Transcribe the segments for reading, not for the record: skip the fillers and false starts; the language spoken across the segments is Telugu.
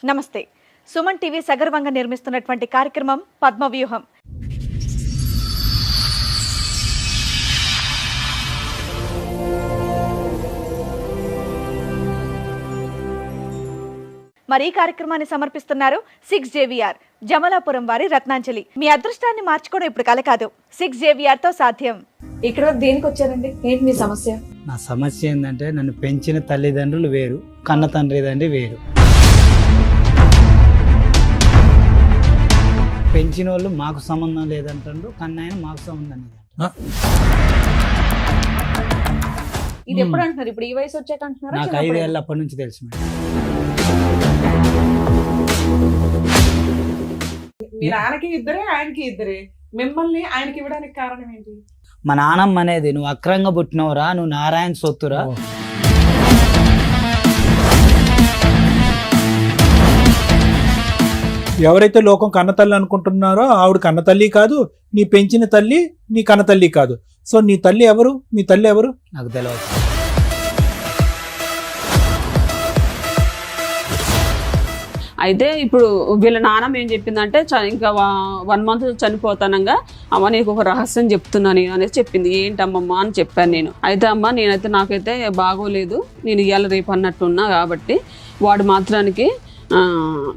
నమస్తే. సుమన్ టీవీ సగర్వంగా నిర్మిస్తున్నటువంటి కార్యక్రమం పద్మవ్యూహం. మరి ఈ కార్యక్రమాన్ని సమర్పిస్తున్నారు 6JVR జమలాపురం వారి రత్నాంజలి. మీ అదృష్టాన్ని మార్చుకోవడం ఇప్పుడు కల కాదు, 6JVR తో సాధ్యం. ఇక్కడ దేనికి వచ్చారండి? ఏంటి మీ సమస్య? నా సమస్య ఏంటంటే నన్ను పెంచిన తల్లిదండ్రులు వేరు, కన్న తండ్రి వేరు. పెంచిన వాళ్ళు మాకు సంబంధం లేదంటారు, కన్నాయన మాకు సంబంధం లేదంటారు. ఇది ఎప్పుడు అంటున్నారు? ఇప్పుడు ఈ వయసు వచ్చాక అంటున్నారా? నాకు 5 ఏళ్ళ అప్పటి నుంచి తెలుసు మేడం. మీ నాన్నకి ఇద్దరే, ఆయనకి ఇద్దరే. మిమ్మల్ని ఆయనకి ఇవ్వడానికి కారణం ఏంటి? మా నాన్నమ్మ అనేది నువ్వు అక్రంగా పుట్టినవురా, నువ్వు నారాయణ సొత్తురా. ఎవరైతే లోకం కన్నతల్లి అనుకుంటున్నారో ఆవిడ కన్నతల్లి కాదు, నీ పెంచిన తల్లి నీ కన్నతల్లి కాదు. సో నీ తల్లి ఎవరు? మీ తల్లి ఎవరు? నాకు తెలియదు. అయితే ఇప్పుడు వీళ్ళ నాన్నమ్మ ఏం చెప్పిందంటే ఇంకా 1 month చనిపోతానంగా అమ్మ నీకు ఒక రహస్యం చెప్తున్నా నేను అనేసి చెప్పింది. ఏంటమ్మమ్మ అని చెప్పాను నేను. అయితే అమ్మ నేనైతే నాకైతే బాగోలేదు, నేను ఇవాళ రేపు అన్నట్టున్నా కాబట్టి వాడు మాత్రానికి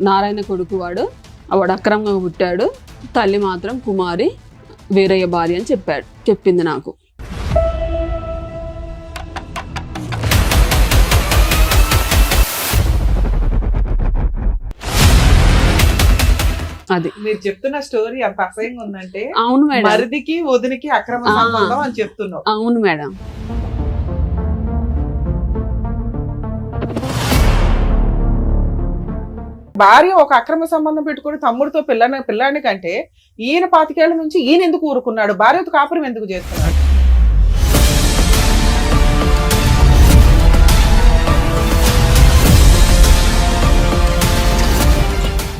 నారాయణ కొడుకు వాడు అక్రమంగా పుట్టాడు, తల్లి మాత్రం కుమారి వీరయ్య భార్య అని చెప్పింది నాకు. అది మీరు చెప్తున్న స్టోరీ అంత అసహ్యంగా ఉందంటే. అవును మేడం. మరిదికి వదినికి అక్రమ సంబంధం అని చెప్తున్నావు. అవును మేడం. భార్య ఒక అక్రమ సంబంధం పెట్టుకుని తమ్ముడితో పిల్లాని కంటే ఈయన 25 ఏళ్ల నుంచి ఈయన ఎందుకు ఊరుకున్నాడు? భార్యతో కాపురం ఎందుకు చేస్తున్నాడు?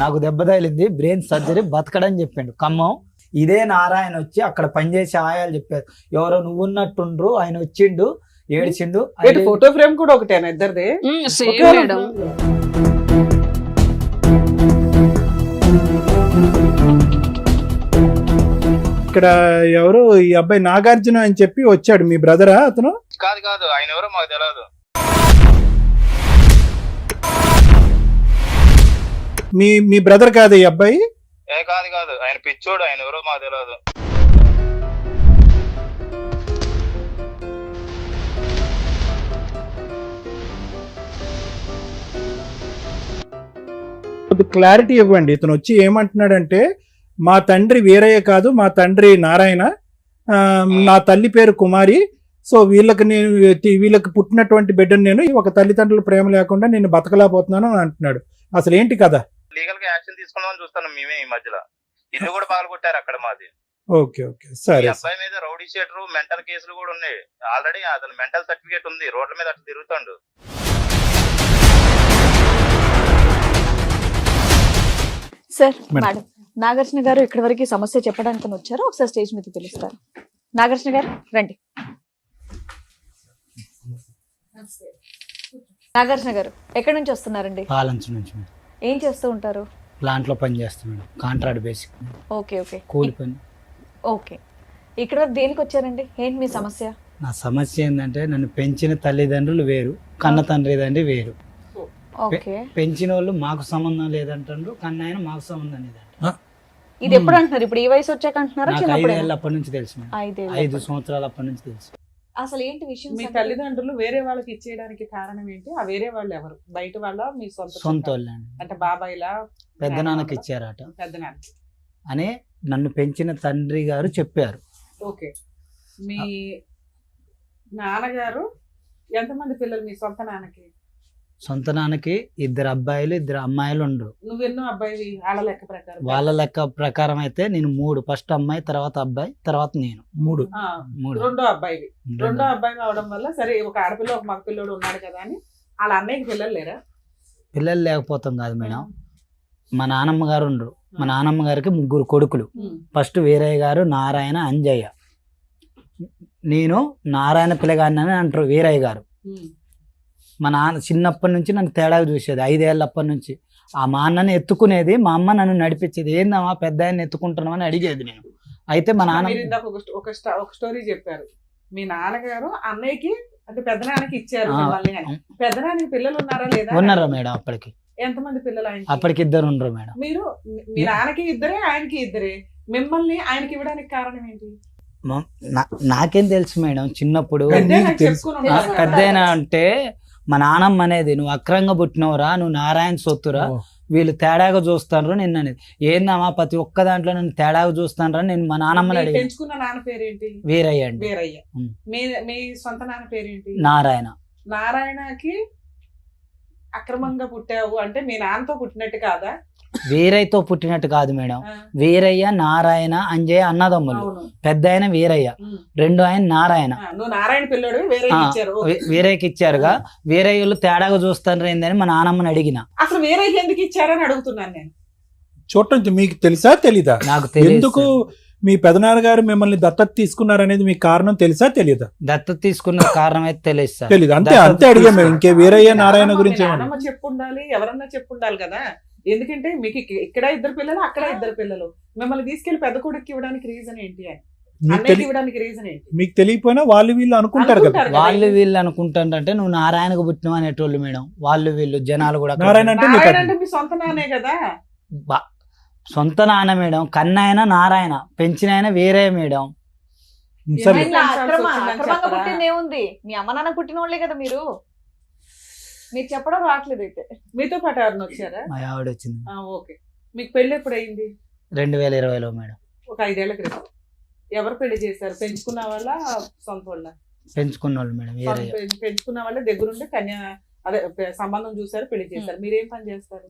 నాకు దెబ్బ తగిలింది, బ్రెయిన్ సర్జరీ, బతకడని చెప్పిండు ఖమ్మం. ఇదే నారాయణ వచ్చి అక్కడ పనిచేసే ఆయాలు చెప్పారు, ఎవరో నువ్వు ఉన్నట్టుండ్రు, ఆయన వచ్చిండు ఏడిచిండు. ఫోటో ఫ్రేమ్ కూడా ఒకటేనా ఇద్దరిది? Same madam. ఇక్కడ ఎవరు ఈ అబ్బాయి నాగార్జున అని చెప్పి వచ్చాడు, మీ బ్రదరా అతను? కాదు ఆయన ఎవరో మాకు తెలియదు. మీ బ్రదర్ కాదు ఈ అబ్బాయి? కాదు ఆయన పిచ్చోడు, ఆయన ఎవరో మాకు తెలియదు. క్లారిటీ ఇవ్వండి. ఇతను వచ్చి ఏమంటున్నాడంటే మా తండ్రి వీరయ్య కాదు, మా తండ్రి నారాయణ, నా తల్లి పేరు కుమారి. సో వీళ్ళకి పుట్టినటువంటి బిడ్డను నేను ఒక తల్లిదండ్రుల ప్రేమ లేకుండా నేను బతకలేకపోతున్నాను అని అంటున్నాడు. అసలు ఏంటి కదా? లీగల్ గా యాక్షన్ తీసుకుందామని చూస్తున్నాం మేమే. ఈ మధ్యలో ఇల్లు కూడా పాల్గొట్టారు అక్కడ మాది. ఓకే సరే. అబ్బాయి మీద రౌడీ షీటర్, మెంటల్ కేసులు కూడా ఉన్నాయి. ఆల్రెడీ అతను మెంటల్ సర్టిఫికేట్ ఉంది, రోడ్ల మీద అట్లా తిరుగుతాడు. సార్, మేడం నాగార్జున గారు ఇక్కడి వరకు సమస్య చెప్పడానికి వచ్చారు. ఒకసారి స్టేజ్ మీద పిలుస్తారు. నాగార్జున గారు రండి. నాగార్జున గారు ఎక్కడి నుంచి వస్తున్నారండి? పాలంచు నుంచి. ఏం చేస్తూ ఉంటారు? ప్లాంట్ లో పని చేస్తున్నాడు, కాంట్రాక్ట్ బేసిక్. ఓకే కూలి పని. ఓకే, ఇక్కడ వరకు దేనికి వచ్చారండి? ఏంటి మీ సమస్య? నా సమస్య ఏంటంటే నన్ను పెంచిన తల్లిదండ్రులు వేరు, కన్న తండ్రి వేరు. ఓకే, పెంచిన వాళ్ళు మాకు సంబంధం లేదంటారు, కన్నాయన మాకు సంబంధం లేదంటారు. ఇది ఎప్పుడు అంటున్నారు? ఇప్పుడు ఈ వయసు వచ్చాక అంటున్నారా? నాకు 5 ఏళ్ళ అప్పటి నుంచి తెలుసు మేడం. 5 సంవత్సరాల అప్పటి నుంచి తెలుసు. అసలు ఏంటి విషయం? మీ తల్లిదండ్రులు వేరే వాళ్ళకి ఇచ్చేయడానికి కారణం ఏంటి? ఆ వేరే వాళ్ళు ఎవరు? బయట వాళ్ళ, మీ సొంత వాళ్ళండి. అంటే బాబాయిలా? పెద్ద నాన్నకి ఇచ్చారట పెద్ద నాన్న అని నన్ను పెంచిన తండ్రి గారు చెప్పారు. ఓకే, మీ నాన్నగారు ఎంతమంది పిల్లలు మీ సొంత నాన్నకి? సొంత నాన్నకి 2 అబ్బాయిలు 2 అమ్మాయిలు ఉండరు. నువ్వెన్నో అబ్బాయి వాళ్ళ లెక్క ప్రకారం? వాళ్ళ లెక్క ప్రకారం అయితే నేను 3, ఫస్ట్ అమ్మాయి, తర్వాత అబ్బాయి, తర్వాత నేను 3. రెండో అబ్బాయి అవడం వల్ల సరే ఒక ఆడపిల్ల ఒక మగ పిల్లోడు ఉన్నాడు కదా అని వాళ్ళ అన్నయ్యకి పిల్లలు లేరా? పిల్లలు లేకపోతాం కాదు మేడం, మా నానమ్మ గారు ఉండరు. మా నానమ్మ గారికి 3 కొడుకులు. ఫస్ట్ వీరయ్య గారు, నారాయణ, అంజయ్య. నేను నారాయణ పిల్లగాడిని అని అంటారు వీరయ్య గారు. మా నాన్న చిన్నప్పటి నుంచి నన్ను తేడాగా చూసేది, 5 ఏళ్ళప్పటి నుంచి. మా అన్నని ఎత్తుకునేది, మా అమ్మ నన్ను నడిపించేది. ఏందమ్మా పెద్ద ఆయన ఎత్తుకుంటున్నావు అని అడిగేది నేను. అయితే మా నాన్న మీరు ఇందాక ఒక స్టోరీ చెప్పారు, మీ నాన్నగారు అన్నయ్యకి అంటే పెద్దనాన్నకి ఇచ్చారు మిమ్మల్ని అని. పెద్దనాన్నకి పిల్లలు ఉన్నారా లేదా? ఉన్నారా మేడం? అప్పటికి ఎంతమంది పిల్లలు ఆయనకి? అప్పటికి 2 ఉండరు మేడం. మీరు మీ నాన్నకి ఇద్దరే, ఆయనకి ఇద్దరే, మిమ్మల్ని ఆయనకి ఇవ్వడానికి కారణం ఏంటి? నాకేం తెలుసు మేడం చిన్నప్పుడు. పెద్దయినా నీకు తెలుసు. చెప్పుకుని ఉండాలి కదా. పెద్దయినా అంటే మా నాన్నమ్మ అనేది, నువ్వు అక్రంగా పుట్టినవురా, నువ్వు నారాయణ సొత్తురా, వీళ్ళు తేడాగా చూస్తాను నిన్ను అనేది. ఏందమ్మా ప్రతి ఒక్క దాంట్లో నన్ను తేడాగా చూస్తాను నేను మా నాన్నమ్మని మీరు అడిగాను. పెంచుకున్న నాన్న పేరేంటి? వీరయ్య అండి. వీరయ్య. ఉమ్. మీ సొంత నాన్న పేరేంటి? నారాయణ. నారాయణకి అక్రమంగా పుట్టావు అంటే మీ నాన్నతో పుట్టినట్టు కాదా? వీరయ్యతో పుట్టినట్టు కాదు మేడం. ఆ, వీరయ్య, నారాయణ, అంజయ్య అన్నదమ్ములు. అవును. పెద్ద ఆయన వీరయ్య, ఉమ్. రెండో ఆయన నారాయణ. నువ్వు నారాయణ పిల్లడు వేరే ఆ, ఇచ్చారు. ఓకే. వీరయ్యకి ఇచ్చారుగా. వీరయ్యలు తేడాగా చూస్తాను ఏందని మా నాన్నమ్మని అడిగిన. అసలు వేరే ఎందుకు ఇచ్చారని అడుగుతున్నాను నేను. చూడటం మీకు తెలుసా తెలీదా? నాకు తెలియదు ఎందుకు మీ పెదనాన్నగారు మిమ్మల్ని దత్తత తీసుకున్నారనేది మీకు కారణం తెలుసా తెలీదా? దత్తత తీసుకున్న కారణం అయితే తెలియదు సార్. తెలీదు. అంతే దత్తత అంతే అడిగాం మేము. ఇంకే వీరయ్య నారాయణ మీ గురించి ఏమన్నా? నాన్నమ్మ చెప్పుండాలి, ఎవరన్నా చెప్పుండాలి కదా. ఎందుకంటే మీకు ఇక్కడ 2 పిల్లలు, అక్కడ 2 పిల్లలు, మిమ్మల్ని తీసుకెళ్లి పెద్ద కొడుకు ఇవ్వడానికి రీజన్ ఏంటి అని, మీకు అన్నయ్యకి తెలి- ఇవ్వడానికి రీజన్ ఏంటి? మీకు తెలియకపోయినా వాళ్ళు వీళ్ళు అనుకుంటారు కదా. అనుకుంటారు కదా. వాళ్ళు వీళ్ళు అనుకుంటారంటే నువ్వు నారాయణకు పుట్టినవు అనేటోళ్ళు మేడం. వాళ్ళు వీళ్ళు జనాలు కూడా నారాయణ అంటే మీకు నారాయణ అంటే మీ సొంత నాన్నే కదా. సొంత నాన్న మేడం. కన్నైనా నారాయణ, పెంచిన ఆయన వేరే మేడం. సరే ఏమైనా అక్రమంగా చెప్పరా? పుట్టింది ఏముంది? మీ అమ్మ నాన్న పుట్టిన వాళ్ళే కదా మీరు. మీరు చెప్పడం రావట్లేదు అయితే. మీతో పాటు ఎవరిని వచ్చారా? మా ఆవిడ వచ్చింది ఓకే. మీకు పెళ్లి ఎప్పుడు అయింది? 2020లో మేడం. ఒక 5 ఏళ్ల క్రితం. ఎవరు పెళ్లి చేశారు? పెంచుకున్న వాళ్ళ, సొంత వాళ్ళ? పెంచుకున్న వాళ్ళు మేడం. వేరే పెంచుకున్న వాళ్ళ దగ్గరుండి అదే సంబంధం చూసారు, పెళ్లి చేశారు. మీరేం పని చేస్తారు?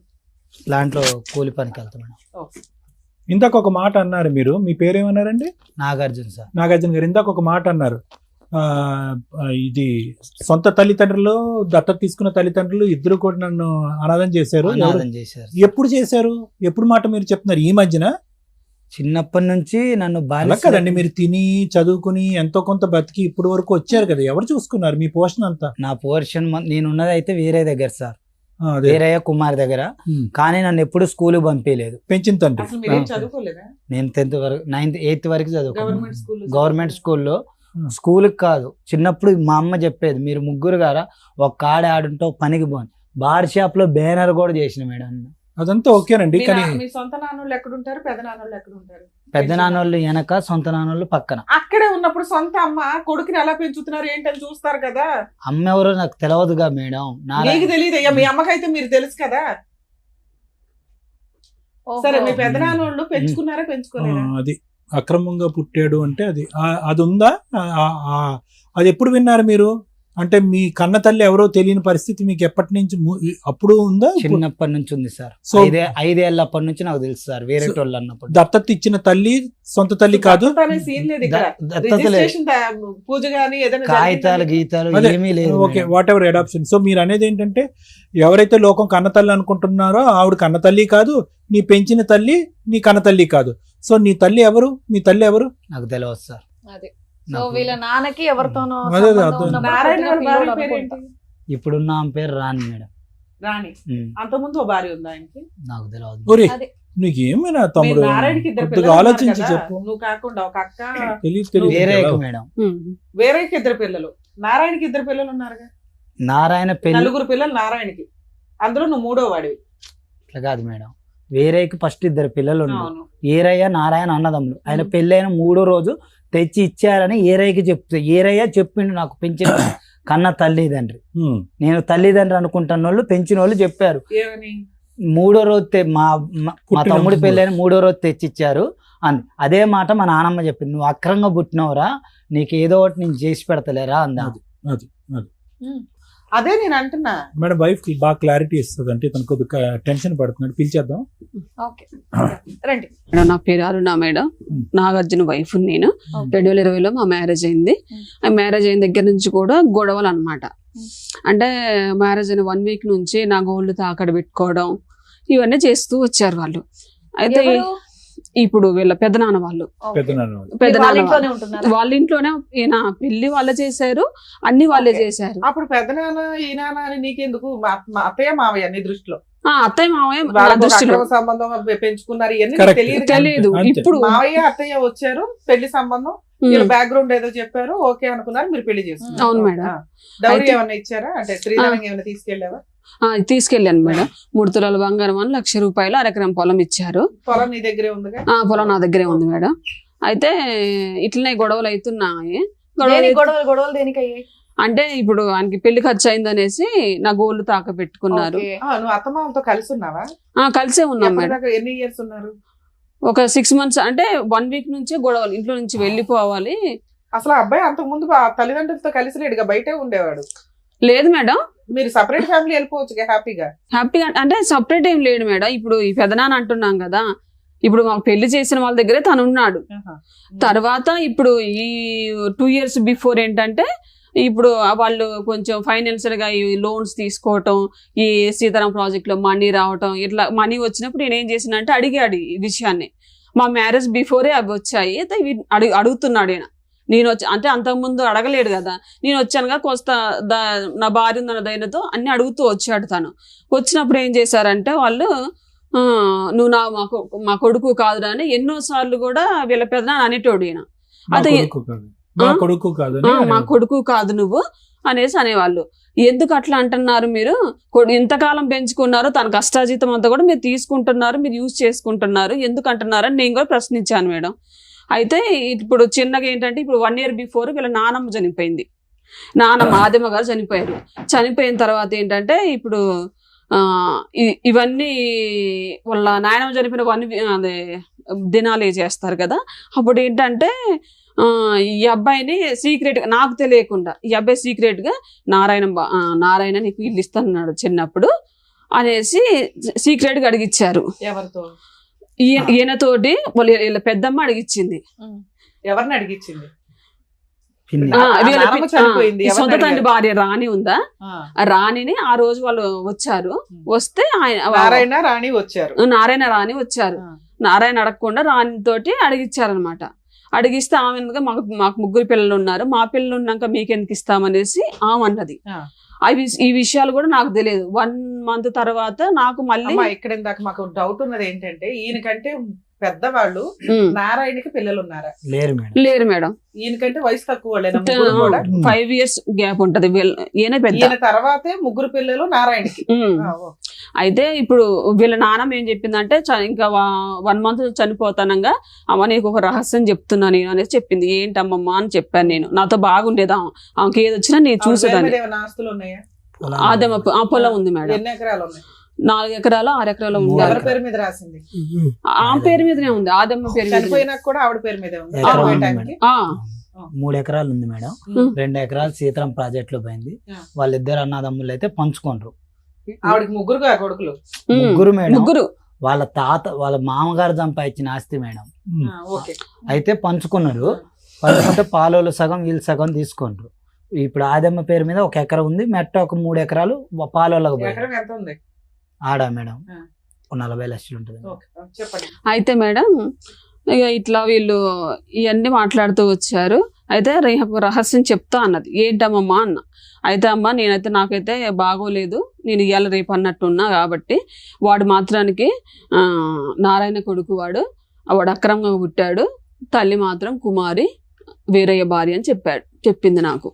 దాంట్లో కూలి పనికి వెళ్తాం మేడం. ఓకే. ఇందాక ఒక మాట అన్నారు మీరు. మీ పేరేమన్నారండి? నాగార్జున సార్. నాగార్జున గారు ఇందాక ఒక మాట అన్నారు. ఇది సొంత తల్లిదండ్రులు, దత్తత తీసుకున్న తల్లిదండ్రులు ఇద్దరు కూడా నన్ను అనాథం చేశారు. అనాథం చేశారు. ఎప్పుడు చేశారు? ఎప్పుడు మాట మీరు చెప్తున్నారు? ఈ మధ్యన? చిన్నప్పటి నుంచి నన్ను అలా బాగా కదండి, మీరు తిని చదువుకుని ఎంతో కొంత బతికి ఇప్పుడు వరకు వచ్చారు కదా. ఎవరు చూసుకున్నారు మీ పోషణ అంతా? నా పోర్షన్ నేనున్నది అయితే వేరే దగ్గర సార్, అదే. వీరయ్య కుమార్ దగ్గర. కానీ నన్ను ఎప్పుడు స్కూల్ పంపించలేదు. పెంచిన తండ్రి. అసలు మీరేం ఆ. చదువుకోలేదా? నేను 10th వరకు, 9th 8th వరకు చదువుకున్నాను. Government school? గవర్నమెంట్ స్కూల్లో. స్కూల్కి కాదు, చిన్నప్పుడు మా అమ్మ చెప్పేది, మీరు ముగ్గురు గారా ఒక కాడ ఆడుంటే ఒక పనికి పోను. బార్ షాప్ లో బ్యానర్ కూడా చేసిన మేడం. అదంతా ఓకేనండి. కానీ మీ సొంత నాన్నోళ్ళు ఎక్కడుంటారు, పెద్ద నాన్నోళ్ళు ఎక్కడుంటారు? పెద్ద నాన్నోళ్ళు వెనక, సొంత నాన్నోళ్ళు పక్కన. అక్కడే ఉన్నప్పుడు సొంత అమ్మ కొడుకుని ఎలా పెంచుతున్నారు ఏంటని చూస్తారు కదా. అమ్మ ఎవరో నాకు తెలియదుగా మేడం. మీకు తెలియదు అయ్యా, మీ అమ్మకైతే మీరు తెలుసు కదా. సరే, మీ పెద్ద నాన్నోళ్ళు పెంచుకున్నారా, పెంచుకోలేదా? అది అక్రమంగా పుట్టాడు అంటే అది ఉందా? అది ఎప్పుడు విన్నారు మీరు? అంటే మీ కన్న తల్లి ఎవరో తెలియని పరిస్థితి మీకు ఎప్పటి నుంచి అప్పుడు ఉందా? చిన్నప్పటి నుంచి ఉంది సార్. సో 5 ఏళ్ళప్పటి నుంచి నాకు తెలుసు సార్. వేరే వాళ్ళు అన్నప్పుడు దత్తత ఇచ్చిన తల్లి సొంత తల్లి కాదు. దత్తత అనే సీన్ లేదు ఇక్కడ. దత్తత లేదు. రిజిస్ట్రేషన్ పూజ గానీ ఏదైనా కాగితాలు జరిగిందా? గీతాలు అదే, ఏమీ లేదు okay, madam. Whatever adoption. So మీరు అనేది ఏంటంటే ఎవరైతే లోకం కన్న తల్లి అనుకుంటున్నారో ఆవిడ కన్న తల్లి కాదు, నీ పెంచిన తల్లి నీ కన్న తల్లి కాదు. సో నీ తల్లి ఎవరు? మీ తల్లి ఎవరు? నాకు తెలియదు సార్. అదే. సో వీళ్ళ నాన్నకి ఎవరితోనో అదే, సంబంధం అదే. ఉన్నప్పుడు నారాయణ పుట్టిన గారి భార్య పిల్లోడు పేరేంటి? అనుకుంటా. ఇప్పుడున్న ఆమె పేరు రాణి మేడం. రాణి. ఉమ్, అంతకుముందు ఓ భార్య ఉందా ఆయనకి? నాకు తెలియదు. ఒరే అదే. నీకేమైనా మీ తమ్ముడు నారాయణకి 2 కొద్దిగా పిల్లలు ఉన్నారు ఆలోచించి కదా. చెప్పు. నువ్వు కాకుండా ఒక అక్క, తెలియదు వేరే తెలియదు. మేడం. వేరేకి 2 పిల్లలు, నారాయణకి 2 పిల్లలు ఉన్నారుగా. నారాయణ పెళ్లి 4 పిల్లలు నారాయణకి, అందులో నువ్వు 3వ వాడివి. అట్లా కాదు మేడం. వేరేకి ఫస్ట్ 2 పిల్లలు ఉన్నారు. అవును. ఏరయ్య నారాయణ అన్నదమ్ములు. ఆయన పెళ్ళైన 3వ రోజు తెచ్చి ఇచ్చారని ఏరయ్యకి చెప్తే, ఏరయ్య చెప్పిండు నాకు పెంచిన కన్న తల్లిదండ్రి. నేను తల్లిదండ్రి అనుకుంటున్న వాళ్ళు పెంచిన వాళ్ళు చెప్పారు. ఏమని? 3వ రోజు మా పుట్టిన తమ్ముడి రోజు. పెళ్ళైన 3వ రోజు తెచ్చిచ్చారు అంది. అదే మాట మా నాన్నమ్మ చెప్పింది. నువ్వు అక్రంగా పుట్టినవురా, నీకు ఏదో ఒకటి నేను చేసి పెడతలేరా అందా. అదే నేను అంటున్నా. మేడం వైఫ్ కి బాగా క్లారిటీ ఇస్తుంది. అంటే తను కొద్దిగా టెన్షన్ పడుతున్నాడు. పిలిచేద్దాం. ఓకే, రండి. మేడం నా పేరు అరుణ మేడం. నాగార్జున వైఫ్ నేను. 2020లో మా మ్యారేజ్ అయింది. ఆ మ్యారేజ్ అయిన దగ్గర నుంచి కూడా గొడవలు అన్నమాట. అంటే మ్యారేజ్ అయిన 1 వీక్ నుంచి నా గోల్డ్ తాకడ పెట్టుకోవడం ఇవన్నీ చేస్తూ వచ్చారు వాళ్ళు. అయితే ఎవరు? ఇప్పుడు వీళ్ళ పెద్దనాన్న వాళ్ళు పెద్దనాన్న మీరు వాళ్ళ పెద్దనాన్న ఇంట్లోనే ఉంటున్నారా? వాళ్ళ ఇంట్లోనే ఈయన పెళ్లి వాళ్ళే చేశారు, అన్ని వాళ్ళే చేశారు. అప్పుడు పెద్దనాన్న ఈ నాన్న అని నీకెందుకు? మా అత్తయ్య మావయ్య నీ దృష్టిలో అత్తయ్య మావయ్య నా వాళ్ళకు ఒక దృష్టిలో అక్రమ సంబంధం పెంచుకున్నారు ఇవన్నీ నీకు Correct. తెలియదు కదా? తెలియదు. అంతే. ఇప్పుడు మావయ్య అత్తయ్య వచ్చారు, పెళ్లి సంబంధం, వీళ్ళ బ్యాక్గ్రౌండ్ ఏదో చెప్పారు, ఓకే అనుకున్నారు, మీరు పెళ్లి చేసుకున్నారు. అవును మేడం. డౌరీ అయితే- ఏమన్నా ఇచ్చారా? అంటే శ్రీధరం ఏమైనా తీసుకెళ్ళావా? తీసుకెళ్ళాను మేడం. 3 తులాల బంగారం అని 1,00,000 రూపాయలు అరెకరం పొలం ఇచ్చారు. పొలం నీ దగ్గరే ఉందిగా? పొలం నా దగ్గరే ఉంది మేడం. అయితే ఇట్లనే గొడవలు అవుతున్నాయి. దేనికి గొడవలు గొడవలు దేనికి అయ్యాయి? అంటే ఇప్పుడు ఆయనకి పెళ్లి ఖర్చు అయిందనేసి నా గోల్డ్ తాక పెట్టుకున్నారు. ఓకే. నువ్వు అత్తమామతో కలిసి ఉన్నావా? కలిసే ఉన్నాం మేడం. ఎప్పటిదాకా ఎన్ని ఇయర్స్ ఉన్నారు? ఒక 6 months, అంటే 1 week నుంచే గొడవలు, ఇంట్లో నుంచి వెళ్ళిపోవాలి. అసలు ఆ అబ్బాయి అంతకు ముందు తల్లిదండ్రులతో కలిసి లేడుగా, బయటే ఉండేవాడు. లేదు మేడం, మీరు సపరేట్ ఫ్యామిలీ వెళ్ళిపోవచ్చు హ్యాపీగా. హ్యాపీగా అంటే సపరేట్ ఏం లేడు మేడం. ఇప్పుడు ఈ పెదనాన్న అంటున్నాం కదా, ఇప్పుడు మాకు పెళ్లి చేసిన వాళ్ళ దగ్గరే తను ఉన్నాడు. తర్వాత ఇప్పుడు ఈ 2 years బిఫోర్ ఏంటంటే ఇప్పుడు వాళ్ళు కొంచెం ఫైనాన్షియల్ గా ఈ లోన్స్ తీసుకోవటం, ఈ సీతారాం ప్రాజెక్ట్ లో మనీ రావటం, ఇట్లా మనీ వచ్చినప్పుడు నేను ఏం చేసినంటే అడిగాడు ఈ విషయాన్ని. మా మ్యారేజ్ బిఫోరే అవి వచ్చాయి, అయితే అడుగుతున్నాడు ఈయన. నేను వచ్చి అంటే అంతకుముందు అడగలేడు కదా, నేను వచ్చానుగా కోస్తా నా భార్య ఉందన్న ధైర్యంతో అన్ని అడుగుతూ వచ్చాడు తను. వచ్చినప్పుడు ఏం చేశారంటే వాళ్ళు నువ్వు మా కొడుకు కాదురా అని ఎన్నోసార్లు కూడా వీళ్ళ పెద్దనాన్న అనేటోడు ఈయన. అదే మా కొడుకు కాదు మా కొడుకు కాదు నువ్వు అనేసి అనేవాళ్ళు. ఎందుకు అట్లా అంటున్నారు మీరు? ఇంతకాలం పెంచుకున్నారు, తన కష్టాజీతం అంతా కూడా మీరు తీసుకుంటున్నారు, మీరు యూజ్ చేసుకుంటున్నారు, ఎందుకు అంటున్నారు అని నేను కూడా ప్రశ్నించాను మేడం. అయితే ఇప్పుడు చిన్నగా ఏంటంటే ఇప్పుడు 1 year బిఫోర్ వీళ్ళ నానమ్మ చనిపోయింది. నానమ్మ ఆదమ్మ గారు చనిపోయారు. చనిపోయిన తర్వాత ఏంటంటే ఇప్పుడు ఇవన్నీ వాళ్ళ నాయనమ్మ చనిపోయిన అదే దినాలు చేస్తారు కదా. అప్పుడు ఏంటంటే ఈ అబ్బాయిని సీక్రెట్ గా, నాకు తెలియకుండా ఈ అబ్బాయి సీక్రెట్ గా నారాయణ నీకు ఇల్లు ఇస్తానన్నాడు చిన్నప్పుడు అనేసి సీక్రెట్ గా అడిగిచ్చారు. ఎవరితో? ఈయనతోటి వీళ్ళ పెద్దమ్మ అడిగిచ్చింది. ఎవరిని అడిగిచ్చింది? సొంత తండ్రి భార్య రాణి ఉందా, ఆ రాణిని ఆ రోజు వాళ్ళు వచ్చారు. వస్తే నారాయణ రాణి వచ్చారు. నారాయణ అడగకుండా రాణి తోటి అడిగిచ్చారనమాట. అడిగిస్తే ఆమె మాకు 3 పిల్లలు ఉన్నారు, మా పిల్లలు ఉన్నాక మీకెందుకు ఇస్తామనేసి ఆమె అన్నది. ఈ విషయాలు కూడా నాకు తెలియదు. 1 month తర్వాత నాకు మళ్ళీ ఇక్కడ ఇందాక మాకు డౌట్ ఉన్నది ఏంటంటే, ఈయనకంటే పెద్దవాళ్ళు నారాయణకి పిల్లలు ఉన్నారా? లేరు మేడం. ఈయనకంటే వయసు తక్కువ 5 years గ్యాప్ ఉంటది. ఈయన తర్వాతే 3 పిల్లలు నారాయణకి. అయితే ఇప్పుడు వీళ్ళ నాన్నమ్మ ఏం చెప్పిందంటే ఇంకా 1 month చనిపోతానంగా అమ్మ నీకు ఒక రహస్యం చెప్తున్నా నేను అనేసి చెప్పింది. ఏంటమ్మమ్మ అని చెప్పాను నేను. నాతో బాగుండేదా, ఆమెకి ఏది వచ్చినా నేను చూసేదాన్ని. ఆస్తులు ఉన్నాయా? ఆ పొలం ఉంది మేడం. ఎన్ని ఎకరాలు ఉన్నాయి? 4 ఎకరాలు 6 ఎకరాలు ఉంది. ఎవరి పేరు మీద రాసింది? ఆమె పేరు మీదనే ఉంది, ఆదమ్మ పేరు మీద. చనిపోయినాక కూడా ఆవిడ పేరు మీదే ఉంది. 3 ఎకరాలు ఉంది మేడం. 2 ఎకరాలు సీతారాం ప్రాజెక్ట్ లో పోయింది. వాళ్ళిద్దరు అన్నదమ్ములు అయితే పంచుకుంటారు. ఆవిడకి 3 కొడుకులు. 3 మేడం. 3 వాళ్ళ మామగారు సంపాదించిన ఆస్తి మేడం. అయితే పంచుకున్నారు. పంచుకుంటే పాలోళ్ళు సగం వీళ్ళు సగం తీసుకుంటారు. ఇప్పుడు ఆదమ్మ పేరు మీద 1 ఎకరం ఉంది, మెట్ట ఒక 3 ఎకరాలు పాలోళ్ళకు ఉంది. ఆడా మేడం 40 లక్షలు ఉంటుంది. అయితే మేడం ఇక ఇట్లా వీళ్ళు ఇవన్నీ మాట్లాడుతూ వచ్చారు. అయితే రహస్యం చెప్తా అన్నది. ఏంటమ్మా అన్న. అయితే అమ్మ నేనైతే నాకైతే బాగోలేదు, నేను ఇవాళ రేపు అన్నట్టున్నా కాబట్టి వాడు మాత్రానికి నారాయణ కొడుకు, వాడు అక్రమంగా పుట్టాడు, తల్లి మాత్రం కుమారి వీరయ్య భార్య అని చెప్పింది నాకు.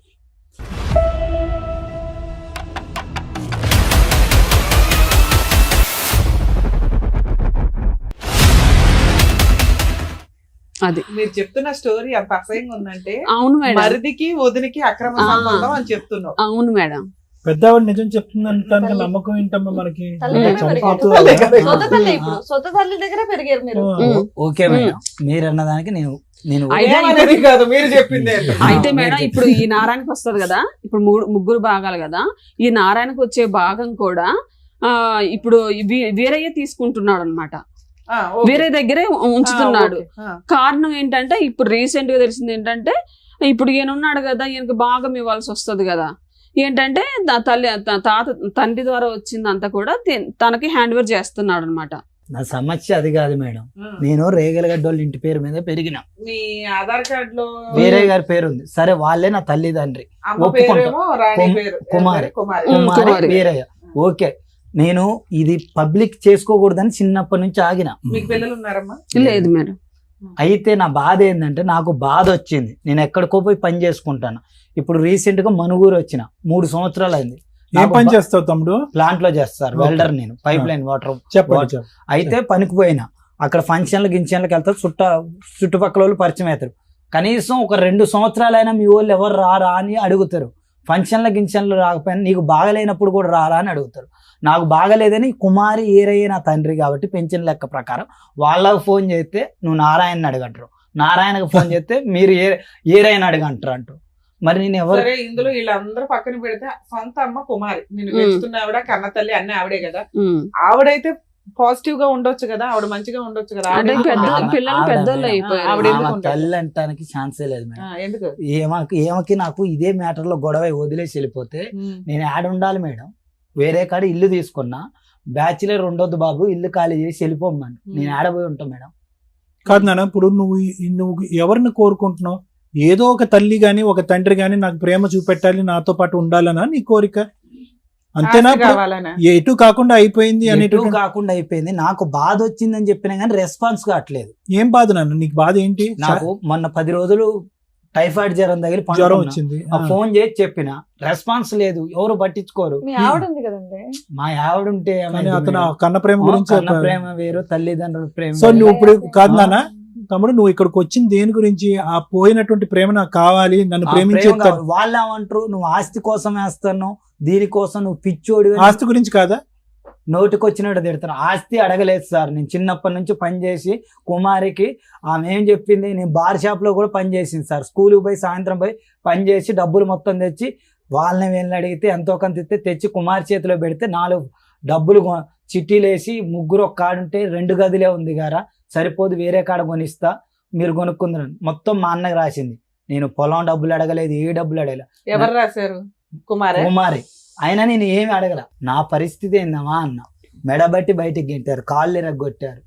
అది మీరు చెప్తున్న స్టోరీ అంత అసహ్యంగా ఉందంటే. అవును మేడం. మరిదికి వదినికి అక్రమ సంబంధం అని చెప్తున్నావు. అవును మేడం. పెద్దవాడు నిజం చెప్తుందంటే నమ్మకం ఏంటమ్మా మనకి? సొంత తల్లి దగ్గర పెరిగారు మీరు. ఓకే మేడం, మీరు అన్నదానికి నేను కాదు, మీరు చెప్పింది. అయితే మేడం ఇప్పుడు ఈ నారాయణకి వస్తుంది కదా, ఇప్పుడు 3 భాగాలు కదా, ఈ నారాయణకు వచ్చే భాగం కూడా ఇప్పుడు వీరయ్య తీసుకుంటున్నాడు అనమాట. వేరే దగ్గరే ఉంచుతున్నాడు. కారణం ఏంటంటే ఇప్పుడు రీసెంట్ గా తెలిసింది ఏంటంటే, ఇప్పుడు ఈయన ఉన్నాడు కదా, ఈయనకి భాగం ఇవ్వాల్సి వస్తుంది కదా. ఏంటంటే తండ్రి ద్వారా వచ్చిందంతా కూడా తనకి హ్యాండ్ ఓవర్ చేస్తున్నాడు అనమాట. నా సమస్య అది కాదు మేడం. నేను రేగలగడ్డ వాళ్ళ ఇంటి పేరు మీద పెరిగిన, మీ ఆధార్ కార్డ్ లో వేరే గారి పేరు ఉంది. సరే వాళ్ళే నా తల్లిదండ్రి, అమ్మ ఒప్పుకుంటా. పేరేమో రాణి పేరు, కుమారి. కుమారి. కుమారి కుమారి. వీరయ్య. ఓకే, నేను ఇది పబ్లిక్ చేసుకోకూడదని చిన్నప్పటి నుంచి ఆగిన. మీకు పిల్లలు ఉన్నారమ్మా? లేదు మేడం. అయితే నా బాధ ఏంటంటే నాకు బాధ వచ్చింది, నేను ఎక్కడికో పోయి పని చేసుకుంటాను. ఇప్పుడు రీసెంట్ గా మనుగూరు వచ్చిన 3 సంవత్సరాలు అయింది. ఏం పని చేస్తావు తమ్ముడు? ప్లాంట్ లో చేస్తారు, Okay. వెల్డర్. నేను పైప్ లైన్ వాటర్ చెప్పండి. అయితే పనికి పోయినా, అక్కడ ఫంక్షన్లు గించన్లకు వెళ్తా, చుట్టుపక్కల వాళ్ళు పరిచయం అవుతారు. కనీసం ఒక 2 సంవత్సరాలైనా మీ వాళ్ళు ఎవరు రారా అని అడుగుతారు. ఫంక్షన్ల గించన్లు రాకపోయినా నీకు బాగలేనప్పుడు కూడా రారా అని అడుగుతారు. నాకు బాగలేదని కుమారి ఏరయ్య నా తండ్రి కాబట్టి పెన్షన్ లెక్క ప్రకారం వాళ్ళకు ఫోన్ చేస్తే నువ్వు నారాయణని అడగంటారు, నారాయణకు ఫోన్ చేస్తే మీరు ఏరైనా అడగంటారు అంటారు. మరి నేను ఎవరు? సరే, ఇందులో వీళ్ళందరూ పక్కన పెడితే సొంత అమ్మ కుమారి, నేను పెంచుతున్న ఆవిడ, కన్న తల్లి అన్ని ఆవిడే కదా. ఆవిడైతే పాజిటివ్ గా ఉండొచ్చు కదా, ఆవిడ మంచిగా ఉండొచ్చు కదా. అంటే ఆవిడ పెద్ద ఆమె- పిల్లలు ఆవిడ పెద్దోళ్ళు మేడం. అయిపోయారు. ఆవిడ ఎందుకు ఆమె ఉండదు? తల్లి అంటానికి ఛాన్సే లేదు మేడం. ఎందుకు? ఏమకి నాకు ఇదే మ్యాటర్ లో గొడవ వదిలేసి నేను యాడ్ ఉండాలి మేడం. వేరే కాడ ఇల్లు తీసుకున్నా, బ్యాచిలర్ ఉండొద్దు బాబు, ఇల్లు ఖాళీ చేసి వెళ్ళిపోమ్మని. నేను ఆడపోయి ఉంటాను మేడం. కాదు నాన్న, ఇప్పుడు నువ్వు ఎవరిని కోరుకుంటున్నావు? ఏదో ఒక తల్లి గాని ఒక తండ్రి గాని నాకు ప్రేమ చూపెట్టాలి, నాతో పాటు ఉండాలనా నీ కోరిక? అంతేనా? ఆస్తి కావాలనా? ఎటు కాకుండా అయిపోయింది ఎటు అనేటువంటి కాకుండా అయిపోయింది. నాకు బాధ వచ్చిందని చెప్పినా కానీ రెస్పాన్స్ కావట్లేదు. ఏం బాధ నాన్న? నీకు బాధ ఏంటి? నాకు మొన్న 10 రోజులు టైఫాయిడ్ జ్వరం తగిలి జ్వరం పండుకున్నా. వచ్చింది. ఫోన్ చేసి చెప్పిన, రెస్పాన్స్ లేదు, ఎవరు పట్టించుకోరు. మీ ఆవిడ ఉంది కదండి. మా ఆవిడ ఉంటే కానీ ఏమైంది అతను మేడం? కన్న ప్రేమ గురించి కన్న ఒక- ప్రేమ వేరు, తల్లిదండ్రుల ప్రేమ సో వేరు. నువ్వు ఇప్పుడు కాదు నాన్న తమ్ముడు, నువ్వు ఇక్కడికి వచ్చింది దేని గురించి? ఆ పోయినటువంటి ప్రేమ నాకు కావాలి, నన్ను ఆ ప్రేమించే ప్రేమ కావాలి. వాళ్ళు ఏమంటారు, నువ్వు ఆస్తి కోసం వేస్తాను, దీనికోసం నువ్వు పిచ్చోడి ఆస్తి గురించి కాదా? నోటికి వచ్చినట్టు తిడతాను. ఆస్తి అడగలేదు సార్, నేను చిన్నప్పటి నుంచి పని చేసి కుమారికి ఆమె ఏం చెప్పింది, నేను బార్ షాప్ లో కూడా పని చేసింది సార్. స్కూల్కి పోయి సాయంత్రం పోయి పని చేసి డబ్బులు మొత్తం తెచ్చి వాళ్ళని వీళ్ళని అడిగితే ఎంతో కొంత ఇస్తే తెచ్చి కుమారి చేతిలో పెడితే 4 డబ్బులు చిట్టీలు వేసి, 3 ఒక కాడుంటే 2 గదిలే ఉంది గారా, సరిపోదు వేరే కాడ కొనిస్తా మీరు కొనుక్కుందరు మొత్తం మా అన్నకి రాసింది. నేను పొలం డబ్బులు అడగలేదు, ఏ డబ్బులు అడగలేదు. ఎవరు రాశారు? కుమారే. కుమారి. అయినా నేను ఏమి అడగల. నా పరిస్థితి ఏందమ్మా అన్న, మెడబట్టి బయటికి గెంటారు, కాళ్ళు ఎరగొట్టారు.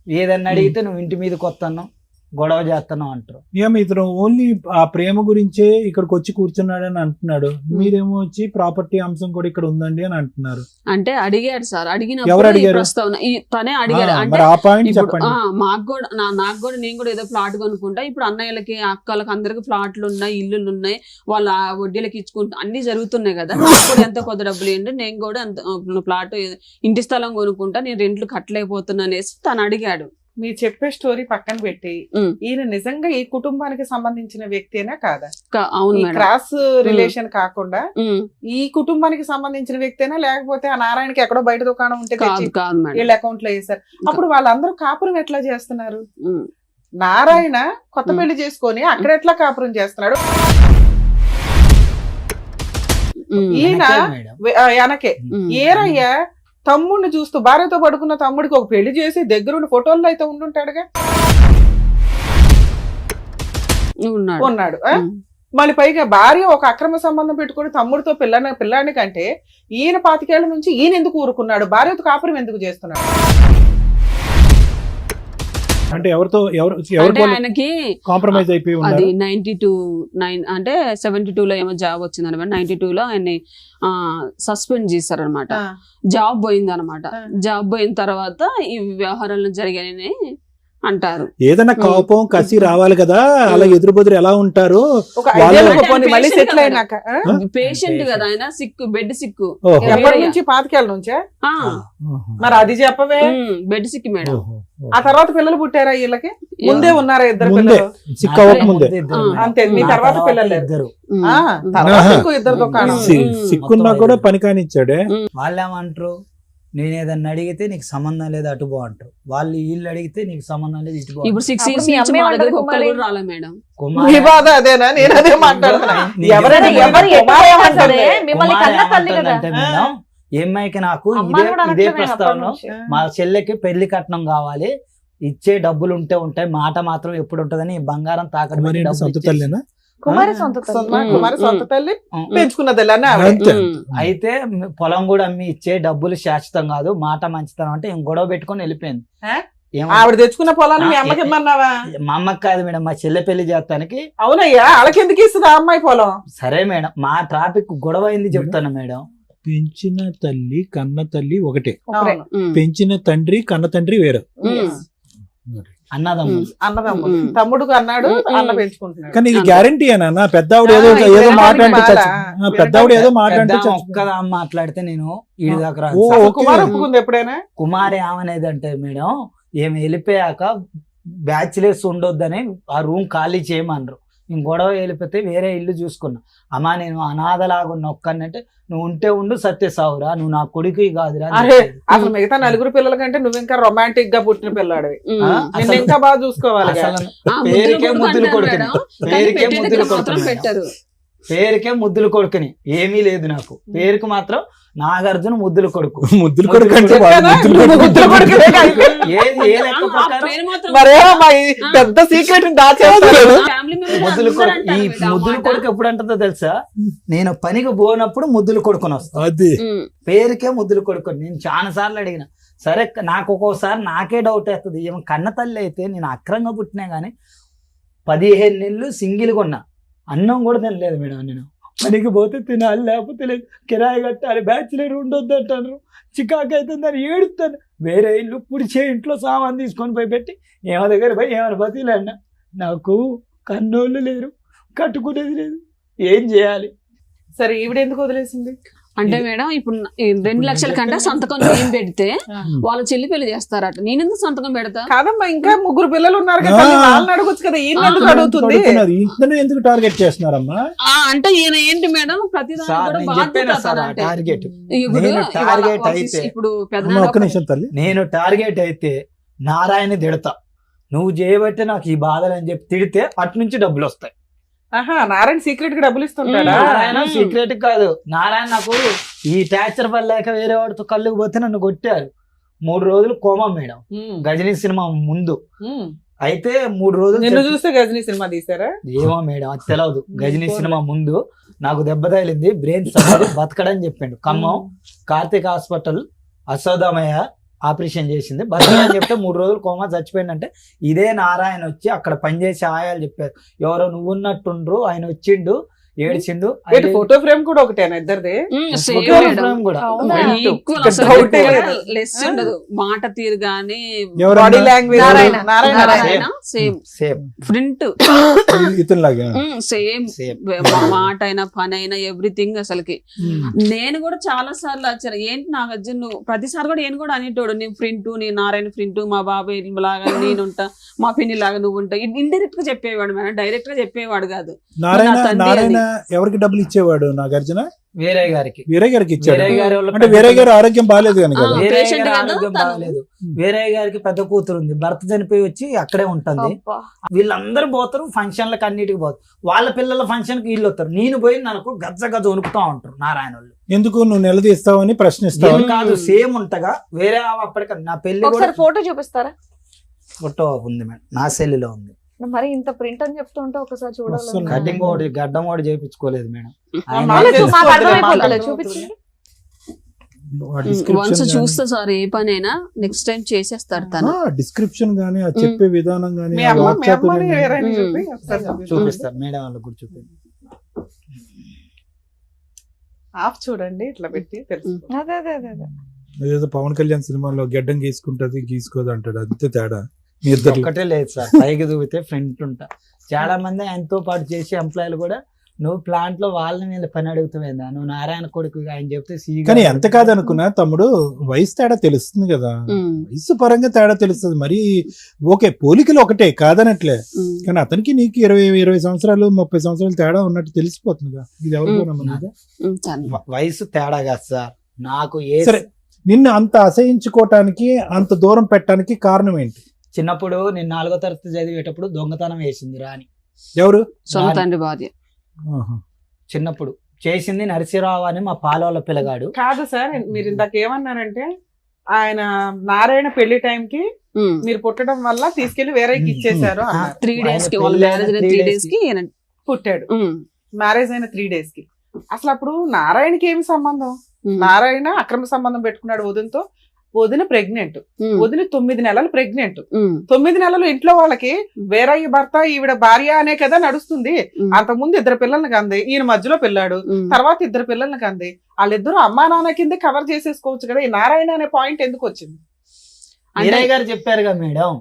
ఏదన్నా అడిగితే నువ్వు ఇంటి మీదకి వస్తాను, గొడవ చేస్తాను అంటారు. ఏమి ఇతను ఓన్లీ ఆ ప్రేమ గురించే ఇక్కడికి వచ్చి కూర్చున్నాడని అంటున్నాడు, మీరేమో వచ్చి ప్రాపర్టీ అంశం కూడా ఇక్కడ ఉందండి అని అంటున్నారు. అంటే అడిగాడు సార్, ఎవరు అడిగినప్పుడు ఈ అడిగారు? ప్రస్తావన తనే అడిగాడు. అంటే మరి ఆ పాయింట్ ఇప్పుడు చెప్పండి. నాకు కూడా నేను కూడా ఏదో ప్లాట్ కొనుక్కుంటా, ఇప్పుడు అన్నయ్యలకి అక్కలకి అందరికి ప్లాట్లు ఉన్నాయి, ఇల్లులు ఉన్నాయి, వాళ్ళ వడ్డీలకి ఇచ్చుకుంటా అన్ని జరుగుతున్నాయి కదా. నాకు కూడా ఎంత కొద్ది డబ్బులు ఏంటి, నేను కూడా ఎంత ప్లాట్ ఇంటి స్థలం కొనుక్కుంటా, నేను రెంట్లు కట్టలేకపోతున్నా అనేసి తను అడిగాడు. మీరు చెప్పే స్టోరీ పక్కన పెట్టి, ఈయన నిజంగా ఈ కుటుంబానికి సంబంధించిన వ్యక్తేనా కాదా? అవును ఈ మేడం. క్రాస్ రిలేషన్ కాకుండా ఈ కుటుంబానికి సంబంధించిన వ్యక్తేనా, లేకపోతే ఆ నారాయణకి ఎక్కడో బయట దుకాణం ఉంటే తెచ్చి కాదు మేడం. వీళ్ళ అకౌంట్ లో వేసారు? అప్పుడు వాళ్ళందరూ కాపురం ఎట్లా చేస్తున్నారు? నారాయణ కొత్త పెళ్లి చేసుకొని అక్కడ ఎట్లా కాపురం చేస్తున్నాడు? ఈయన మేడం వెనకే ఏరయ్య తమ్ముడిని చూస్తూ, భార్యతో పడుకున్న తమ్ముడికి ఒక పెళ్లి చేసి దగ్గరుండి ఫోటోల్లో అయితే ఉండుంటాడుగా, ఉన్నాడు. మళ్ళీ పైగా భార్య ఒక అక్రమ సంబంధం పెట్టుకుని తమ్ముడితో పిల్లాని కంటే ఈయన 25 ఏళ్ల నుంచి ఈయన ఎందుకు ఊరుకున్నాడు? భార్యతో కాపురం ఎందుకు చేస్తున్నాడు? అంటే ఎవరితో అంటే ఆయనకి కాంప్రమైజ్ అయిపోయి అది ఉన్నారు? 92 అంటే 72లో ఏమో జాబ్ వచ్చింది అనమాట. 92లో ఆయన్ని సస్పెండ్ చేశారనమాట. జాబ్ పోయింది అనమాట. జాబ్ పోయిన తర్వాత ఈ వ్యవహారాలు జరిగాయని అంటారు. ఏదైనా కోపం కసి రావాలి కదా, అలా ఎదురు బెదురు ఎలా ఉంటారు? ఒక ఐదేళ్ళ పోనీ మళ్ళీ సెటిల్ అయినాక పేషెంట్ కదా ఆయన, సిక్కు, బెడ్ సిక్కు. ఓహో. ఎప్పటి నుంచి 25 ఏళ్ల నుంచే? మరి అది చెప్పవే. Bed Sikh madam. ఆ తర్వాత పిల్లలు పుట్టారా వీళ్ళకి? ముందే ఉన్నారా ఇద్దరు ముందే. పిల్లలు? సిక్ అవ్వక ముందే. అంతే. మీ తర్వాత పిల్లలు ఇద్దరు. తర్వాత ఇంకో ఇద్దరు దుకాణం. సిక్కున్నా కూడా పని కానిచ్చాడే. వాళ్ళు ఏమంటారు, నేను ఏదన్నా అడిగితే నీకు సంబంధం లేదు అటు పో అంటారు. వాళ్ళు వీళ్ళు అడిగితే నీకు సంబంధం లేదు ఇటు పో ఇప్పుడు 6 అప్పుడు ఇయర్స్ మీ నుంచి అమ్మ మా దగ్గర ఏమంటారు ఒక్కరు కుమారి? కూడా రాలే మేడం. మీ బాధ అదేనా? నేను అదే మాట్లాడుతున్నా. ఎవరైనా ఎవరు ఎట్లా ఏమంటారే, మిమ్మల్ని కుమారి కన్న తల్లి కదా. ఏమంటుందంటే మేడం, ఈ అమ్మాయికి నాకు అమ్మాయి కూడా ఇదే అనట్లే ప్రస్తావన, అప్పటి నుంచి. మా చెల్లెకి పెళ్లి కట్నం కావాలి, ఇచ్చే డబ్బులు ఉంటే ఉంటాయి, మాట మాత్రం ఎప్పుడు ఉంటదని బంగారం తాకట్టు మరి పెట్టి ఏంటి, డబ్బులు సొంత ఇచ్చేసి- తల్లేనా? కుమారి సొంత తల్లి. కుమారి సొంత తల్లి పెంచుకున్న తల్లి అని అంతే. అయితే పొలం కూడా అమ్మి ఇచ్చే డబ్బులు శాశ్వతం కాదు, మాట మంచితనం అంటే ఇంక గొడవ పెట్టుకొని వెళ్ళిపోయింది. ఆవిడ తెచ్చుకున్న పొలాన్ని మీ అమ్మకి ఇమ్మన్నావా? మా అమ్మకి కాదు మేడం, మా చెల్లె పెళ్లి చేస్తానికి. అవునయ్యా, వాళ్ళకి ఎందుకు ఇస్తుంది ఆ అమ్మాయి పొలం? సరే మేడం, మా ట్రాఫిక్ గొడవ అయింది చెప్తాను మేడం. పెంచిన తల్లి కన్న తల్లి ఒకటే, ఒకరే. పెంచిన తండ్రి కన్న తండ్రి వేరు. అన్నదమ్ములు. అన్నదమ్ములు. తమ్ముడు అన్నాడు, అన్న పెంచుకుంటున్నాడు. కానీ ఇది గ్యారంటీ అన్న పెద్దవిడ ఏదో మాట్లాడితే పెద్దవిడ ఏదో మాట్లాడితే ఒక్కదా మాట్లాడితే నేను ఈడి దాకా రాను. ఓ, సార్, ఓకే. కుమార్ ఒప్పుకుంది ఎప్పుడైనా? కుమారి ఏమనేది అంటే మేడం, ఏమి వెళ్ళిపోయాక బ్యాచిలర్స్ ఉండొద్దని ఆ రూమ్ ఖాళీ చేయమన్నారు. నేను గొడవ వెళ్ళిపోతే వేరే ఇల్లు చూసుకున్నా. అమ్మా నేను అనాథలాగా ఉన్న ఒక్కనంటే, నువ్వు ఉంటే ఉండు సత్య సావురా, నువ్వు నా కొడుకు కాదురా అని అరే చెప్పేది. అసలు మిగతా నలుగురు పిల్లల కంటే నువ్వు ఇంకా రొమాంటిక్ గా పుట్టిన పిల్లాడివి. నిన్ను అసలు- ఇంకా బాగా చూసుకోవాలి. అసలు పేరుకే ముద్దులు కొడుకుని, పేరుకే ముద్దులు కొడుకుని, పెట్టారు. పేరుకే ముద్దులు కొడుకుని, ఏమీ లేదు నాకు. పేరుకు మాత్రం నాగార్జున ముద్దుల కొడుకు. ముద్దులు కొడుకు అంటే చెప్పానా? ముద్దుల కొడుకునే కాదు. ఏది ఏ లెక్క ప్రకారం మరేమో మా ఈ పెద్ద సీక్రెట్ దాచేస్తారు. ముద్దుల కొడుకు. ఈ ముద్దుల కొడుకు ఎప్పుడు అంటుందో తెలుసా, నేను పనికి పోనప్పుడు ముద్దులు కొడుకుని వస్తా. అది పేరుకే ముద్దులు కొడుకుని. నేను చాలా సార్లు అడిగిన. సరే నాకు ఒక్కోసారి నాకే డౌట్ వేస్తుంది, ఏమో కన్న తల్లి అయితే నేను అక్రంగా పుట్టినా గానీ 15 నెలలు సింగిల్గా ఉన్నా, అన్నం కూడా తినలేదు మేడం. నేను పనికి పోతే తినాలి, లేకపోతే లేదు, కిరాయి కట్టాలి, బ్యాచిలర్ ఉండొద్దు అంటారు, చికాకు అవుతుందని ఏడుస్తాను. వేరే ఇల్లు పుడిచే ఇంట్లో సామాన్ తీసుకొని పోయి పెట్టి ఏమో దగ్గర పోయి ఏమైనా బతిలేండి. నాకు కన్నోళ్ళు లేరు, కట్టుకునేది లేదు, ఏం చేయాలి? సరే ఈవిడ ఎందుకు వదిలేసింది? అంటే మేడం ఇప్పుడు 2 లక్షల కంటే సంతకం నేను పెడితే వాళ్ళ చెల్లి పెళ్లి చేస్తారట, నేను ఎందుకు సంతకం పెడతా? కాదమ్మా, ఇంకా 3 పిల్లలు ఉన్నారు కదా, వాళ్ళని అడగొచ్చు కదా, ఈయన ఎందుకు అడుగుతుంది? ఇంతను ఎందుకు టార్గెట్ చేస్తున్నారమ్మా? అంటే ఈయన ఏంటి మేడం ప్రతి సార్ నేను చెప్పాను సార్ ఆ టార్గెట్. నేను టార్గెట్ అయితే ఇప్పుడు ఒక్క నిమిషం తల్లి, నేను టార్గెట్ అయితే నారాయణ తిడతా, నువ్వు చేయబట్టే నాకు ఈ బాధలు అని చెప్పి తిడితే అటు నుంచి డబ్బులు వస్తాయి. ఆహా, నారాయణ సీక్రెట్ గా డబ్బులు ఇస్తుంటాడా? నారాయణ సీక్రెట్ కాదు, నారాయణ నాకు ఈ టార్చర్ వల్ల లేక వేరే వాడితో కళ్ళుకు పోతే నన్ను కొట్టారు. 3 రోజులు కోమా మేడం, గజనీ సినిమా ముందు. అయితే 3 రోజులు నిన్ను చూస్తే గజనీ సినిమా తీసారా? ఏమో మేడం అది తెలియదు. గజనీ సినిమా ముందు నాకు దెబ్బ తగిలింది, బ్రెయిన్ సర్జరీ, బతకడని చెప్పిండు. ఖమ్మం కార్తిక్ హాస్పిటల్ అశోదమయ్య ఆపరేషన్ చేసింది, బతకడని చెప్తే 3 రోజులు కోమా చచ్చిపోయిందంటే ఇదే నారాయణ వచ్చి అక్కడ పనిచేసే ఆయాలు చెప్పారు, ఎవరో నువ్వు ఉన్నట్టుండ్రు, ఆయన వచ్చిండు ఏడిచిండు. ఫోటో ఫ్రేమ్ కూడా ఒకటేనా ఇద్దరిది? ఫ్రేమ్ కూడా అవునా? ఈక్వల్ అసలు డౌటే లేదు. లెస్ ఉండదు, మాట తీరు గానీ body language Narayana. Narayana same same print ఇతనిలాగా సేమ్ సేమ్ మాట అయినా పని అయినా ఎవ్రీథింగ్ అసలుకి. నేను కూడా చాలా సార్లు వచ్చాను, ఏంటి నాగార్జున నువ్వు ప్రతిసారి కూడా నేను కూడా అనేటోడు, నేను ప్రింట్, నేను నారాయణ ప్రింట్, మా బాబాయ్ లాగా నేనుంటా, మా పిన్ని లాగా నువ్వు ఉంటా, ఇండైరెక్ట్ గా చెప్పేవాడు మేడం, డైరెక్ట్ గా చెప్పేవాడు కాదు. నారాయణ ఎవరికి డబ్బులు ఇచ్చేవాడు? నాగార్జున వీరయ్య గారికి. వీరయ్య గారికి ఇచ్చాడు. వీరయ్య గారి వాళ్ళ అంటే వీరయ్య గారు ఆరోగ్యం బాగాలేదు కనుక ఆ, వీరయ్య patient గారి కదా ఆరోగ్యం తను. బాగాలేదు. వీరయ్య గారికి పెద్ద కూతురు ఉంది, భర్త చనిపోయి వచ్చి అక్కడే ఉంటుంది. అబ్బా. వీళ్ళందరూ పోతారు ఫంక్షన్లకు, అన్నిటికి పోతారు. వాళ్ళ పిల్లల ఫంక్షన్ కి వీళ్ళు వస్తారు, నేను పోయి నాకు గజ్జ గజ్జ వణుకుతా ఉంటారు నారాయణ వాళ్ళు. ఎందుకు నువ్వు నిలదీస్తావని ప్రశ్నిస్తావు? ఏం కాదు, సేమ్ ఉంటగా వేరే అప్పటికి నా పెళ్లి కూడా ఒకసారి ఫోటో చూపిస్తారా? ఫోటో ఉంది మేడం, నా సెల్లులో ఉంది. మరి ఇంత ప్రింట్ అని చెప్తుంటే ఒకసారి చూడాలి. అస్సలు. కటింగ్ ఒకటి గడ్డం ఒకటి చేయించుకోలేదు మేడం. మాకు అర్థమైపోతుంది, చూపించండి. వన్స్ చూస్తే సార్ ఏ పనైనా నెక్స్ట్ టైం చేసేస్తాడు తను. డిస్క్రిప్షన్ గానీ ఆ చెప్పే విధానం గానీ మీ అమ్మ మీ అమ్మని ఎవరైనా చెప్పి ఒకసారి చూపించు. చూపిస్తారు మేడం వాళ్ళకి కూడా చూపి. ఆఫ్ చూడండి, ఇట్లా పెట్టి తెలుసు. అదే అదే అదే అదే. ఏదో పవన్ కళ్యాణ్ సినిమాలో గడ్డం గీసుకుంటది గీసుకోదు అంటాడు, అంతే తేడా మీ ఇద్దరు. ఒక్కటే లేదు సార్, పైకి దూకితే ఫ్రంట్ ఉంటా. చాలా మంది ఆయనతో పాటు చేసే ఎంప్లాయీలు కూడా, నువ్వు ప్లాంట్ లో వాళ్ళ మీద పని అడుగుతావేందా, నువ్వు నారాయణ కొడుకు ఆయన చెప్తే కానీ ఎంత కాదనుకున్నా తమ్ముడు, వయసు తేడా తెలుస్తుంది కదా, వయసు పరంగా తేడా తెలుస్తుంది. మరి ఓకే పోలికలు ఒకటే కాదనట్లే, కానీ అతనికి నీకు 20 సంవత్సరాలు 30 సంవత్సరాలు తేడా ఉన్నట్టు తెలిసిపోతుందిగా. ఇది ఎవరికో నమ్మదు. వయసు తేడా కాదు సార్, నాకు సరే నిన్ను అంత అసహించుకోవటానికి అంత దూరం పెట్టడానికి కారణం ఏంటి? చిన్నప్పుడు నేను 4వ తరగతి చదివేటప్పుడు దొంగతనం వేసింది రాని. ఎవరు? సొంత తండ్రి భార్య. చిన్నప్పుడు చేసింది నరసింహరావు అని మా పాలవాళ్ళ పిల్లగాడు. కాదు సార్, మీరు ఇందాక ఏమన్నారంటే ఆయన నారాయణ పెళ్లి టైంకి మీరు పుట్టడం వల్ల తీసుకెళ్లి వేరేకి ఇచ్చేసారు అన్నారు. 3 days కి వాళ్ళ మ్యారేజ్ 3 days కి పుట్టాడు. ఉమ్, మ్యారేజ్ అయిన 3 days కి. అసలు అప్పుడు నారాయణకి ఏమి సంబంధం? ఉమ్, నారాయణ అక్రమ సంబంధం పెట్టుకున్నాడు వదినతో. వదిన ప్రెగ్నెంట్. ఉమ్, వదిన 9 నెలలు ప్రెగ్నెంట్. ఉమ్, 9 నెలలు ఇంట్లో వాళ్ళకి వేరయ్య భర్త ఈవిడ భార్య అనే కదా నడుస్తుంది. ఉమ్, అంతకుముందు 2 పిల్లల్ని కంది, ఈయన మధ్యలో పిల్లాడు, ఉమ్. తర్వాత 2 పిల్లల్ని కంది. వాళ్ళిద్దరూ అమ్మా నాన్న కింద కవర్ చేసేసుకోవచ్చు కదా. ఈ నారాయణ అనే పాయింట్ ఎందుకు వచ్చింది? అంటే వీరయ్య గారు చెప్పారుగా మేడం,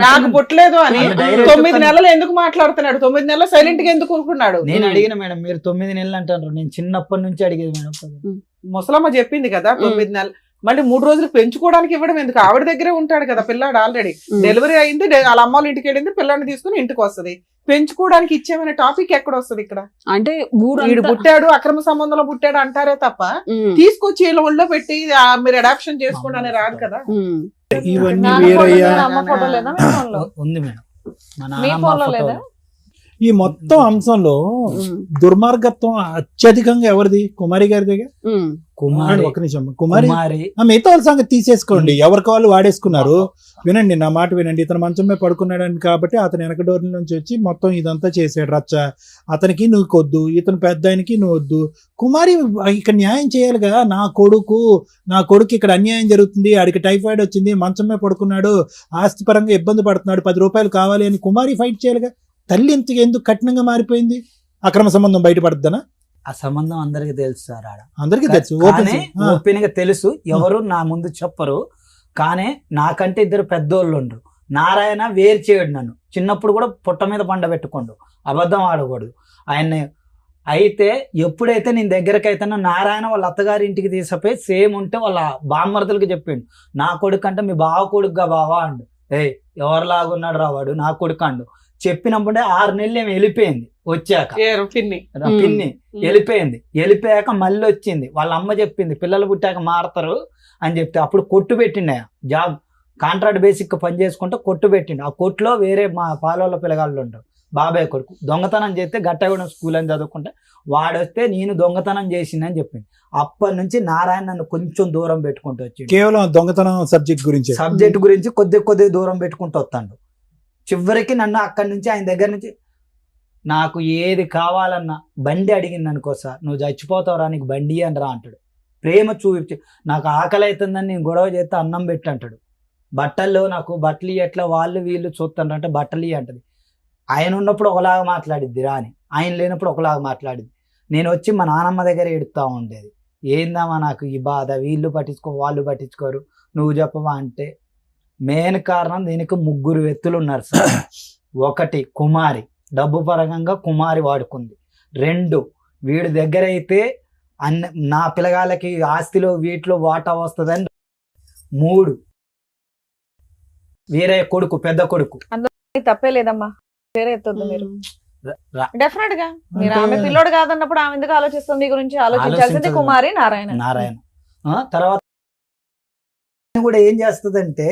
నాకు పుట్టలేదు అని. అది direct 9 నెలలు ఎందుకు మాట్లాడుతున్నాడు? 9 నెలలు సైలెంట్ గా ఎందుకు ఊరుకున్నాడు? నేను అడిగిన మేడం, మీరు 9 నెలలు అంటారు, నేను చిన్నప్పటి నుంచి అడిగేది మేడం. ముసలమ్మ చెప్పింది కదా 9 నెలలు. మళ్ళీ 3 రోజులు పెంచుకోవడానికి ఇవ్వడం ఎందుకు? ఆవిడ దగ్గరే ఉంటాడు కదా పిల్లాడు. ఆల్రెడీ డెలివరీ అయింది, వాళ్ళ అమ్మ వాళ్ళ ఇంటికి వెళ్ళింది, పిల్లాడిని తీసుకుని ఇంటికి వస్తది. పెంచుకోవడానికి ఇచ్చేమనే టాపిక్ ఎక్కడ వస్తుంది ఇక్కడ? అంటే వీడు పుట్టాడు అక్రమ సంబంధంలో పుట్టాడు అంటారే తప్ప తీసుకొచ్చి వీళ్ళ ఒళ్ళో పెట్టి మీరు అడాప్షన్ చేసుకోండి అని రాదు కదా. ఇవన్నీ నాన్న ఫోటో వీరయ్య లేదా? అమ్మ ఫోటో లేదా మీ phone లో? ఉంది మేడం, మా మీ నాన్నమ్మ phone లో ఫోటోలు. లేదా? ఈ మొత్తం అంశంలో దుర్మార్గత్వం అత్యధికంగా ఎవరిది? కుమారి గారి దగ్గర. కుమారి, ఒక నిమిషం, కుమారి కుమారి మిగతా వాళ్ళ సంగతి తీసేసుకోండి, ఎవరికి వాళ్ళు వాడేసుకున్నారు. వినండి, నా మాట వినండి. ఇతను మంచం మీద పడుకున్నాడని కాబట్టి అతను వెనక డోర్ నుంచి వచ్చి మొత్తం ఇదంతా చేసాడు రచ్చ. అతనికి నువ్వు కొద్దు, ఇతను పెద్ద ఆయనకి నువ్వు వద్దు. కుమారి ఇక్కడ న్యాయం చేయాలి కదా. నా కొడుకు ఇక్కడ అన్యాయం జరుగుతుంది, ఆడికి టైఫాయిడ్ వచ్చింది, మంచం మీద పడుకున్నాడు, ఆస్తిపరంగా ఇబ్బంది పడుతున్నాడు, 10 రూపాయలు కావాలి అని కుమారి ఫైట్ చేయాలిగా. తల్లి ఎందుకు కఠినంగా మారిపోయింది? అక్రమ సంబంధం బయటపడుతుందనా? ఆ సంబంధం అందరికి తెలుసు సార్. ఆడ అందరికీ తెలుసు, కానీ ఓపెన్ గా తెలుసు, ఎవరు నా ముందు చెప్పరు. కానీ నాకంటే 2 పెద్దోళ్ళు ఉండరు. నారాయణ వేరు చేయడు నన్ను. చిన్నప్పుడు కూడా పుట్ట మీద పండ పెట్టుకోండు, అబద్ధం ఆడకూడదు ఆయన్ని. అయితే ఎప్పుడైతే నేను దగ్గరకు అయితేనో నారాయణ వాళ్ళ అత్తగారి ఇంటికి తీసుకుపోయి సేమ్ ఉంటే వాళ్ళ బామ్మర్దులకి చెప్పిండు, నా కొడుకు అంటే మీ బావ కొడుకుగా బావా అండు. ఎవరిలాగున్నాడు రావాడు, నా కొడుకు అండు. చెప్పినప్పుడే 6 నెలలు ఏమి వెళ్ళిపోయింది. వచ్చాక పిన్ని వెళ్ళిపోయాక మళ్ళీ వచ్చింది. వాళ్ళ అమ్మ చెప్పింది పిల్లలు పుట్టాక మారతారు అని చెప్తే అప్పుడు కొట్టు పెట్టిండే, జాబ్ కాంట్రాక్ట్ బేసిక్ పని చేసుకుంటే కొట్టు పెట్టిండు. ఆ కొట్టులో వేరే మా పాలోళ్ళ పిల్లగాళ్ళు ఉంటారు, బాబాయ్ కొడుకు దొంగతనం చేస్తే గట్టగూడెం స్కూల్ అని చదువుకుంటే వాడొస్తే నేను దొంగతనం చేసిందని చెప్పింది. అప్పటి నుంచి నారాయణ నన్ను కొంచెం దూరం పెట్టుకుంటూ వచ్చి కేవలం దొంగతనం సబ్జెక్ట్ గురించి కొద్ది దూరం పెట్టుకుంటూ వస్తాడు. చివరికి నన్ను అక్కడి నుంచి ఆయన దగ్గర నుంచి నాకు ఏది కావాలన్నా బండి అడిగింది అనుకో, సార్ నువ్వు చచ్చిపోతావురా నీకు బండి అని రా అంటాడు. ప్రేమ చూపించి నాకు ఆకలి అవుతుందని నేను గొడవ చేస్తే అన్నం పెట్టి అంటాడు. బట్టల్లో నాకు బట్టలు ఎట్లా వాళ్ళు వీళ్ళు చూస్తుండ్రు అంటే బట్టలు అంటది. ఆయన ఉన్నప్పుడు ఒకలాగా మాట్లాడిద్ది రాని, ఆయన లేనప్పుడు ఒకలాగా మాట్లాడిద్ది. నేను వచ్చి మా నాన్నమ్మ దగ్గర ఎడుతూ ఉండేది, ఏందమ్మా నాకు ఈ బాధ, వీళ్ళు పట్టించుకో వాళ్ళు పట్టించుకోరు, నువ్వు చెప్పవా అంటే. మెయిన్ కారణం దీనికి 3 వ్యక్తులు ఉన్నారు సార్. 1 కుమారి, డబ్బు పరంగా కుమారి వాడుకుంది. 2 వీడి దగ్గర అయితే నా పిల్లగాళ్ళకి ఆస్తిలో వీటిలో వాటా వస్తుందని. 3 వేరే కొడుకు, పెద్ద కొడుకు. తప్పే లేదమ్మా, వేరే ఎత్తొద్దు మీరు. రా- డెఫినెట్ గా మీరు ఆమె పిల్లోడు కాదన్నప్పుడు ఆమె ఎందుకు ఆలోచిస్తుంది? మీ గురించి ఆలోచించాల్సింది ఆలోచించదు. కుమారి నారాయణ. తర్వాత కూడా ఏం చేస్తుందంటే,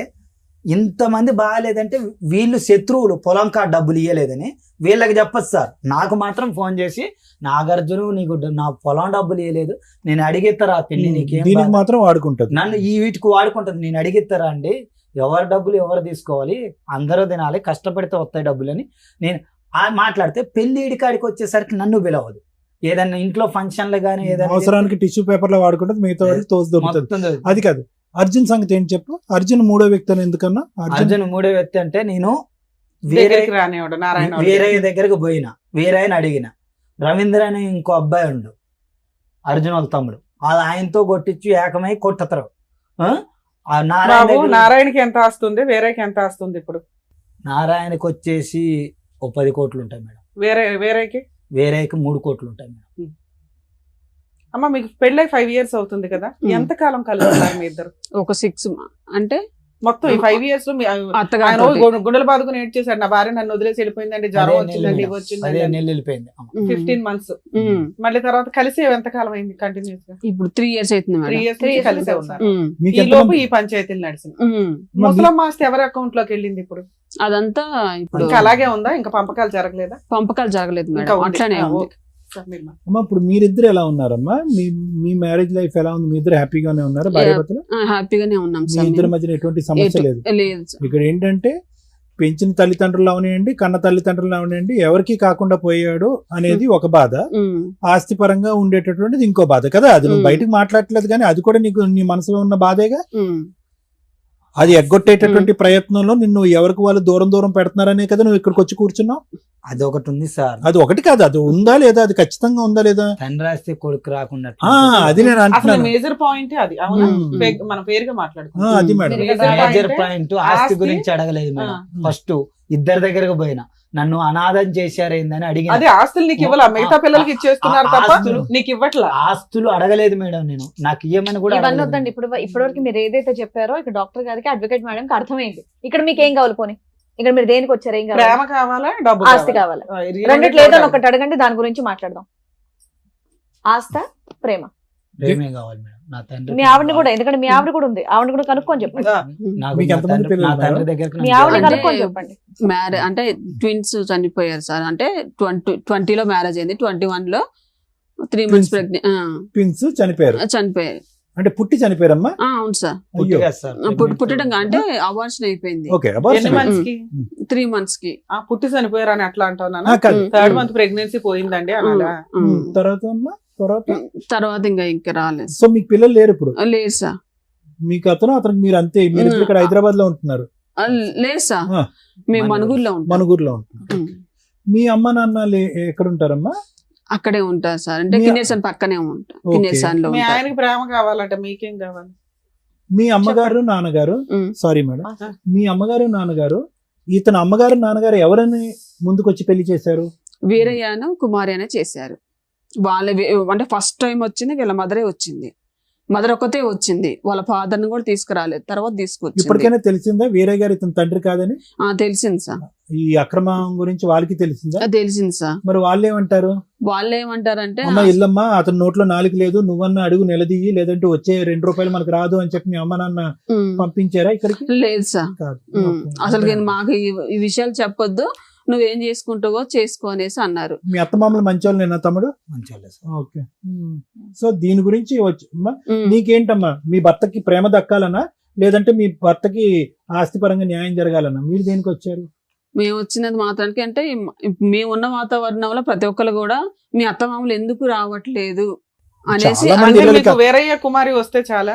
ఇంతమంది బాగాలేదంటే వీళ్ళు శత్రువులు, పొలం కాడ డబ్బులు ఇవ్వలేదని వీళ్ళకి చెప్పచ్చు సార్. నాకు మాత్రం ఫోన్ చేసి నాగార్జున నీకు నా పొలం డబ్బులు ఇవ్వలేదు, నేను అడిగిస్తారా పిన్ని నీకేం దీనికి బాధ? మాత్రం వాడుకుంటది. నన్ను ఈ వీటికి వాడుకుంటుంది. నేను అడిగిస్తారా అండి, ఎవరి డబ్బులు ఎవరు తీసుకోవాలి, అందరూ తినాలి, కష్టపడితే వస్తాయి డబ్బులని నేను మాట్లాడితే పెళ్లి ఇడికాడికి వచ్చేసరికి నన్ను పిలవదు. ఏదైనా ఇంట్లో ఫంక్షన్లు కానీ ఏదైనా అవసరానికి టిష్యూ పేపర్ లో వాడుకుంటది, మిగతా వాడికి తోసి దొరుకుతుంది. మొత్తం అది కాదు. అర్జున్ సంగతి ఏంటి చెప్పు. అర్జున్ 3వ వ్యక్తి అని ఎందుకన్నా? అర్జున్ 3వ వ్యక్తి అంటే నేను దగ్గరికి రానివాడు నారాయణ. వీరయ్య దగ్గరకు పోయినా, వీరయ్యని అడిగిన. రవీంద్ర అని ఇంకో అబ్బాయి ఉండు, అర్జున్ వాళ్ళ తమ్ముడు, ఆయనతో కొట్టించి ఏకమై కొట్టతారు. నారాయణకి ఎంత ఆస్తుంది, వేరేకి ఎంత ఆస్తుంది? ఇప్పుడు నారాయణకి వచ్చేసి 10 కోట్లు ఉంటాయి మేడం. వేరేకి 3 కోట్లు ఉంటాయి మేడం. అమ్మ మీకు పెళ్ళై 5 years అవుతుంది కదా, ఎంత కాలం కలిసి ఉన్నారు మీ ఇద్దరు? ఒక 6 అంటే మొత్తం ఈ 5 years లో ఆయన గుండెలు బాదుకుని ఏడ్ చేశాడు, నా భార్య నన్ను వదిలేసి వెళ్ళిపోయిందండి, జ్వరం వచ్చిందండి, ఇవి వచ్చిందండి. 15 నెలలు వెళ్ళిపోయింది. 15 months. మళ్ళీ తర్వాత కలిసి ఎంత కాలం అయింది కంటిన్యూస్ గా? ఇప్పుడు 3 years అవుతుంది 3 years నుంచి కలిసే ఉన్నారు. మీకు ఈ ఎంత లోపు మంది? ఈ పంచాయతీలు నడిచింది. ముసలమ్మ ఆస్తి ఎవరి అకౌంట్ లోకి వెళ్ళింది ఇప్పుడు? అదంతా ఇప్పుడు ఇంకా అలాగే ఉందా? ఇంకా పంపకాలు జరగలేదా? పంపకాలు జరగలేదు ఇంకా మేడం, ఉంది. అట్లానే ఉంది. ఓకే. సార్ మీరు మా- అమ్మా ఇప్పుడు మీరిద్దరు ఎలా ఉన్నారమ్మా? మీ మ్యారేజ్ లైఫ్ ఎలా ఉంది? మీ ఇద్దరు హ్యాపీగానే ఉన్నారా? భార్య భర్తలు హ్యాపీగానే ఉన్నాం మీ సార్. ఇద్దరి మధ్యన ఎటువంటి సమస్య లేదు. లేదు సార్. ఇక్కడ ఏంటంటే పెంచిన తల్లిదండ్రులు అవనివ్వండి, కన్న తల్లిదండ్రులు అవనివ్వండి, ఎవరికి కాకుండా పోయాడు అనేది ఒక బాధ, ఆస్తి పరంగా ఉండేటటువంటిది ఇంకో బాధ కదా. అది నువ్వు బయటకు మాట్లాడట్లేదు కానీ అది కూడా నీకు నీ మనసులో ఉన్న బాధేగా. అది ఎగ్గొట్టేటటువంటి ప్రయత్నంలో నిన్ను ఎవరికి వాళ్ళు దూరం దూరం పెడుతున్నారనే కదా నువ్వు ఇక్కడికి వచ్చి కూర్చున్నావు. అది ఒకటి ఉంది సార్. అది ఒకటి కాదు, అది ఉందా లేదా, అది ఖచ్చితంగా ఉందా లేదా. తండ్రి ఆస్తి కొడుకు రాకుండా అది నేను అసలు అంటున్నాను. మేజర్ పాయింట్ అది. అవునా, మన పేరుగా మాట్లాడుకుంటాం. అది మేడం మేజర్ పాయింట్ ఆస్తి గురించి అడగలేదు మేడం. ఫస్ట్ ఇద్దరి దగ్గరకు పోయినా నన్ను అనాథం చేశారేందని అడిగిన. అదే ఆస్తులు నీకు ఇవ్వాల, మిగతా పిల్లలకి ఇచ్చేస్తున్నారు తప్ప నీకు ఇవ్వట్లా. ఆస్తులు అడగలేదు మేడం నేను, నాకు ఇవ్వమని కూడా ఇవన్నీ అడగలేదు. వద్దండి. ఇప్పటివరకు మీరు ఏదైతే చెప్పారో ఇక్కడ డాక్టర్ గారికి అడ్వకేట్ మేడం కి అర్థమైంది. ఇక్కడ మీకు ఏం కావాలి పోనీ? ఇక్కడ మీరు దేనికి వచ్చారు? ఏం కావాలి? ప్రేమ కావాలా, డబ్బు ఆస్తి కావాలా? రెండిట్లో ఏదో ఒకటి అడగండి, దాని గురించి మాట్లాడదాం. ఆస్త, ప్రేమ? ప్రేమే కావాలి మేడం. నా తండ్రి మీ ఆవిడని కూడా, ఎందుకంటే మీ ఆవిడ కూడా ఉంది, ఆవిడ కూడా కనుక్కొని చెప్పండి. నాకు మీకు నా ఎంతమంది తండ్రి- పిల్లలు నా ఉన్నారు? తండ్రి దగ్గరకు మీ నన్ను ఆవిడని అంటే- కనుక్కొని చెప్పండి. మ్యారేజ్ అంటే ట్విన్స్ చనిపోయారు సార్. అంటే 20లో మ్యారేజ్ అయింది, 21లో 3 months ప్రెగ్నెంట్ ట్విన్స్ చనిపోయారు. చనిపోయారు. అంటే పుట్టి చనిపోయారమ్మా. అవును సార్. పుట్టిగా సార్. పుట్టడం అంటే అవార్షన్ అయిపోయింది ఓకే, ఎన్ని మంత్స్ కి 3 months కి. పుట్టి చనిపోయారు అని అట్లా అంటున్నాను. కాదు. 3rd month ప్రెగ్నెన్సీ పోయిందండి అనాలా? తర్వాత అమ్మా, తర్వాత ఇంకా రాలేదు. సో మీకు పిల్లలు లేరు ఇప్పుడు? లేదు సార్. మీకు అతను మీరు అంతే, మీరు ఇప్పుడు ఇక్కడ హైదరాబాద్ లో ఉంటున్నారు? లేదు సార్, ఆ. మేము మనుగురులో ఉంటాం. మనుగురులో ఉంటున్నారు. మీ అమ్మ నాన్న ఎక్కడ ఉంటారమ్మా? అక్కడే ఉంటారు సార్. అంటే మీ- కిన్నెర్సన్ పక్కనే ఉంటాం. ఓకే. కిన్నెర్సన్ లో మీ ఉంటారు. ఆయనకి ప్రేమ కావాలంట, మీకేం కావాలి? మీ అమ్మగారు నాన్నగారు, ఉమ్. సారీ మేడం, మీ అమ్మగారు నాన్నగారు, ఇతను అమ్మగారు నాన్నగారు ఎవరని ముందుకొచ్చి పెళ్లి చేశారు? వీరయ్యను కుమారి అనే చేశారు. అంటే ఫస్ట్ టైం వచ్చింది వీళ్ళ మదరే వచ్చింది. మదర్ ఒక్కతే వచ్చింది, వాళ్ళ ఫాదర్ ని కూడా తీసుకురాలేదు. తర్వాత తీసుకొచ్చింది. ఇప్పటికైనా తెలిసిందా వీరయ్య గారు ఇతను తండ్రి కాదని? తెలిసింది సార్. ఈ అక్రమం గురించి వాళ్ళకి తెలిసిందా? తెలిసింది సార్. మరి వాళ్ళు ఏమంటారు? వాళ్ళు ఏమంటారంటే అమ్మ ఇల్లమ్మా, అతని నోట్లో నాలుగు లేదు, నువ్వన్నా అడుగు నిలదీయి, లేదంటే వచ్చే 2 రూపాయలు మనకు రాదు అని చెప్పి మీ అమ్మ నాన్న పంపించారా ఇక్కడికి? లేదు సార్. కాదు. అసలు మాకు ఈ విషయాలు చెప్పొద్దు, నువ్వేం చేసుకుంటావో చేసుకో అనేసి అన్నారు. మీ అత్తమామలు మంచోళ్ళు నేనా తమ్ముడు? మంచిగా సార్. ఓకే. సో దీని గురించి నీకేంటమ్మా, మీ భర్తకి ప్రేమ దక్కాలనా, లేదంటే మీ భర్తకి ఆస్తిపరంగా న్యాయం జరగాలన్నా? మీరు దేనికి వచ్చారు? మేము వచ్చినది మాత్రానికి అంటే మేము ఉన్న వాతావరణంలో ప్రతి ఒక్కరు కూడా మీ అత్తమామలు ఎందుకు రావట్లేదు అనేసి చాలా మంది అంటే పిల్లలకి- మీకు వేరయ్య కుమారి వస్తే చాలా?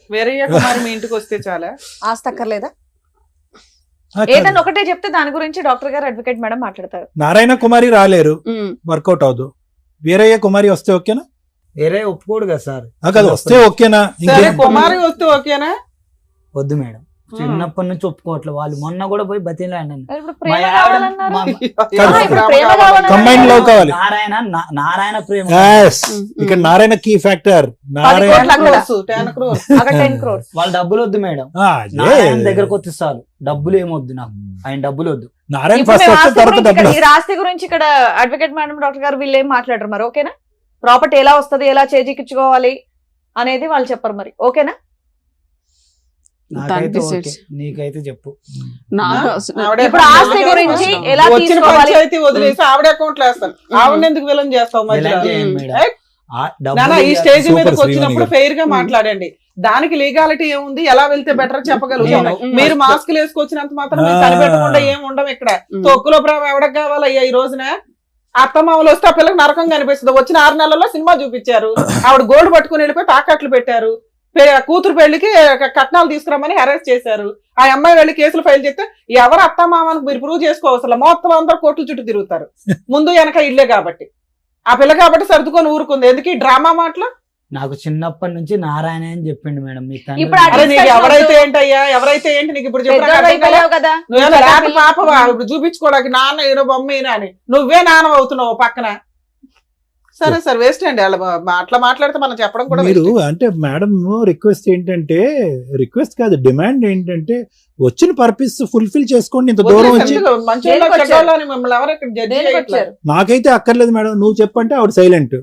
వేరయ్య కుమారి మీ ఇంటికి వస్తే చాలా? ఆస్తి అక్కర్లేదా? ఆ, కాదు. ఏదన్నా ఒకటే చెప్తే దాని గురించి డాక్టర్ గారు అడ్వకేట్ మేడం మాట్లాడతారు. నారాయణ కుమారి రాలేరు, ఉమ్, వర్కౌట్ అవదు. వీరయ్య కుమారి వస్తే ఓకేనా? వేరే ఒప్పుకోడు కదా సార్. కాదు, వస్తే ఓకేనా? సరే, ఇంకేం? కుమారి వస్తే ఓకేనా? వద్దు మేడం, చిన్నప్పటి నుంచి ఒప్పుకోవట్లేదు. వాళ్ళు మొన్న కూడా పోయి బతిలాడాను. ఇప్పుడు ప్రేమ కావాలన్నారు. కాదు. ఇప్పుడు ప్రేమ కావాలన్నారు. Combined love కావాలి. నారాయణ ప్రేమ. Yes. ఉమ్, ఇక్కడ నారాయణ కీ ఫ్యాక్టర్. 10 నారాయణ కోట్ల అక్కడ. 10 crores. అక్కడ 10 crores. వాళ్ళ డబ్బులు వద్దు మేడం. అదే. నారాయణ దగ్గరకు వచ్చి చాలు, డబ్బులు ఏమొద్దు నాకు, ఆయన డబ్బులు వద్దు. నారాయణ ఇప్పుడు ఫస్ట్ మేము వస్తే ఆస్తి తర్వాత గురించి డబ్బులు ఇక్కడ- ఈ ఆస్తి గురించి ఇక్కడ అడ్వకేట్ మేడం డాక్టర్ గారు వీళ్ళు ఏం మాట్లాడరు మరి. ఓకేనా? ప్రాపర్టీ ఎలా వస్తది, ఎలా చేజిక్కించుకోవాలి అనేది వాళ్ళు చెప్పరు మరి. ఓకేనా? నాకైతే తండ్రి ఓకే, నీకైతే చెప్పు. నాకు ఆవిడే ఇప్పుడు ఆస్తి గురించి ఎలా వచ్చిన తీసుకోవాలి? పంచాయతీ వదిలేసి ఆవిడ అకౌంట్ లో వేస్తాను. ఆవిడ ఎందుకు విలన్ చేస్తావు మధ్యలో? ఎలా చేయండి మేడం? ఏయ్, ఆ నాన్న డబ్బులు ఈ స్టేజ్ సూపర్ మీదకి శ్రీవాణి వచ్చినప్పుడు గారు. ఫెయిర్ గా మాట్లాడండి. దానికి లీగాలిటీ ఏముంది, ఎలా వెళ్తే బెటర్ చెప్పగలుగుతాం. నేను- మీరు మాస్క్ వేసుకొచ్చినంత మాత్రం మీరు కనిపెట్టకుండా ఏం ఉండం ఇక్కడ. తొక్కులో ప్రేమ ఎవడకు కావాలయ్యా ఈ రోజున? అత్తమామలు వస్తే ఆ పిల్లకి నరకం కనిపిస్తుంది. వచ్చిన 6 నెలల్లో సినిమా చూపించారు, ఆవిడ గోల్డ్ పట్టుకుని వెళ్ళిపోయి తాకట్లు పెట్టారు, కూతురు పెళ్లికి కట్నాలు తీసుకురామని అరెస్ట్ చేశారు. ఆ అమ్మాయి వెళ్ళి కేసులు ఫైల్ చేస్తే ఎవరు అత్తమామకు మీరు ప్రూవ్ చేసుకోవసరం, మొత్తం అందరూ కోర్టుల చుట్టూ తిరుగుతారు. ముందు వెనక ఇల్లే కాబట్టి, ఆ పిల్ల కాబట్టి సర్దుకొని ఊరుకుంది. ఎందుకు ఈ డ్రామా మాటలు? నాకు చిన్నప్పటి నుంచి నారాయణ అని చెప్పిండు మేడం. మీ తండ్రి ఇప్పుడు అరే నీకు ఎవరైతే ఏంటయ్యా, ఎవరైతే ఏంటి నీకు ఇప్పుడు చెప్పిన పెద్దోళ్ళు అయిపోయావు కదా. నువ్వేనా లేక పాపవా ఇప్పుడు చూపించుకోవడానికి? నాన్న ఏదో బొమ్మ ఈయన అని నువ్వే నాన్న అవుతున్నావు పక్కన. సరే సార్, వేస్ట్ అండి అట్లా మాట్లాడితే మనం చెప్పడం కూడా మీరు waste. అంటే మేడం రిక్వెస్ట్ ఏంటంటే, రిక్వెస్ట్ కాదు డిమాండ్ ఏంటంటే, వచ్చిన పర్పస్ ఫుల్ఫిల్ చేసుకోండి. ఇంత దూరం వదిలేసి వచ్చి ఎందుకు? మంచోళ్ళ దేనికి వచ్చారు? చెడ్డోళ్ళ అని మిమ్మల్ని ఎవరు ఇక్కడ జడ్జి దేనికి చేయట్లేదు. వచ్చారు? నాకైతే అక్కర్లేదు మేడం, నువ్వు చెప్పంటే ఆవిడ సైలెంట్.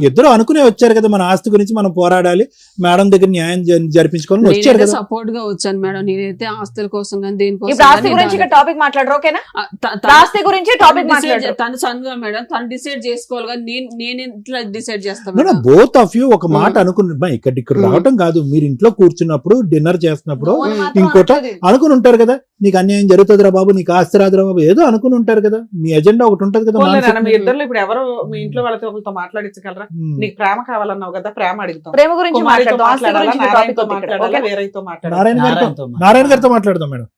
ఇద్దరు అనుకునే వచ్చారు కదా, మన ఆస్తి గురించి మనం పోరాడాలి, మేడం దగ్గర న్యాయం జరిపించుకోవాలని వచ్చారు నేనైతే కదా. సపోర్ట్ గా వచ్చాను మేడం. నేనైతే ఆస్తుల కోసం కానీ దేనికోసం ఇప్పుడు ఆస్తి కానీ గురించి ఇక్కడ టాపిక్ మాట్లాడరు. ఓకేనా? త- త- ఆస్తి గురించి టాపిక్ మాట్లాడరు. తను సన్గా మేడం, తను డిసైడ్ చేసుకోవాలి కానీ నేను నేను ఇట్లా డిసైడ్ చేస్తాను. బోత్ ఆఫ్ యూ ఒక మాట అనుకుని ఇక్కడ రావటం కాదు, మీరు ఇంట్లో కూర్చున్నప్పుడు డిన్నర్ చేస్తున్నప్పుడు ఇంకోట అనుకుని ఉంటారు కదా, నీకు అన్యాయం జరుగుతుందిరా బాబు, నీకు ఆస్తి రాదురా బాబు, ఏదో అనుకుని ఉంటారు కదా, మీ ఎజెండా ఒకటి ఉంటది కదా. మీ ఇద్దరు ఇప్పుడు ఎవరు మీ ఇంట్లో వాళ్ళతో ఒకరితో మాట్లాడించగలరా? నీకు ప్రేమ కావాలన్నావు కదా, ప్రేమ అడుగుతాం. ప్రేమ గురించి మాట్లాడదాం, ఆస్తి గురించి నారాయణతో మాట్లాడాలా, వేరేతో మాట్లాడాలా? నారాయణ గారితో మాట్లాడదాం మేడం.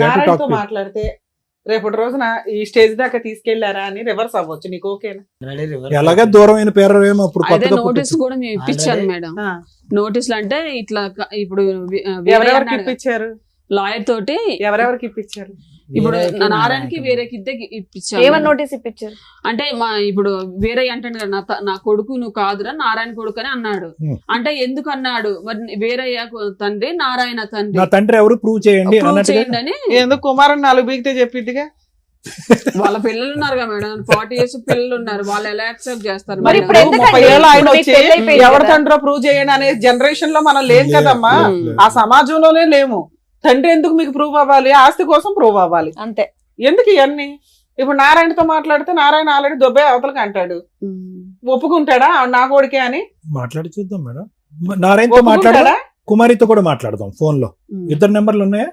నారాయణతో మాట్లాడితే రేపటి రోజున ఈ స్టేజ్ దాకా తీసుకెళ్లారా అని రివర్స్ అవ్వచ్చు. నీకు ఓకేనా? ఎలాగా దూరమైన పేరు ఏమో అప్పుడు అదే నోటీస్ కూడా మేము ఇప్పించాను మేడం. నోటీసులు అంటే ఇట్లా ఇప్పుడు ఎవరెవరికి ఇప్పించారు? లాయర్ తోటి ఎవరెవరికి ఇప్పించారు? ఇప్పుడు నారాయణకి వేరేకి ఇద్దరికి ఇప్పించాను. ఏమని నోటీస్ ఇప్పించారు అంటే ఇప్పుడు వేరే అంటాడు కదా, నా కొడుకు నువ్వు కాదురా నారాయణ కొడుకు అని అన్నాడు. అంటే ఎందుకు అన్నాడు మరి, వేరే తండ్రి నారాయణ తండ్రి, నా తండ్రి ఎవరు ప్రూవ్ చేయండి అని. ఎందుకు కుమారన్ 4 బీగితే చెప్పిద్దిగా. వాళ్ళ పిల్లలు ఉన్నారు కదా మేడం, 40 years పిల్లలు ఉన్నారు, వాళ్ళు ఎలా యాక్సెప్ట్ చేస్తారు? మరి ఇప్పుడు 30 ఏళ్ళు ఆయన వచ్చి ఎవరి తండ్రో ప్రూవ్ చేయండి అనే జనరేషన్ లో మనం లేం కదమ్మా, ఆ సమాజంలోనే లేము. తండ్రి ఎందుకు మీకు ప్రూవ్ అవ్వాలి? ఆస్తి కోసం ప్రూవ్ అవ్వాలి అంతే. ఎందుకు ఇవన్నీ? ఇప్పుడు నారాయణతో మాట్లాడితే నారాయణ ఆల్రెడీ దొబ్బే అవతలకి అంటాడు, ఒప్పుకుంటాడా నా కొడుకే అని? మాట్లాడి చూద్దాం మేడం. నారాయణతో మాట్లాడా, కుమారితో కూడా మాట్లాడదాం ఫోన్ లో. ఇద్దరు నెంబర్లు ఉన్నాయా?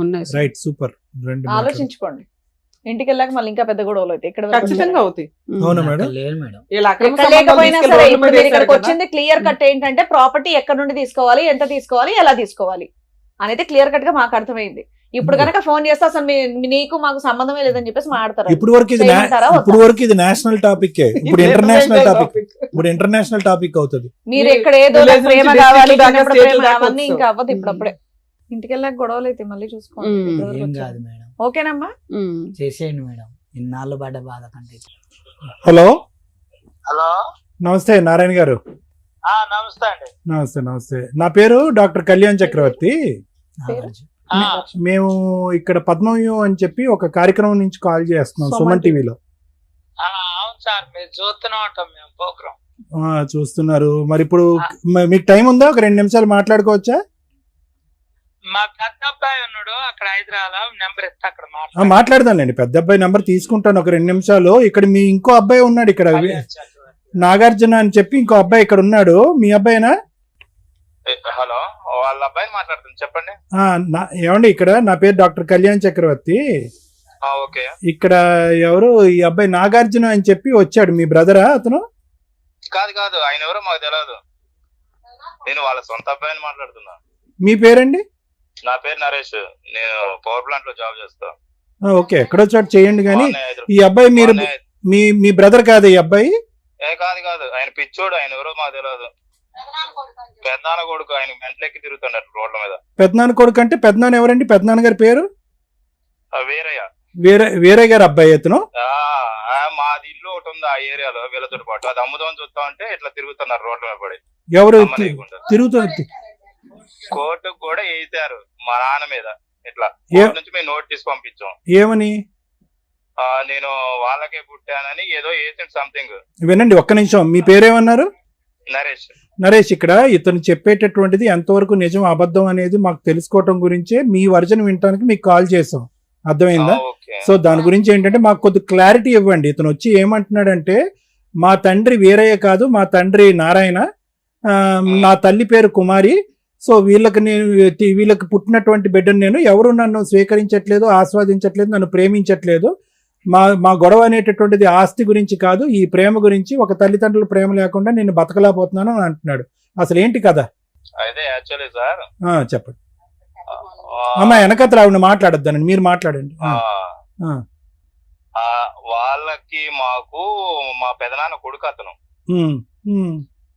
ఉన్నాయి. Right, super. ఆలోచించుకోండి, ఇంటికి వెళ్ళాక మళ్ళీ ఇంకా పెద్ద గొడవలు అవుతాయి. ఇక్కడ ఖచ్చితంగా అవుతాయి. అవునా మేడం? లేదు మేడం, లేకపోయినా సరే ఇప్పుడు మీరు ఇక్కడికి వచ్చింది క్లియర్ కట్ ఏంటంటే ప్రాపర్టీ ఎక్కడ నుండి తీసుకోవాలి, ఎంత తీసుకోవాలి, ఎలా తీసుకోవాలి అనేది క్లియర్ కట్ గా మాకు అర్థమైంది. ఇప్పుడు కనుక ఫోన్ చేస్తే అసలు నీకు మాకు సంబంధమే లేదని చెప్పేసి మాట్లాడతారు. ఇప్పుడు వరకు ఇది నేషనల్ టాపిక్, ఇప్పుడు ఇంటర్నేషనల్ టాపిక్ అవుతుంది. మీరు ఇక్కడ ఏదో ప్రేమ కావాలి అవన్నీ ఇంకా అవ్వదు. ఇప్పుడప్పుడే ఇంటికి వెళ్ళాక గొడవలు అయితే మళ్ళీ చూసుకోండి. ఓకేనమ్మా, చేసేయండి మేడం, ఇన్నాళ్ళు పడ్డ బాధ కంటే. హలో హలో, నమస్తే నారాయణ గారు. నమస్తే అండి. నమస్తే. నా పేరు డాక్టర్ కళ్యాణ్ చక్రవర్తి. మేము ఇక్కడ పద్మవ్యూహం అని చెప్పి ఒక కార్యక్రమం నుంచి కాల్ చేస్తున్నాం, సుమన్ టీవీలో. అవును సార్, మీరు చూస్తూనే ఉంటాం మేము ప్రోగ్రామ్. చూస్తున్నారు. మరి ఇప్పుడు మీకు టైం ఉందా? ఒక 2 నిమిషాలు మాట్లాడుకోవచ్చా? మా పెద్ద అబ్బాయి ఉన్నాడు అక్కడ హైదరాబాద్, నెంబర్ ఇస్తే అక్కడ మాట్లాడదానండి. పెద్ద అబ్బాయి నెంబర్ తీసుకుంటాను ఒక 2 నిమిషాలు. ఇక్కడ మీ ఇంకో అబ్బాయి ఉన్నాడు ఇక్కడ, నాగార్జున అని చెప్పి ఇంకో అబ్బాయి ఇక్కడ ఉన్నాడు. మీ అబ్బాయినా? హలో, వాళ్ళ అబ్బాయిని మాట్లాడుతుంది, చెప్పండి. ఏమండి, ఇక్కడ నా పేరు డాక్టర్ కళ్యాణ్ చక్రవర్తి. ఓకే. ఇక్కడ ఎవరు ఈ అబ్బాయి నాగార్జున అని చెప్పి వచ్చాడు, మీ బ్రదరా అతను? కాదు, ఆయన ఎవరో మాకు తెలియదు. నేను వాళ్ళ సొంత అబ్బాయిని మాట్లాడుతున్నా. మీ పేరండి? నా పేరు నరేష్, నేను పవర్ ప్లాంట్ లో జాబ్ చేస్తా. ఓకే, ఎక్కడో చోటు చేయండి. కానీ ఈ అబ్బాయి మీరు మీ బ్రదర్ కాదు ఈ అబ్బాయి? కాదు, ఆయన పిచ్చోడు, ఆయన ఎవరో మాకు తెలియదు. పెద్దనాన్న కొడుకు, ఆయన మెంట్లెక్కి తిరుగుతున్నాడు రోడ్ల మీద. పెద్దనాన్న కొడుకు అంటే పెద్దనాన్న ఎవరండి? పెద్దనాన్న గారి పేరు వీరయ్య. వీరయ్య గారు అబ్బాయి అతను? మాది ఇల్లు ఒకటి ఉంది ఆ ఏరియాలో, వీళ్ళతో పాటు అది అమ్ముదామని చూస్తా ఉంటే ఇట్లా తిరుగుతున్నారు రోడ్ల మీద పడి. ఎవరు తిరుగుతుంది? కోర్టుకు కూడా వేసారు మా నాన్న మీద. ఇట్లా నుంచి మేము నోట్ తీసి పంపించాం. ఏమని? నేను వాళ్ళకే పుట్టానని ఏదో వేసింది సంథింగ్. వినండి ఒక్క నిమిషం, మీ పేరేమన్నారు? నరేష్. ఇక్కడ ఇతను చెప్పేటటువంటిది ఎంతవరకు నిజం అబద్ధం అనేది మాకు తెలుసుకోవటం గురించే మీ వర్జన్ వినటానికి మీకు కాల్ చేసాం, అర్థమైందా? సో దాని గురించి ఏంటంటే మాకు కొద్ది క్లారిటీ ఇవ్వండి. ఇతను వచ్చి ఏమంటున్నాడంటే, మా తండ్రి వీరయ్య కాదు, మా తండ్రి నారాయణ, నా తల్లి పేరు కుమారి. సో వీళ్ళకి పుట్టినటువంటి బిడ్డను నేను, ఎవరు నన్ను స్వీకరించట్లేదు, ఆస్వాదించట్లేదు, నన్ను ప్రేమించట్లేదు. మా గొడవ అనేటటువంటిది ఆస్తి గురించి కాదు, ఈ ప్రేమ గురించి. ఒక తల్లిదండ్రుల ప్రేమ లేకుండా నేను బతకలేకపోతున్నాను అని అంటున్నాడు. అసలు ఏంటి కదా? అయితే యాక్చువల్లీ సార్, చెప్పండి అమ్మా. వెనకత్ర ఆవిడ మాట్లాడొద్దానండి, మీరు మాట్లాడండి. వాళ్ళకి మాకు మా పెదనాన్న కొడుకు అతను.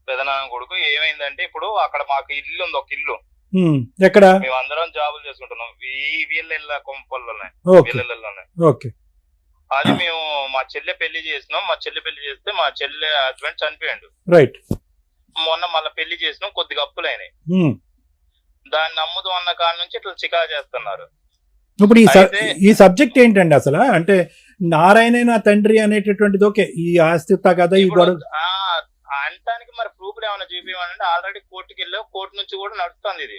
పెదనాన్న కొడుకు ఏమైందంటే, ఇప్పుడు అక్కడ మాకు ఇల్లు ఉంది, ఒక ఇల్లు. ఎక్కడ? మేమందరం జాబులు చేసుకుంటున్నాం ఈ వీళ్ళ కొంపల్లోనే. ఓకే. అది మేము మా చెల్లె పెళ్లి చేసినాం. మా చెల్లె పెళ్లి చేస్తే మా చెల్లె హస్బెండ్ చనిపోయాడు. రైట్. మొన్న మళ్ళీ పెళ్లి చేసినాం, కొద్దిగా అప్పులైనాయి. దాన్ని అమ్ముదు అన్న కాడ నుంచి ఇట్లా చికా చేస్తున్నారు. ఇప్పుడు ఈ సబ్జెక్ట్ ఏంటండి అసలు? అంటే నారాయణ నా తండ్రి అనేటటువంటిది ఓకే, ఈ ఆస్తి కదా ఈ గొడవ అంటానికి మరి ప్రూఫ్లు ఏమైనా చూపించాలంటే ఆల్రెడీ కోర్టుకి వెళ్ళావు, కోర్టు నుంచి కూడా నడుస్తుంది ఇది.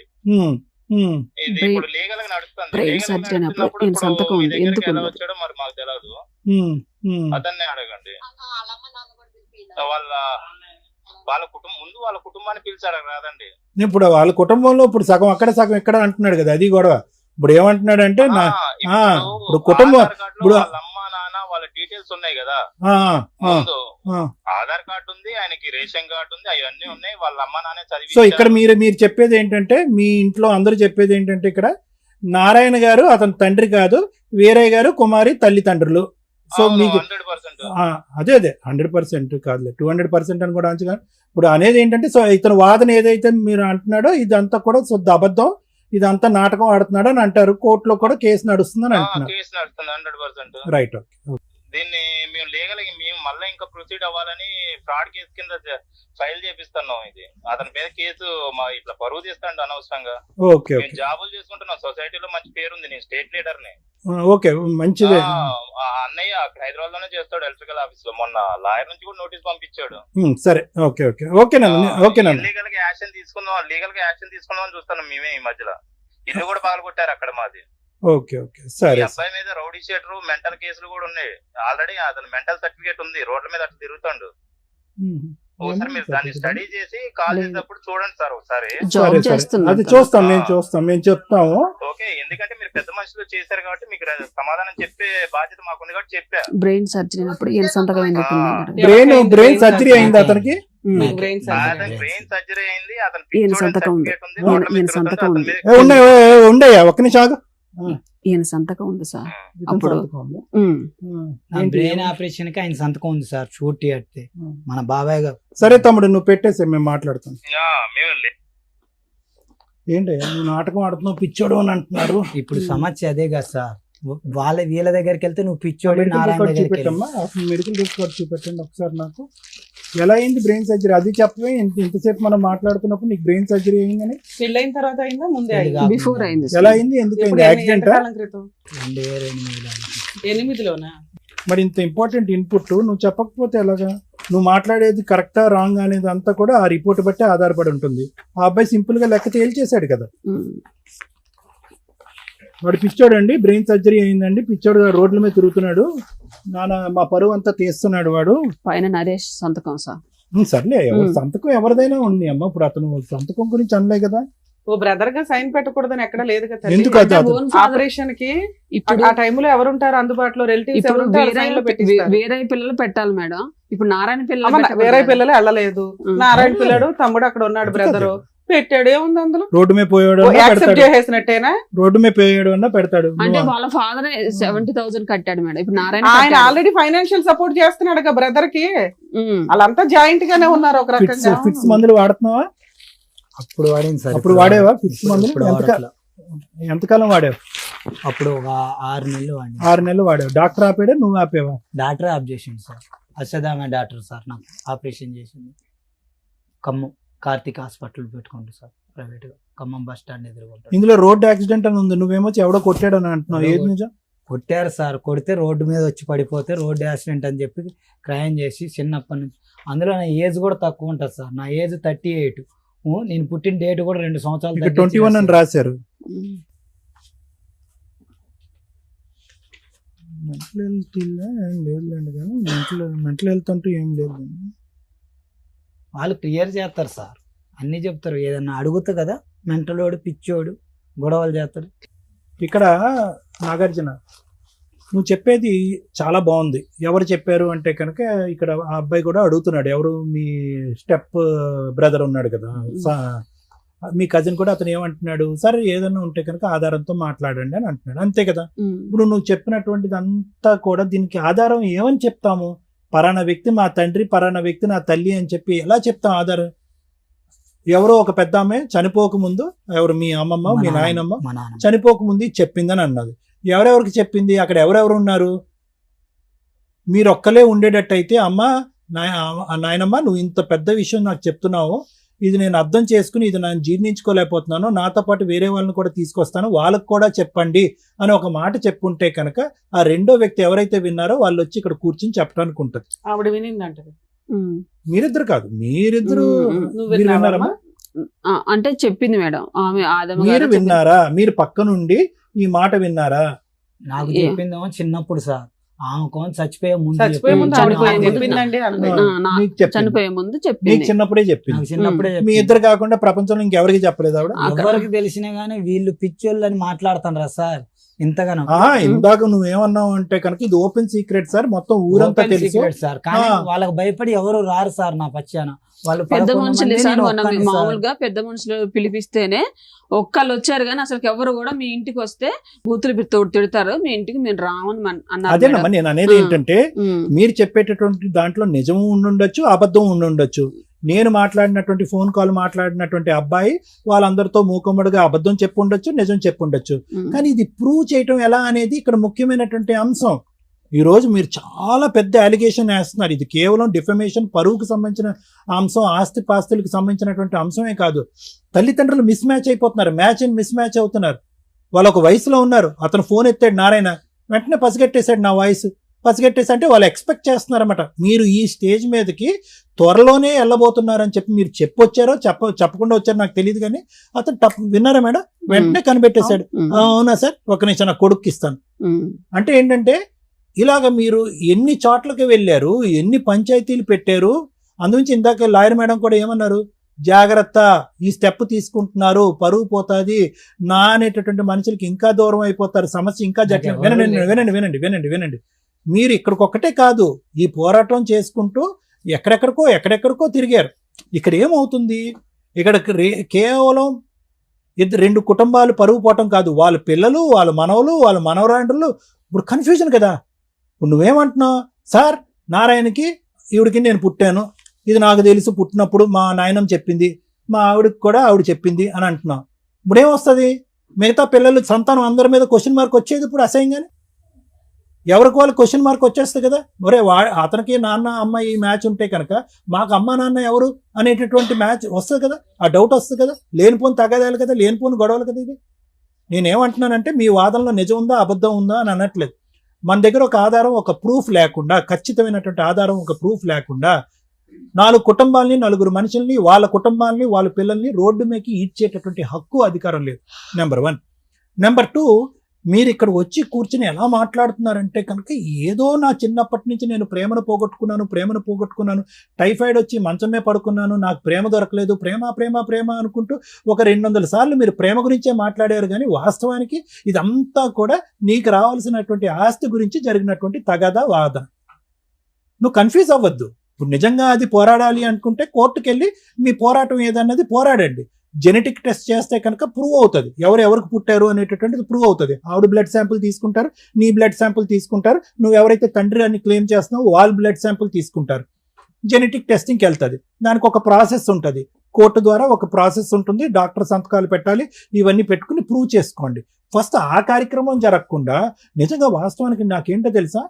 ఇది ఇప్పుడు లీగల్ గా నడుస్తుంది. ఎలా వచ్చాడో మరి మాకు తెలియదు, అతన్ని అడగండి. వాళ్ళ కుటుంబం ముందు వాళ్ళ కుటుంబాన్ని పిలిచాడు కాదండి. ఇప్పుడు వాళ్ళ కుటుంబంలో ఇప్పుడు సగం అక్కడ సగం ఇక్కడ అంటున్నాడు కదా, అది గొడవ. ఇప్పుడు ఏమంటున్నాడు అంటే ఇప్పుడు కుటుంబం ఇప్పుడు వాళ్ళ అమ్మ నాన్న వాళ్ళ డీటెయిల్స్ ఉన్నాయి కదా, ముందు ఆధార్ కార్డు ఉంది, ఆయనకి రేషన్ కార్డు ఉంది, అవన్నీ ఉన్నాయి. వాళ్ళ అమ్మ నాన్నే చదివి. సో ఇక్కడ మీరు చెప్పేది ఏంటంటే, మీ ఇంట్లో అందరూ చెప్పేది ఏంటంటే, ఇక్కడ నారాయణ గారు అతని తండ్రి కాదు, వీరయ్య గారు కుమారి తల్లిదండ్రులు. సో మీకు 100% అదే 100% కాదులే, 200% అని కూడా అంచగా. ఇప్పుడు అనేది ఏంటంటే, సో ఇతను వాదన ఏదైతే మీరు అంటున్నాడో ఇదంతా కూడా శుద్ధ అబద్ధం, ఇదంతా నాటకం ఆడుతున్నాడు అని అంటారు. కోర్టులో కూడా కేసు నడుస్తుందని అంటున్నారు. కేసు నడుస్తుంది 100%. Right, okay. దీన్ని మేము లీగల్ మేము మళ్ళీ ఇంకా ప్రొసీడ్ అవ్వాలని ఫ్రాడ్ కేసు కింద ఫైల్ చేపిస్తున్నాం. ఇది అతని మీద కేసు ఇట్లా పరువు తీస్తాండి అనవసరంగా. ఓకే, మేము జాబులు చేసుకుంటున్నాం, సొసైటీలో మంచి పేరుంది, నేను స్టేట్ లీడర్ ని. ఓకే, మంచిదే. అన్నయ్య అక్కడ హైదరాబాద్ లోనే చేస్తాడు ఎలక్ట్రికల్ ఆఫీస్ లో. మొన్న లాయర్ నుంచి కూడా నోటీస్ పంపించాడు. సరే, ఓకే ఓకే ఓకేనండి. లీగల్ గా యాక్షన్ తీసుకుందాం అని చూస్తున్నాం మేమే. ఈ మధ్యలో ఇల్లు కూడా పగలగొట్టారు అక్కడ మాది. ఓకే ఓకే, సరే. అబ్బాయి మీద రౌడీ షీటర్, మెంటల్ కేసులు కూడా ఉన్నాయి ఆల్రెడీ. అతను మెంటల్ సర్టిఫికేట్ ఉంది, రోడ్ల మీద అట్లా తిరుగుతాడు. ఒకసారి మీరు దాన్ని స్టడీ చేసి కాల్ చేసేటప్పుడు చూడండి సార్ ఒకసారి. అది చూస్తాం, మేము చెప్తాము. ఓకే, ఎందుకంటే మీరు పెద్ద మనుషులు చేశారు కాబట్టి మీకు సమాధానం చెప్పే బాధ్యత మాకుంది కాబట్టి చెప్పా. బ్రెయిన్ సర్జరీ అయినప్పుడు ఈయన సంతకం బ్రెయిన్ సర్జరీ అయింది అతనికి. బ్రెయిన్ సర్జరీ అయింది, అతను ఈయన సంతకం ఉంది. ఉండయా ఒక్క నిమిషం. ఈయన సంతకం ఉంది సార్. అప్పుడు బ్రెయిన్ ఆపరేషన్ కి ఆయన సంతకం ఉంది సార్, షూట్ చేస్తే మన బాబాయ్ గారు. సరే తమ్ముడు, నువ్వు పెట్టేసే, మేము మాట్లాడుతాం. ఏంటయ్యా నువ్వు నాటకం ఆడుతున్నావు, పిచ్చోడు అని అంటున్నారు. ఇప్పుడు సమస్య అదే కదా సార్, వీళ్ళ దగ్గరికి వెళ్తే నువ్వు పిచ్చోడు, నారాయణ చూపెట్టమ్మా, మెడికల్ రికార్డ్ చూపెట్టండి ఒకసారి నాకు. ఎలా అయింది బ్రెయిన్ సర్జరీ అది చెప్పవే. ఇంతసేపు మనం మాట్లాడుతున్నప్పుడు నీకు బ్రెయిన్ సర్జరీ అయిందని. పెళ్ళైన తర్వాత అయిందా, ముందే బిఫోర్ అయింది. ఎలా అయింది, ఎందుకు అయింది, యాక్సిడెంట్? 2008లోనా? మరి ఇంత ఇంపార్టెంట్ ఇన్పుట్ నువ్వు చెప్పకపోతే ఎలాగా? నువ్వు మాట్లాడేది కరెక్టా రాంగ్ అనేది అంతా కూడా ఆ రిపోర్ట్ బట్టి ఆధారపడి ఉంటుంది. ఆ అబ్బాయి సింపుల్ గా లెక్క తేల్చేశాడు కదా. వాడు పిచ్చోడు అండి, బ్రెయిన్ సర్జరీ అయిందండి, పిచ్చోడు రోడ్ల మీద తిరుగుతున్నాడు, మా పరువు అంతా తీస్తున్నాడు వాడు. పైన నరేష్ సంతకం సార్. సర్లే, సంతకం ఎవరిదైనా ఉంది అమ్మ. ఇప్పుడు అతను సంతకం గురించి అనలే కదా. ఓ బ్రదర్ గా సైన్ పెట్టకూడదని ఎక్కడ లేదు కదా. ఎందుకు ఆపరేషన్ కి ఇప్పుడు ఆ టైంలో ఎవరుంటారు అందుబాటులో, రిలేటివ్స్ వేరే పిల్లలు పెట్టాలి మేడం. ఇప్పుడు నారాయణ పిల్లలు వేరే పిల్లలు వెళ్ళలేదు. నారాయణ పిల్లడు తమ్ముడు అక్కడ ఉన్నాడు, బ్రదర్ పెట్టాడు. ఏముంది అందులో? రోడ్డు మీద పోయాడు, యాక్సెప్ట్ చేసేసినట్టేనా? రోడ్డు మీద పోయాడు అన్న పెడతాడు. అంటే వాళ్ళ ఫాదర్ 70,000 కట్టాడు మేడం. ఇప్పుడు నారాయణ ఆయన ఆల్రెడీ ఫైనాన్షియల్ సపోర్ట్ చేస్తున్నాడు కదా బ్రదర్ కి. వాళ్ళంతా జాయింట్ గానే ఉన్నారు ఒక రకంగా. ఫిక్స్ మందులు వాడుతున్నావా? అప్పుడు వాడింది సార్. అప్పుడు వాడేవా ఫిక్స్ మందులు? ఎంతకాలం వాడావు? అప్పుడు ఒక 6 నెలలు వాడి. 6 నెలలు వాడావు. డాక్టర్ ఆపాడా, నువ్వు ఆపేవా? డాక్టర్ ఆప్ చేసింది సార్. అసదామే డాక్టర్ సార్ నాకు ఆపరేషన్ చేసింది. ఖమ్మం కార్తిక్ హాస్పిటల్ పెట్టుకుంటు సార్, ప్రైవేట్ గా, ఖమ్మం బస్ స్టాండ్ ఎదురుకుంటారు. ఇందులో రోడ్ యాక్సిడెంట్ అని ఉంది, నువ్వేమో ఎవడో కొట్టాడని అంటున్నావు. ఏది నిజం? కొట్టారు సార్, కొడితే రోడ్డు మీద వచ్చి పడిపోతే రోడ్ యాక్సిడెంట్ అని చెప్పి క్రైమ్ చేసి చిన్నప్పటి నుంచి. అందులో నా ఏజ్ కూడా తక్కువ ఉంటుంది సార్, నా ఏజ్ 38. నేను పుట్టిన డేట్ కూడా 2 సంవత్సరాలు 21 అని రాశారు. మెంటల్ హెల్త్ లేదులేండి, కానీ మెంటల్ హెల్త్ అంటూ ఏం లేదు. వాళ్ళు క్లియర్ చేస్తారు సార్, అన్ని చెప్తారు. ఏదన్నా అడుగుతా కదా, మెంటలోడు పిచ్చోడు గొడవలు చేస్తారు. ఇక్కడ నాగార్జున, నువ్వు చెప్పేది చాలా బాగుంది. ఎవరు చెప్పారు అంటే కనుక ఇక్కడ ఆ అబ్బాయి కూడా అడుగుతున్నాడు, ఎవరు మీ స్టెప్ బ్రదర్ ఉన్నాడు కదా, మీ కజిన్ కూడా. అతను ఏమంటున్నాడు, సరే ఏదన్నా ఉంటే కనుక ఆధారంతో మాట్లాడండి అని అంటున్నాడు, అంతే కదా. ఇప్పుడు నువ్వు చెప్పినటువంటిది అంతా కూడా దీనికి ఆధారం ఏమని చెప్తాము? పలానా వ్యక్తి మా తండ్రి, పలానా వ్యక్తి నా తల్లి అని చెప్పి ఎలా చెప్తాం ఆధారం? ఎవరో ఒక పెద్ద ఆమె చనిపోకముందు, ఎవరు మీ అమ్మమ్మ మీ నాయనమ్మ చనిపోకముందు చెప్పిందని అన్నది. ఎవరెవరికి చెప్పింది? అక్కడ ఎవరెవరు ఉన్నారు? మీరు ఒక్కలే ఉండేటట్టయితే, అమ్మ నాయనమ్మ నువ్వు ఇంత పెద్ద విషయం నాకు చెప్తున్నావు, ఇది నేను అర్థం చేసుకుని ఇది నేను జీర్ణించుకోలేకపోతున్నాను, నాతో పాటు వేరే వాళ్ళని కూడా తీసుకొస్తాను, వాళ్ళకు కూడా చెప్పండి అని ఒక మాట చెప్పుంటే కనుక ఆ రెండో వ్యక్తి ఎవరైతే విన్నారో వాళ్ళు వచ్చి ఇక్కడ కూర్చుని చెప్పడానికి ఉంటుంది. ఆవిడ వినిందంట. మీరిద్దరు కాదు, మీరిద్దరు విన్నారమ్మా? అంటే చెప్పింది మేడం ఆమె. మీరు విన్నారా? మీరు పక్క నుండి ఈ మాట విన్నారా? నాకు చెప్పిందేమో చిన్నప్పుడు సార్, ఆమె కోన్ చచ్చిపోయే ముందు చచ్చిపోయే ముందు ఆవిడ చనిపోయే నాకు ముందు చెప్పిందండి అంది. నీకు చెప్పింది. చనిపోయే ముందు నీకు చెప్పింది. చిన్నప్పుడే చెప్పింది. నాకు చిన్నప్పుడే మీ చెప్పింది. ఇద్దరు కాకుండా ప్రపంచంలో ఇంకెవరికి చెప్పలేదు ఆవిడ? ఎవరికి తెలిసినా గానీ వీళ్ళు పిచ్చోళ్ళు అని మాట్లాడుతారా సార్ ఇంతగానో? ఇందాక నువ్వేమన్నావు అంటే కనుక ఇది ఓపెన్ సీక్రెట్ సార్, మొత్తం ఊరంతా Open తెలుసు secret సార్. కానీ ఆ. వాళ్ళకి భయపడి ఎవరు రారు సార్ నా పచ్చాన. వాళ్ళు పెద్ద 11 మనుషులు మంది, సార్ నేను మనం ఒక్కడిని సార్. మామూలుగా పెద్ద మనుషులు పిలిపిస్తేనే ఒక్కళ్ళు వచ్చారు కానీ అసలు ఎవరు కూడా మీ ఇంటికి వస్తే బూతులు తిడతారు, మీ ఇంటికి మేము రామని అన్నారు అదేనమ్మా మేడం. నేను అనేది ఏంటంటే ఉమ్. మీరు చెప్పేటటువంటి దాంట్లో నిజం ఉండుండొచ్చు, అబద్ధం ఉండుండొచ్చు. నేను మాట్లాడినటువంటి ఫోన్ కాల్ మాట్లాడినటువంటి అబ్బాయి వాళ్ళందరితో మూకుమ్మడిగా అబద్ధం చెప్పుండొచ్చు, నిజం చెప్పుండొచ్చు. ఉమ్. కానీ ఇది ప్రూవ్ చేయటం ఎలా అనేది ఇక్కడ ముఖ్యమైనటువంటి అంశం. ఈ రోజు మీరు చాలా పెద్ద అలిగేషన్ వేస్తున్నారు. ఇది కేవలం డిఫమేషన్, పరువుకు సంబంధించిన అంశం, ఆస్తి పాస్తులకు సంబంధించినటువంటి అంశమే కాదు. తల్లిదండ్రులు మిస్ మ్యాచ్ అయిపోతున్నారు, మ్యాచ్ అండ్ మిస్ మ్యాచ్ అవుతున్నారు. వాళ్ళు ఒక వయసులో ఉన్నారు, అతను ఫోన్ ఎత్తాడు నారాయణ, వెంటనే పసిగట్టేశాడు నా వాయిస్. పసిగట్టేసి అంటే వాళ్ళు ఎక్స్పెక్ట్ చేస్తున్నారన్నమాట మీరు ఈ స్టేజ్ మీదకి త్వరలోనే వెళ్ళబోతున్నారని చెప్పి మీరు చెప్పొచ్చారో చెప్పకుండా వచ్చారో నాకు తెలియదు. కానీ అతను విన్నారా మేడం? వెంటనే కనిపెట్టేశాడు. ఉమ్. అవునా సార్, ఒక నిమిషం నా కొడుక్కి ఇస్తాను. ఉమ్. అంటే ఏంటంటే ఇలాగ మీరు ఎన్ని చోట్లకి వెళ్ళారు, ఎన్ని పంచాయతీలు పెట్టారు. అందుగురించి ఇందాక లాయర్ మేడం కూడా ఏమన్నారు, జాగ్రత్త, ఈ స్టెప్ తీసుకుంటున్నారు, పరువు పోతుంది నా అనేటటువంటి మనుషులకి ఇంకా దూరం అయిపోతారు, సమస్య ఇంకా జటిలం. వినండి వినండి వినండి వినండి వినండి. మీరు ఇక్కడికొక్కటే కాదు, ఈ పోరాటం చేసుకుంటూ ఎక్కడెక్కడికో తిరిగారు. ఇక్కడ ఏమవుతుంది, ఇక్కడ కేవలం రెండు కుటుంబాలు పరువు పోవటం కాదు, వాళ్ళ పిల్లలు, వాళ్ళ మనవలు, వాళ్ళ మనవరాండ్రులు. ఇప్పుడు కన్ఫ్యూజన్ కదా. ఇప్పుడు నువ్వేమంటున్నావు, సార్ నారాయణకి ఈవిడికి నేను పుట్టాను, ఇది నాకు తెలుసు, పుట్టినప్పుడు మా నాయనం చెప్పింది, మా ఆవిడకి కూడా ఆవిడ చెప్పింది అని అంటున్నావు. ఇప్పుడు ఏమొస్తుంది, మిగతా పిల్లలు సంతానం అందరి మీద క్వశ్చన్ మార్క్ వచ్చేది ఇప్పుడు అసహ్యంగానే. ఎవరికి వాళ్ళు క్వశ్చన్ మార్క్ వచ్చేస్తుంది కదా. ఒరే అతనికి నాన్న అమ్మ ఈ మ్యాచ్ ఉంటే కనుక మాకు అమ్మ నాన్న ఎవరు అనేటటువంటి మ్యాచ్ వస్తుంది కదా, ఆ డౌట్ వస్తుంది కదా. లేనిపోని తగాదాలు కదా, లేనిపోని గొడవలు కదా. ఇది నేనేమంటున్నానంటే మీ వాదనలో నిజం ఉందా అబద్ధం ఉందా అని అనట్లేదు. మన దగ్గర ఒక ఆధారం, ఒక ప్రూఫ్ లేకుండా, ఖచ్చితమైనటువంటి ఆధారం, ఒక ప్రూఫ్ లేకుండా 4 కుటుంబాలని, 4 మనుషుల్ని, వాళ్ళ కుటుంబాలని, వాళ్ళ పిల్లల్ని రోడ్డు మీదకి ఈడ్చేటటువంటి హక్కు, అధికారం లేదు. నెంబర్ 1. నెంబర్ 2, మీరు ఇక్కడ వచ్చి కూర్చుని ఎలా మాట్లాడుతున్నారంటే కనుక ఏదో నా చిన్నప్పటి నుంచి నేను ప్రేమను పోగొట్టుకున్నాను, టైఫాయిడ్ వచ్చి మంచమే పడుకున్నాను, నాకు ప్రేమ దొరకలేదు, ప్రేమ అనుకుంటూ ఒక 200 సార్లు మీరు ప్రేమ గురించే మాట్లాడారు. కానీ వాస్తవానికి ఇదంతా కూడా నీకు రావాల్సినటువంటి ఆస్తి గురించి జరిగినటువంటి తగాదా వాదన. నువ్వు కన్ఫ్యూజ్ అవ్వద్దు. ఇప్పుడు నిజంగా అది పోరాడాలి అనుకుంటే కోర్టుకు వెళ్ళి మీ పోరాటం ఏదన్నది పోరాడండి. జెనెటిక్ టెస్ట్ చేస్తే కనుక ప్రూవ్ అవుతుంది ఎవరికి పుట్టారు అనేటటువంటిది ప్రూవ్ అవుతుంది. ఆవిడ బ్లడ్ శాంపుల్ తీసుకుంటారు, నీ బ్లడ్ శాంపుల్ తీసుకుంటారు, నువ్వు ఎవరైతే తండ్రి అని క్లెయిమ్ చేస్తున్నావు వాళ్ళ బ్లడ్ శాంపుల్ తీసుకుంటారు, జెనెటిక్ టెస్టింగ్కి వెళ్తుంది. దానికి ఒక ప్రాసెస్ ఉంటుంది, కోర్టు ద్వారా ఒక ప్రాసెస్ ఉంటుంది, డాక్టర్ సంతకాలు పెట్టాలి, ఇవన్నీ పెట్టుకుని ప్రూవ్ చేసుకోండి. ఫస్ట్ ఆ కార్యక్రమం జరగకుండా నిజంగా వాస్తవానికి నాకేంటో తెలుసా,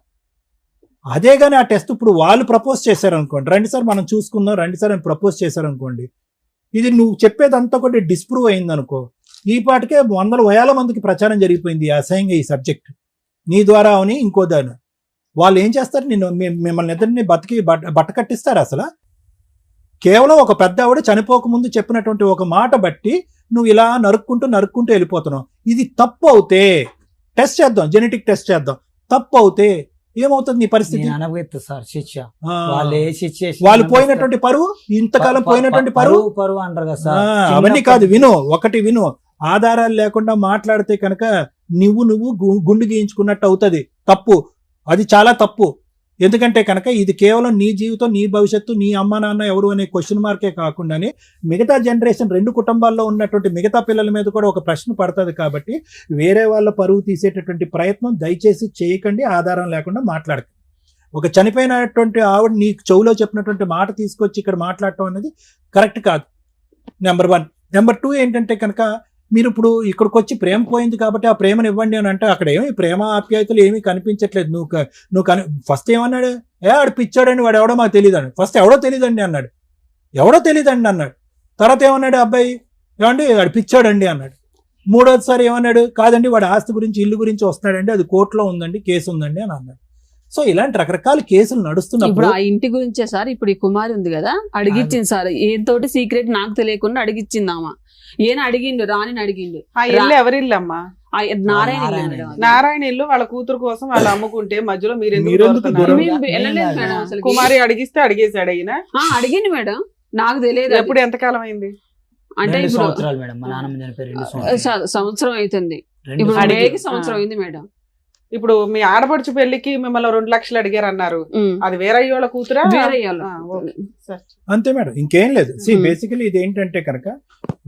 అదే కానీ ఆ టెస్ట్ ఇప్పుడు వాళ్ళు ప్రపోజ్ చేశారనుకోండి, రండి సార్ మనం చూసుకుందాం, రండి సార్ అని ప్రపోజ్ చేశారనుకోండి, ఇది నువ్వు చెప్పేదంతా కూడా డిస్ప్రూవ్ అయిందనుకో, ఈ పాటికే 100,000 మందికి ప్రచారం జరిగిపోయింది అసహ్యంగా ఈ సబ్జెక్ట్ నీ ద్వారా అని ఇంకో దాని. వాళ్ళు ఏం చేస్తారు, మిమ్మల్ని ఇద్దరిని బట్ట కట్టిస్తారు. అసలు కేవలం ఒక పెద్ద ఆవిడ చనిపోకముందు చెప్పినటువంటి ఒక మాట బట్టి నువ్వు ఇలా నరుక్కుంటూ వెళ్ళిపోతున్నావు. ఇది తప్పు అవుతే టెస్ట్ చేద్దాం, జెనెటిక్ టెస్ట్ చేద్దాం. తప్పు అవుతే ఏమవుతుంది నీ పరిస్థితి? సార్ శిక్ష, వాళ్ళు పోయినటువంటి పరువు, ఇంతకాలం పోయినటువంటి పరువు అంటారు కదా సార్. అవన్నీ కాదు, విను. ఆధారాలు లేకుండా మాట్లాడితే కనుక నువ్వు గుండు గీయించుకున్నట్టు అవుతుంది. తప్పు, అది చాలా తప్పు. ఎందుకంటే కనుక ఇది కేవలం నీ జీవితం, నీ భవిష్యత్తు, నీ అమ్మ నాన్న ఎవరు అనే క్వశ్చన్ మార్కే కాకుండానే మిగతా జనరేషన్ 2 కుటుంబాల్లో ఉన్నటువంటి మిగతా పిల్లల మీద కూడా ఒక ప్రశ్న పడుతుంది. కాబట్టి వేరే వాళ్ళ పరువు తీసేటటువంటి ప్రయత్నం దయచేసి చేయకండి, ఆధారం లేకుండా మాట్లాడకండి. ఒక చనిపోయినటువంటి ఆవిడ నీ చెవులో చెప్పినటువంటి మాట తీసుకొచ్చి ఇక్కడ మాట్లాడటం అనేది కరెక్ట్ కాదు. నెంబర్ 1. నెంబర్ 2 ఏంటంటే కనుక మీరు ఇప్పుడు ఇక్కడికి వచ్చి ప్రేమ పోయింది కాబట్టి ఆ ప్రేమను ఇవ్వండి అని అంటే అక్కడ ఏమి ప్రేమ ఆప్యాయతలు ఏమీ కనిపించట్లేదు. నువ్వు ఫస్ట్ ఏమన్నాడు, ఆడు పిచ్చాడండి, వాడు ఎవడో మాకు తెలియదండి. ఫస్ట్ ఎవడో తెలియదండి అన్నాడు, తర్వాత ఏమన్నాడు అబ్బాయి, ఏమండి వాడు పిచ్చాడండి అన్నాడు. 3వసారి ఏమన్నాడు, కాదండి వాడు ఆస్తి గురించి ఇల్లు గురించి వస్తున్నాడండి, అది కోర్టులో ఉందండి, కేసు ఉందండి అని అన్నాడు. సో ఇలాంటి రకరకాల కేసులు నడుస్తున్నప్పుడు ఇప్పుడు ఆ ఇంటి గురించే సార్, ఇప్పుడు ఈ కుమారి ఉంది కదా, అడిగిచ్చింది సార్, ఏంతోటి సీక్రెట్ నాకు తెలియకుండా అడిగిచ్చిందామా. ఏనా అడిగిండు, రాని అడిగిండు. ఆ ఇల్లు ఎవరి ఇల్లు అమ్మా? నారాయణ ఇల్లు నారాయణ మేడం అది. నారాయణ ఇల్లు వాళ్ళ కూతురు కోసం వాళ్ళు అమ్ముకుంటే మధ్యలో మీరు ఎందుకు మీరెందుకు దూరుతున్నారు? దూరం? మేము వెళ్ళలేదు నేను మేడం అసలు. కుమారి అడిగిస్తే అడిగేశాడు అయినా. అడిగింది మేడం, నాకు తెలియదు. ఎప్పుడు ఎంతకాలం అయింది? అంటే 2 ఇప్పుడు సంవత్సరాలు మేడం, మా నాన్నమ్మ చనిపోయి 2 సంవత్సరాలు. సంవత్సరం అవుతుంది. 2 ఇప్పుడు అడిగి- మేకి సంవత్సరం అయింది మేడం. ఇప్పుడు మీ ఆడపడుచు పెళ్లికి మిమ్మల్ని 2 లక్షలు అడిగారు అన్నారు. అది వేరయ్యోళ్ళ కూతురా? వేరే వాళ్ళు. ఆ, ఓకే. సరే. అంతే మేడం, ఇంకేం లేదు. బేసికలీ ఇది ఏంటంటే కనుక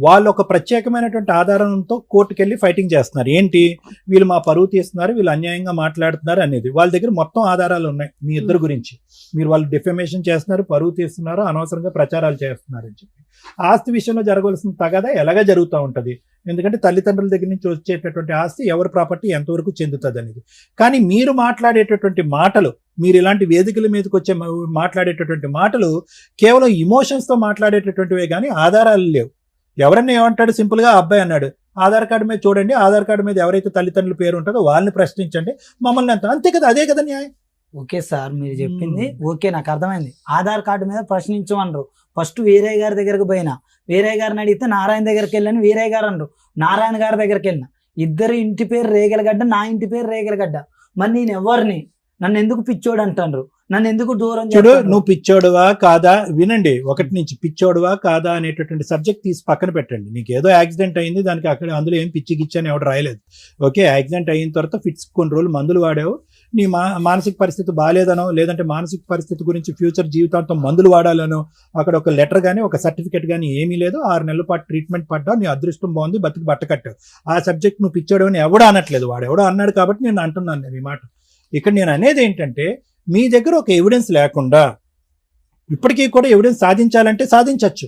వాళ్ళు ఒక ప్రత్యేకమైనటువంటి ఆధారంతో కోర్టుకు వెళ్ళి ఫైటింగ్ చేస్తున్నారు. ఏంటి, వీళ్ళు మా పరువు తీస్తున్నారు, వీళ్ళు అన్యాయంగా మాట్లాడుతున్నారు అనేది. వాళ్ళ దగ్గర మొత్తం ఆధారాలు ఉన్నాయి మీ ఇద్దరు గురించి. మీరు వాళ్ళు డిఫమేషన్ చేస్తున్నారు, పరువు తీస్తున్నారు, అనవసరంగా ప్రచారాలు చేస్తున్నారు అని చెప్పి. ఆస్తి విషయంలో జరగవలసిన తగాదా ఎలాగా జరుగుతూ ఉంటది. ఎందుకంటే తల్లిదండ్రుల దగ్గర నుంచి వచ్చేటటువంటి ఆస్తి ఎవరి ప్రాపర్టీ ఎంతవరకు చెందుతుంది అనేది. కానీ మీరు మాట్లాడేటటువంటి మాటలు, మీరు ఇలాంటి వేదికల మీదకి వచ్చే మాట్లాడేటటువంటి మాటలు కేవలం ఇమోషన్స్ తో మాట్లాడేటటువంటివే కానీ ఆధారాలు లేవు. ఎవరన్నా ఏమంటాడు, సింపుల్ గా అబ్బాయి అన్నాడు, ఆధార్ కార్డు మీద చూడండి, ఆధార్ కార్డు మీద ఎవరైతే తల్లిదండ్రుల పేరు ఉంటుందో వాళ్ళని ప్రశ్నించండి, మమ్మల్ని అంతే కదా, అదే కదా న్యాయం. ఓకే సార్, మీరు చెప్పింది ఓకే, నాకు అర్థమైంది. ఆధార్ కార్డు మీద ప్రశ్నించమన్నారు. ఫస్ట్ వీరయ్య గారి దగ్గరకు పోయినా, వీరయ్య గారిని అడిగితే నారాయణ దగ్గరికి వెళ్ళని వీరయ్య గారు అన్నారు. నారాయణ గారి దగ్గరికి వెళ్ళిన, ఇద్దరు ఇంటి పేరు రేగలగడ్డ, నా ఇంటి పేరు రేగలగడ్డ. మరి నేను ఎవరిని, నన్ను ఎందుకు పిచ్చోడు అంటారు, నన్ను ఎందుకు దూరం చూడు, చేస్తారు? నువ్వు పిచ్చోడువా కాదా వినండి. 1 నుంచి పిచ్చోడువా కాదా అనేటటువంటి సబ్జెక్ట్ తీసి పక్కన పెట్టండి. నీకు ఏదో యాక్సిడెంట్ అయింది, దానికి అక్కడ అందులో ఏం పిచ్చి గిచ్చి అని ఎవడు రాయలేదు. ఓకే, యాక్సిడెంట్ అయిన తర్వాత ఫిట్స్ కొన్ని రోజులు మందులు వాడావు, నీ మానసిక పరిస్థితి బాగాలేదనో, లేదంటే మానసిక పరిస్థితి గురించి ఫ్యూచర్ జీవితాంతం మందులు వాడాలనో అక్కడ ఒక లెటర్ కానీ ఒక సర్టిఫికేట్ కానీ ఏమీ లేదు. 6 నెలల పాటు ట్రీట్మెంట్ పడ్డావు, నీ అదృష్టం బాగుంది, బతికి బట్ట కట్టావు. ఆ సబ్జెక్ట్ నువ్వు పిచ్చోడు అని ఎవడో అనట్లేదు, వాడు ఎవడో అన్నాడు కాబట్టి నేను అంటున్నాను నేను ఈ మాట. ఇక్కడ నేను అనేది ఏంటంటే, మీ దగ్గర ఒక ఎవిడెన్స్ లేకుండా ఇప్పటికీ కూడా ఎవిడెన్స్ సాధించాలంటే సాధించవచ్చు.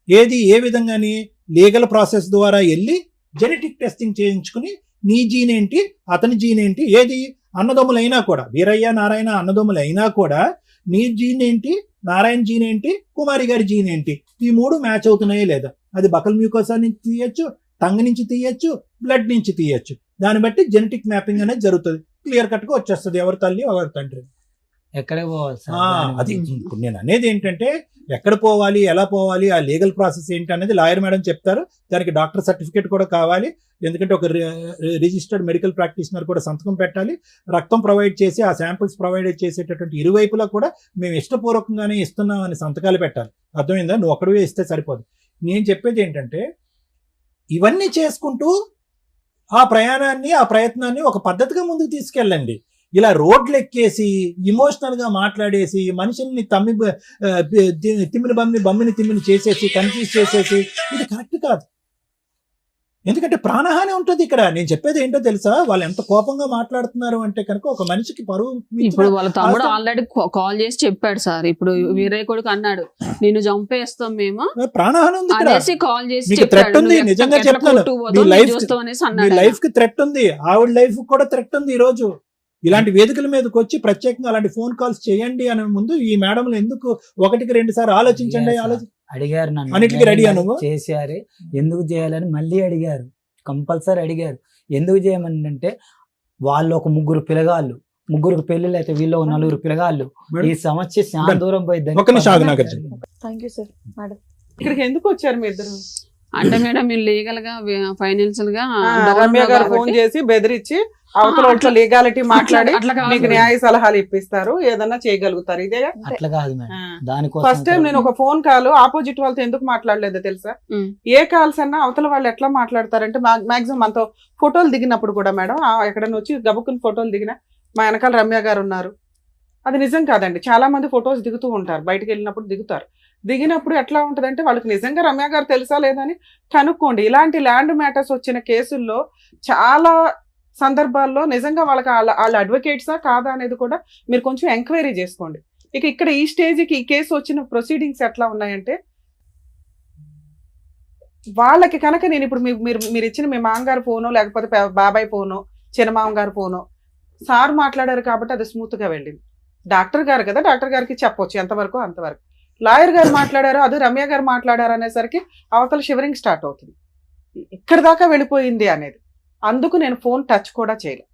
ఏది ఏ విధంగాని లీగల్ ప్రాసెస్ ద్వారా వెళ్ళి జెనెటిక్ టెస్టింగ్ చేయించుకుని నీ జీన్ ఏంటి, అతని జీన్ ఏంటి, ఏది అన్నదమ్ములైనా కూడా, వీరయ్య నారాయణ అన్నదమ్ములు అయినా కూడా నీ జీన్ ఏంటి, నారాయణ జీన్ ఏంటి, కుమారి గారి జీన్ ఏంటి, ఈ 3 మ్యాచ్ అవుతున్నాయే లేదా. అది బకల్ మ్యూకోసా నుంచి తీయచ్చు, టంగ్ నుంచి తీయచ్చు, బ్లడ్ నుంచి తీయచ్చు. దాన్ని బట్టి జెనెటిక్ మ్యాపింగ్ అనేది జరుగుతుంది. క్లియర్ కట్ గా వచ్చేస్తుంది ఎవరి తల్లి ఎవరి తండ్రి. ఎక్కడే పోవాలి సార్? అది ఇప్పుడు నేను అనేది ఏంటంటే, ఎక్కడ పోవాలి, ఎలా పోవాలి, ఆ లీగల్ ప్రాసెస్ ఏంటి అనేది లాయర్ మేడం చెప్తారు. దానికి డాక్టర్ సర్టిఫికేట్ కూడా కావాలి. ఎందుకంటే ఒక రిజిస్టర్డ్ మెడికల్ ప్రాక్టీషనర్ కూడా సంతకం పెట్టాలి. రక్తం ప్రొవైడ్ చేసి ఆ శాంపిల్స్ ప్రొవైడ్ చేసేటటువంటి ఇరువైపులా కూడా మేము ఇష్టపూర్వకంగానే ఇస్తున్నాం అని సంతకాలు పెట్టాలి. అర్థమైందా? నువ్వు ఒక్కడివే ఇస్తే సరిపోదు. నేను చెప్పేది ఏంటంటే, ఇవన్నీ చేసుకుంటూ ఆ ప్రయాణాన్ని, ఆ ప్రయత్నాన్ని ఒక పద్ధతిగా ముందుకు తీసుకెళ్ళండి. ఇలా రోడ్లు ఎక్కేసి ఇమోషనల్ గా మాట్లాడేసి మనుషుల్ని బమ్మిని తిమ్మిని చేసేసి కన్ఫ్యూజ్ చేసేసి ఇది కరెక్ట్ కాదు. ఎందుకంటే ప్రాణహాని ఉంటుంది ఇక్కడ. నేను చెప్పేది ఏంటో తెలుసా, వాళ్ళు ఎంత కోపంగా మాట్లాడుతున్నారు అంటే కనుక ఒక మనిషికి పరువు. ఇప్పుడు వాళ్ళ తమ్ముడు ఆల్రెడీ కాల్ చేసి చెప్పాడు సార్. ఇప్పుడు వీరయ్య కొడుకు అన్నాడు, నిన్ను చంపేస్తాం మేము ప్రాణహాని ఉంది ఇక్కడ. అనేసి కాల్ చేసి మీకు థ్రెట్ ఉంది, నిజంగా చెప్తాను. మీ లైఫ్ కి థ్రెట్ ఉంది, ఆవిడ లైఫ్ కూడా థ్రెట్ ఉంది. ఈ రోజు ఇలాంటి వేదికల మీదకి వచ్చి ప్రత్యేకంగా అలాంటి ఫోన్ కాల్స్ చేయండి అనే ముందు ఈ మేడంలు ఎందుకు 1-2 సార్లు ఆలోచించండి. అడిగారు నన్ను, అన్నిటికీ రెడీ నువ్వు చేశారు, ఎందుకు చేయాలని మళ్ళీ అడిగారు, కంపల్సరీ అడిగారు. ఎందుకు చేయమని అంటే, వాళ్ళు ఒక 3 పిల్లగాళ్ళు, 3 పెళ్లిళ్ళు అయితే వీళ్ళు 4 పిల్లగాళ్ళు. ఈ సమస్య చాలా దూరం పోయింది. Thank you sir. మేడం, ఇక్కడికి ఎందుకు వచ్చారు మీ ఇద్దరు? అంటే మేడం మీరు లీగల్ గా ఫైనాన్షియల్ గా రమ్య గారు ఫోన్ చేసి బెదిరించి అవతల లీగాలిటీ మాట్లాడి మీకు న్యాయ సలహాలు ఇప్పిస్తారు, ఏదన్నా చేయగలుగుతారు. ఇదే అట్లా కాదు మేడం. దానికోసం ఫస్ట్ టైం నేను ఒక ఫోన్ కాల్ ఆపోజిట్ వాళ్ళతో ఎందుకు మాట్లాడలేదో తెలుసా? ఏ కాల్స్ అన్నా అవతల వాళ్ళు ఎట్లా మాట్లాడతారంటే, మాక్సిమం మనతో ఫోటోలు దిగినప్పుడు కూడా మేడం, ఎక్కడన్నా వచ్చి గబుక్కుని ఫోటోలు దిగినా మా వెనకాల రమ్య గారు ఉన్నారు, అది నిజం కాదండి. చాలా మంది ఫొటోస్ దిగుతూ ఉంటారు, బయటకు వెళ్ళినప్పుడు దిగుతారు. దిగినప్పుడు ఎట్లా ఉంటదంటే, వాళ్ళకి నిజంగా రమ్య గారు తెలుసా లేదని కనుక్కోండి. ఇలాంటి ల్యాండ్ మ్యాటర్స్ వచ్చిన కేసుల్లో చాలా సందర్భాల్లో నిజంగా వాళ్ళకి వాళ్ళ అడ్వకేట్సా కాదా అనేది కూడా మీరు కొంచెం ఎంక్వైరీ చేసుకోండి. ఇక్కడ ఈ స్టేజ్కి ఈ కేసు వచ్చిన ప్రొసీడింగ్స్ ఎట్లా ఉన్నాయంటే, వాళ్ళకి కనుక నేను ఇప్పుడు మీరు ఇచ్చిన మీ మామగారు ఫోనో లేకపోతే బాబాయ్ ఫోనో చిన్నమామ గారి ఫోనో సార్ మాట్లాడారు కాబట్టి అది స్మూత్ గా వెళ్ళింది. డాక్టర్ గారు కదా, డాక్టర్ గారికి చెప్పొచ్చు ఎంతవరకు అంతవరకు. లాయర్ గారు మాట్లాడారు, అది రమ్య గారు మాట్లాడారు అనేసరికి అవతల షివరింగ్ స్టార్ట్ అవుతుంది. ఇక్కడ దాకా వెళ్ళిపోయింది అనేది. అందుకు నేను ఫోన్ టచ్ కూడా చేయలేదు.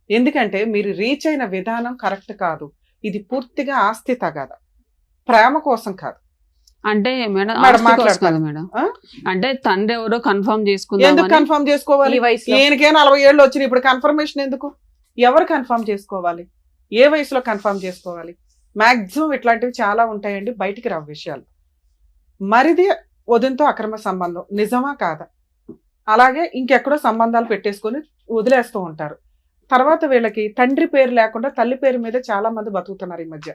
ఎందుకంటే మీరు రీచ్ అయిన విధానం కరెక్ట్ కాదు. ఇది పూర్తిగా ఆస్తి తగాద, ప్రేమ కోసం కాదు. అంటే మేడం మేడం ఆస్తి కోసం మాట్లాడతాను. కదా మేడం. ఆ? అంటే తండ్రి ఎవరో కన్ఫర్మ్ ఎందుకు చేసుకుందాం. కన్ఫర్మ్ చేసుకోవాలి? ఈ వయసులో ఈయనకే 40 ఏళ్ళు వచ్చినాయి, ఇప్పుడు కన్ఫర్మేషన్ ఎందుకు? ఎవరు కన్ఫర్మ్ చేసుకోవాలి? ఏ వయసులో కన్ఫర్మ్ చేసుకోవాలి? మాక్సిమం ఇట్లాంటివి చాలా ఉంటాయండి, బయటికి రావు విషయాలు. మరిది వదినతో అక్రమ సంబంధం నిజమా కాదా? అలాగే ఇంకెక్కడో సంబంధాలు పెట్టేసుకొని వదిలేస్తూ ఉంటారు. తర్వాత వీళ్ళకి తండ్రి పేరు లేకుండా తల్లి పేరు మీద చాలా మంది బతుకుతున్నారు ఈ మధ్య.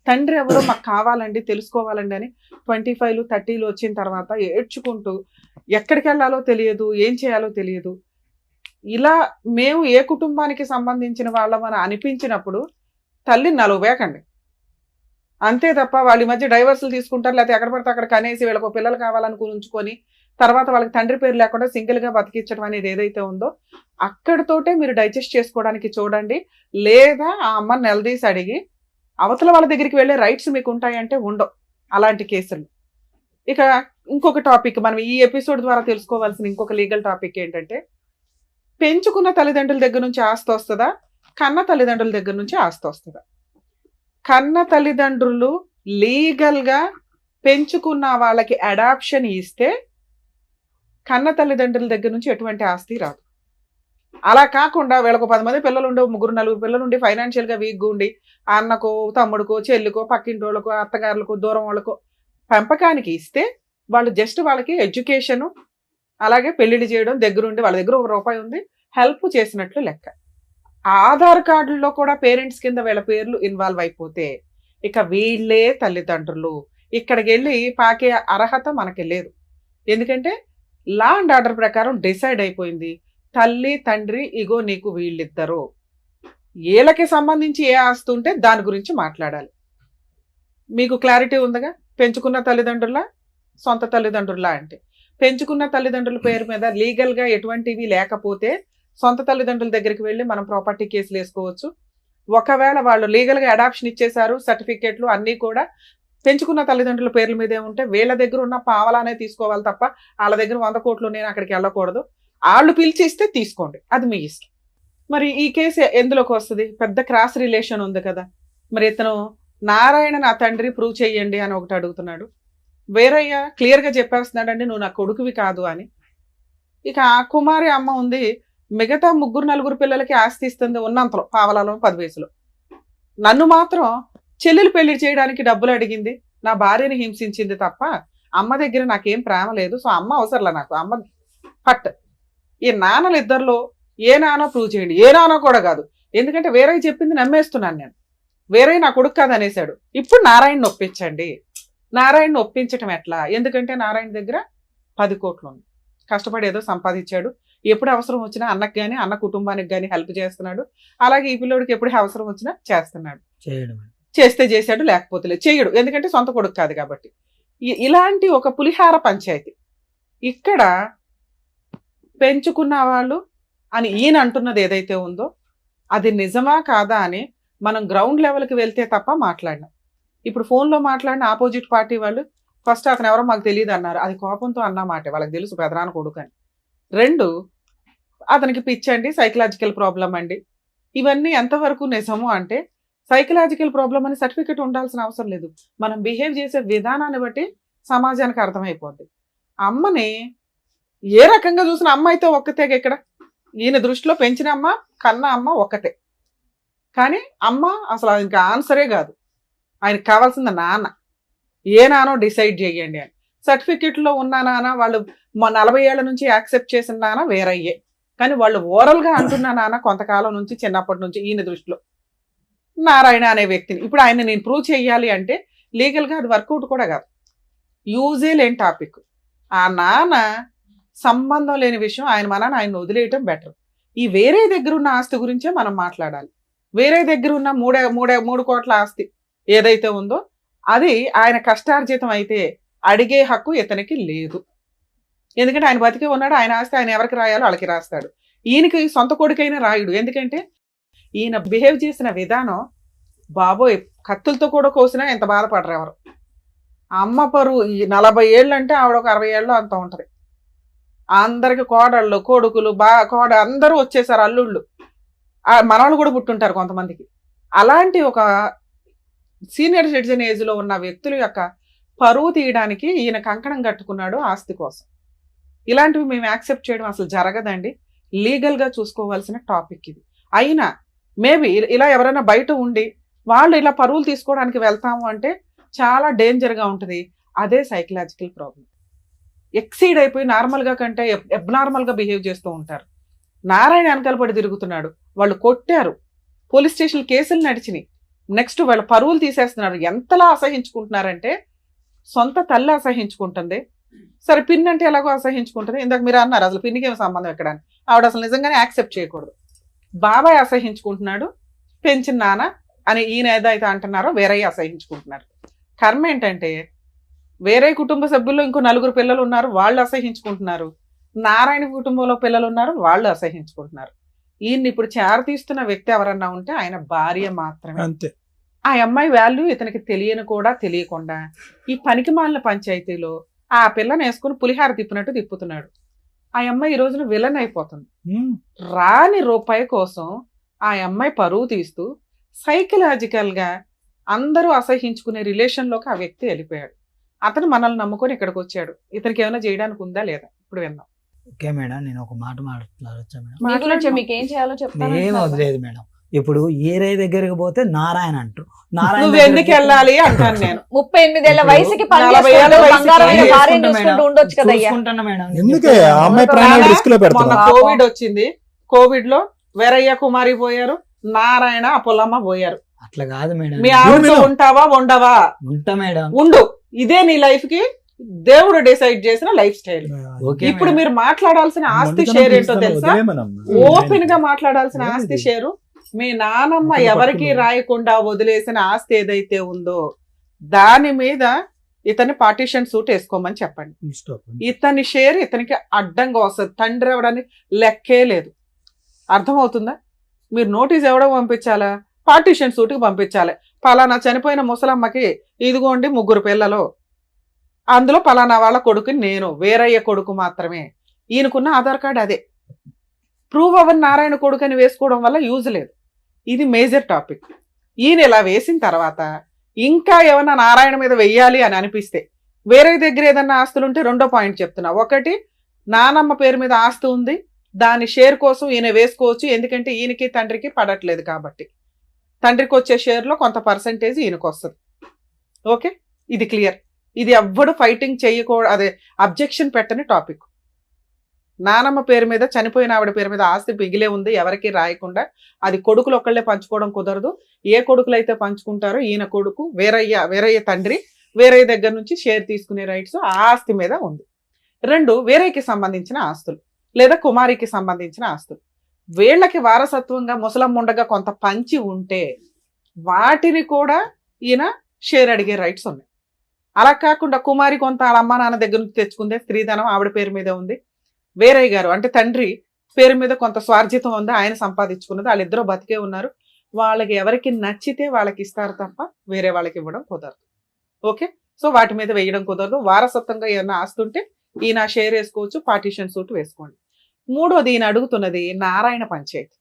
తండ్రి ఎవరో మాకు కావాలండి, తెలుసుకోవాలండి అని 25, 30 వచ్చిన తర్వాత ఏడ్చుకుంటూ ఎక్కడికి వెళ్ళాలో తెలియదు, ఏం చేయాలో తెలియదు. ఇలా మేము ఏ కుటుంబానికి సంబంధించిన వాళ్ళమని అనిపించినప్పుడు తల్లిని నలుగువేకండి. అంతే తప్ప వాళ్ళ ఈ మధ్య డైవర్సులు తీసుకుంటారు, లేకపోతే ఎక్కడ పడితే అక్కడ కనేసి వీళ్ళకు పిల్లలు కావాలనుకుని ఉంచుకొని తర్వాత వాళ్ళకి తండ్రి పేరు లేకుండా సింగిల్గా బతికించడం అనేది ఏదైతే ఉందో అక్కడితోటే మీరు డైజెస్ట్ చేసుకోవడానికి చూడండి. లేదా ఆ అమ్మని నిలదీసి అడిగి అవతల వాళ్ళ దగ్గరికి వెళ్ళే రైట్స్ మీకు ఉంటాయంటే ఉండవు అలాంటి కేసులు. ఇక ఇంకొక టాపిక్, మనం ఈ ఎపిసోడ్ ద్వారా తెలుసుకోవాల్సిన ఇంకొక లీగల్ టాపిక్ ఏంటంటే, పెంచుకున్న తల్లిదండ్రుల దగ్గర నుంచి ఆస్తి వస్తుందా, కన్న తల్లిదండ్రుల దగ్గర నుంచి ఆస్తి వస్తుందా? కన్న తల్లిదండ్రులు లీగల్గా పెంచుకున్న వాళ్ళకి అడాప్షన్ ఇస్తే కన్న తల్లిదండ్రుల దగ్గర నుంచి ఎటువంటి ఆస్తి రాదు. అలా కాకుండా వీళ్ళకు 10 మంది పిల్లలు ఉండి 3, 4 పిల్లలు ఉండి ఫైనాన్షియల్గా వీక్గా ఉండి అన్నకో, తమ్ముడికో, చెల్లికో, పక్కింటి వాళ్ళకో, అత్తగారులకో, దూరం వాళ్ళకో పెంపకానికి ఇస్తే వాళ్ళు జస్ట్ వాళ్ళకి ఎడ్యుకేషను అలాగే పెళ్లిళ్ళు చేయడం దగ్గరుండి వాళ్ళ దగ్గర ₹1 ఉంది హెల్ప్ చేసినట్లు లెక్క. ఆధార్ కార్డుల్లో కూడా పేరెంట్స్ కింద వీళ్ళ పేర్లు ఇన్వాల్వ్ అయిపోతే ఇక వీళ్ళే తల్లిదండ్రులు. ఇక్కడికి వెళ్ళి పాకే అర్హత మనకి లేదు. ఎందుకంటే లా అండ్ ఆర్డర్ ప్రకారం డిసైడ్ అయిపోయింది, తల్లి తండ్రి ఇగో నీకు వీళ్ళిద్దరు, వీళ్ళకి సంబంధించి ఏ ఆస్తి ఉంటే దాని గురించి మాట్లాడాలి. మీకు క్లారిటీ ఉందిగా? పెంచుకున్న తల్లిదండ్రుల, సొంత తల్లిదండ్రుల అంటే పెంచుకున్న తల్లిదండ్రుల పేరు మీద లీగల్గా ఎటువంటివి లేకపోతే సొంత తల్లిదండ్రుల దగ్గరికి వెళ్ళి మనం ప్రాపర్టీ కేసులు వేసుకోవచ్చు. ఒకవేళ వాళ్ళు లీగల్గా అడాప్షన్ ఇచ్చేశారు, సర్టిఫికేట్లు అన్నీ కూడా పెంచుకున్న తల్లిదండ్రుల పేర్ల మీదే ఉంటే వీళ్ళ దగ్గర ఉన్న పావలానే తీసుకోవాలి తప్ప వాళ్ళ దగ్గర 100 కోట్లు నేను అక్కడికి వెళ్ళకూడదు. వాళ్ళు పిలిచి ఇస్తే తీసుకోండి, అది మీ ఇష్టం. మరి ఈ కేసు ఎందులోకి వస్తుంది? పెద్ద క్రాస్ రిలేషన్ ఉంది కదా. మరి ఇతను నారాయణ నా తండ్రి ప్రూవ్ చెయ్యండి అని ఒకటి అడుగుతున్నాడు, వేరయ్య క్లియర్గా చెప్పేస్తున్నాడండి నువ్వు నా కొడుకువి కాదు అని. ఇక ఆ కుమారి అమ్మ ఉంది, మిగతా 3, 4 పిల్లలకి ఆస్తి ఇస్తుంది ఉన్నంతలో, పావలాలో 10 వయసులో. నన్ను మాత్రం చెల్లెలు పెళ్లి చేయడానికి డబ్బులు అడిగింది, నా భార్యని హింసించింది తప్ప అమ్మ దగ్గర నాకేం ప్రేమ లేదు. సో అమ్మ అవసరంలా నాకు, అమ్మ ఫట్. ఈ నాన్నలు ఇద్దరిలో ఏ నాన్నో ప్రూవ్ చేయండి. ఏ నాన్నో కూడా కాదు, ఎందుకంటే వేరే చెప్పింది నమ్మేస్తున్నాను నేను. వేరే నా కొడుకు కాదు అనేసాడు. ఇప్పుడు నారాయణని ఒప్పించండి. నారాయణని ఒప్పించటం ఎట్లా? ఎందుకంటే నారాయణ దగ్గర 10 కోట్లు ఉంది, కష్టపడి ఏదో సంపాదించాడు. ఎప్పుడు అవసరం వచ్చినా అన్నకు కానీ అన్న కుటుంబానికి కానీ హెల్ప్ చేస్తున్నాడు. అలాగే ఈ పిల్లోడికి ఎప్పుడు అవసరం వచ్చినా చేస్తున్నాడు. చేస్తే చేశాడు, లేకపోతే లేదు, చేయడు, ఎందుకంటే సొంత కొడుకు కాదు కాబట్టి. ఇలాంటి ఒక పులిహార పంచాయతీ. ఇక్కడ పెంచుకున్న వాళ్ళు అని ఈయన అంటున్నది ఏదైతే ఉందో అది నిజమా కాదా అని మనం గ్రౌండ్ లెవెల్కి వెళ్తే తప్ప మాట్లాడినాం. ఇప్పుడు ఫోన్లో మాట్లాడిన ఆపోజిట్ పార్టీ వాళ్ళు ఫస్ట్ అతను ఎవరో మాకు తెలియదు అన్నారు, అది కోపంతో అన్నమాట, వాళ్ళకి తెలుసు పెదనాన్న కొడుకు అని. 2, అతనికి పిచ్చండి, సైకలాజికల్ ప్రాబ్లం అండి. ఇవన్నీ ఎంతవరకు నిజము అంటే, సైకలాజికల్ ప్రాబ్లం అని సర్టిఫికెట్ ఉండాల్సిన అవసరం లేదు, మనం బిహేవ్ చేసే విధానాన్ని బట్టి సమాజానికి అర్థమైపోద్ది. అమ్మని ఏ రకంగా చూసిన అమ్మ అయితే ఒక్కతే. ఇక్కడ ఈయన దృష్టిలో పెంచిన అమ్మ, కన్న అమ్మ ఒక్కటే. కానీ అమ్మ అసలు ఆయనకి ఆన్సరే కాదు, ఆయనకు కావాల్సింది నాన్న. ఏ నానో డిసైడ్ చేయండి అని. సర్టిఫికెట్లో ఉన్న నాన్న వాళ్ళు 40 ఏళ్ల నుంచి యాక్సెప్ట్ చేసిన నాన్న వేరయ్యే, కానీ వాళ్ళు ఓరల్గా అంటున్న నాన్న కొంతకాలం నుంచి, చిన్నప్పటి నుంచి ఈయన దృష్టిలో నారాయణ అనే వ్యక్తిని. ఇప్పుడు ఆయన నేను ప్రూవ్ చేయాలి అంటే లీగల్గా అది వర్కౌట్ కూడా కాదు, యూజే లేని టాపిక్. ఆ నాన్న సంబంధం లేని విషయం, ఆయన వదిలేయటం బెటర్. ఈ వేరే దగ్గర ఉన్న ఆస్తి గురించే మనం మాట్లాడాలి. వేరే దగ్గర ఉన్న 3 కోట్ల ఆస్తి ఏదైతే ఉందో అది ఆయన కష్టార్జితం అయితే అడిగే హక్కు ఇతనికి లేదు. ఎందుకంటే ఆయన బతికే ఉన్నాడు, ఆయన ఆస్తి ఆయన ఎవరికి రాయాలో వాళ్ళకి రాస్తాడు. ఈయనకి సొంత కొడుకైనా రాయుడు, ఎందుకంటే ఈయన బిహేవ్ చేసిన విధానం బాబోయ్, కత్తులతో కూడా కోసినా ఎంత బాధపడరు ఎవరు. అమ్మ పరువు 40 ఏళ్ళు అంటే ఆవిడ ఒక 60 ఏళ్ళు అంత ఉంటుంది. అందరికి కోడళ్ళు, కొడుకులు, అందరూ వచ్చేసారు, అల్లుళ్ళు, మనవాళ్ళు కూడా పుట్టుంటారు కొంతమందికి. అలాంటి ఒక సీనియర్ సిటిజన్ ఏజ్లో ఉన్న వ్యక్తుల యొక్క పరువు తీయడానికి ఈయన కంకణం కట్టుకున్నాడు ఆస్తి కోసం. ఇలాంటివి మేము యాక్సెప్ట్ చేయడం అసలు జరగదండి. లీగల్ గా చూసుకోవాల్సిన టాపిక్ ఇది. అయినా మేబీ ఇలా ఎవరైనా బయట ఉండి వాళ్ళు ఇలా పరువులు తీసుకోవడానికి వెళ్తాము అంటే చాలా డేంజర్ గా ఉంటుంది. అదే సైకలాజికల్ ప్రాబ్లం. ఎక్సీడ్ అయిపోయి నార్మల్ గా కంటే అబ్నార్మల్ గా బిహేవ్ చేస్తూ ఉంటారు. నారాయణ వెనకాల పడి తిరుగుతున్నాడు, వాళ్ళు కొట్టారు, పోలీస్ స్టేషన్ కేసులు నడిచినాయి, నెక్స్ట్ వాళ్ళ పరువులు తీసేస్తున్నారు. ఎంతలా అసహించుకుంటున్నారంటే సొంత తల్లి అసహించుకుంటుంది. సరే పిన్ అంటే ఎలాగో అసహించుకుంటుంది. ఇందాక మీరు అన్నారు అసలు పిన్నికి ఏం సంబంధం ఎక్కడ అని. ఆవిడ అసలు నిజంగానే యాక్సెప్ట్ చేయకూడదు. బాబాయ్ అసహించుకుంటున్నాడు, పెంచిన నాన్న అని ఈయన ఏదైతే అంటున్నారో వేరయ్య అసహించుకుంటున్నారు. కర్మ ఏంటంటే వేరే కుటుంబ సభ్యుల్లో ఇంకో 4 పిల్లలు ఉన్నారు, వాళ్ళు అసహించుకుంటున్నారు. నారాయణ కుటుంబంలో పిల్లలు ఉన్నారు, వాళ్ళు అసహించుకుంటున్నారు. ఈయన్ని ఇప్పుడు చేరతీస్తున్న వ్యక్తి ఎవరన్నా ఉంటే ఆయన భార్య మాత్రమే. అంతే. ఆ అమ్మాయి వాల్యూ ఇతనికి తెలియని కూడా తెలియకుండా ఈ పనికిమాలిన పంచాయతీలో ఆ పిల్లని వేసుకుని పులిహార తిప్పినట్టు తిప్పుతున్నాడు. ఆ అమ్మాయి ఈ రోజున విలన్ అయిపోతుంది. రాని రూపాయి కోసం ఆ అమ్మాయి పరువు తీస్తూ సైకలాజికల్ గా అందరూ అసహించుకునే రిలేషన్ లోకి ఆ వ్యక్తి వెళ్ళిపోయాడు. అతను మనల్ని నమ్ముకొని ఇక్కడికి వచ్చాడు. ఇతనికి ఏమైనా చేయడానికి ఉందా లేదా ఇప్పుడు విన్నాం. ఓకే మేడం, నేను ఒక మాట మాట్లాడొచ్చా మేడం? మీ గురించి మీకు ఏం చేయాలో చెప్తాను. ఏం వదిలేదు మేడం. ఇప్పుడు ఏరే దగ్గరికి పోతే నారాయణ అంటారు. నువ్వు ఎందుకు వెళ్ళాలి అంటాను నేను. 38 ఏళ్ల వయసుకి 40 ఏళ్ల వయసుకి బంగారమైన భార్యను చూసుకుంటూ ఉండొచ్చు కదా అయ్యా. చూసుకుంటున్నా మేడం. ఎందుకే ఆ అమ్మాయి ప్రాణాలు రిస్క్ లో మొన్న పెడతారు? కోవిడ్ వచ్చింది, కోవిడ్ లో వీరయ్య కుమారి పోయారు, నారాయణ అపోలమ్మ పోయారు. అట్లా కాదు మేడం. మీ ఆవిడతో ఉంటావా ఉండవా? ఉంటా మేడం. ఉండు. ఇదే నీ లైఫ్ కి దేవుడు డిసైడ్ చేసిన లైఫ్ స్టైల్. ఓకే ఇప్పుడు మేడం. మీరు మాట్లాడాల్సిన ఆస్తి షేర్ ఏంటో తెలుసా? ఓపెన్ గా మాట్లాడాల్సిన ఆస్తి షేరు మీ నానమ్మ ఎవరికి రాయకుండా వదిలేసిన ఆస్తి ఏదైతే ఉందో దాని మీద ఇతని పార్టీషన్ సూట్ వేసుకోమని చెప్పండి. ఇతని షేర్ ఇతనికి అడ్డంగా వస్తుంది. తండ్రి ఎవడని లెక్కే లేదు. అర్థమవుతుందా? మీరు నోటీస్ ఎవడో పంపించాలా? పార్టీషన్ సూట్కి పంపించాలి. పలానా చనిపోయిన ముసలమ్మకి ఇదిగోండి 3 పిల్లలు, అందులో పలానా వాళ్ళ కొడుకుని నేను, వేరయ్య కొడుకు మాత్రమే. ఈయనకున్న ఆధార్ కార్డు అదే. ప్రూవ్ అవ్వని నారాయణ కొడుకు అని వేసుకోవడం వల్ల యూజ్ లేదు. ఇది మేజర్ టాపిక్. ఈయన ఇలా వేసిన తర్వాత ఇంకా ఏమన్నా నారాయణ మీద వెయ్యాలి అని అనిపిస్తే వేరే దగ్గర ఏదన్నా ఆస్తులు ఉంటే రెండో పాయింట్ చెప్తున్నా. ఒకటి, నానమ్మ పేరు మీద ఆస్తి ఉంది, దాని షేర్ కోసం ఈయన వేసుకోవచ్చు. ఎందుకంటే ఈయనకి తండ్రికి పడట్లేదు కాబట్టి తండ్రికి వచ్చే షేర్లో కొంత పర్సంటేజ్ ఈయనకు వస్తుంది. ఓకే, ఇది క్లియర్. ఇది ఎవ్వడు ఫైటింగ్ చేయకూడదు, అదే అబ్జెక్షన్ పెట్టని టాపిక్. నానమ్మ పేరు మీద చనిపోయిన ఆవిడ పేరు మీద ఆస్తి మిగిలే ఉంది, ఎవరికి రాయకుండా. అది కొడుకులు ఒక్కళ్ళే పంచుకోవడం కుదరదు. ఏ కొడుకులు అయితే పంచుకుంటారో ఈయన కొడుకు వేరయ్య తండ్రి వేరయ్య దగ్గర నుంచి షేర్ తీసుకునే రైట్స్ ఆ ఆస్తి మీద ఉంది. 2, వేరయ్యకి సంబంధించిన ఆస్తులు లేదా కుమారికి సంబంధించిన ఆస్తులు. వీళ్ళకి వారసత్వంగా ముసలమ్మ ఉండగా కొంత పంచి ఉంటే వాటిని కూడా ఈయన షేర్ అడిగే రైట్స్ ఉన్నాయి. అలా కాకుండా కుమారి కొంత వాళ్ళ అమ్మ నాన్న దగ్గర నుంచి తెచ్చుకుందే, స్త్రీధనం ఆవిడ పేరు మీదే ఉంది. వేరయ్య గారు అంటే తండ్రి పేరు మీద కొంత స్వార్జితం ఉంది, ఆయన సంపాదించుకున్నది. వాళ్ళిద్దరూ బతికే ఉన్నారు. వాళ్ళకి ఎవరికి నచ్చితే వాళ్ళకి ఇస్తారు తప్ప వేరే వాళ్ళకి ఇవ్వడం కుదరదు. ఓకే, సో వాటి మీద వేయడం కుదరదు. వారసత్వంగా ఏమైనా ఆస్తుంటే ఈయన షేర్ వేసుకోవచ్చు, పార్టీషన్ సూట్ వేసుకోండి. 3వది, ఈయన అడుగుతున్నది నారాయణ పంచాయతీ.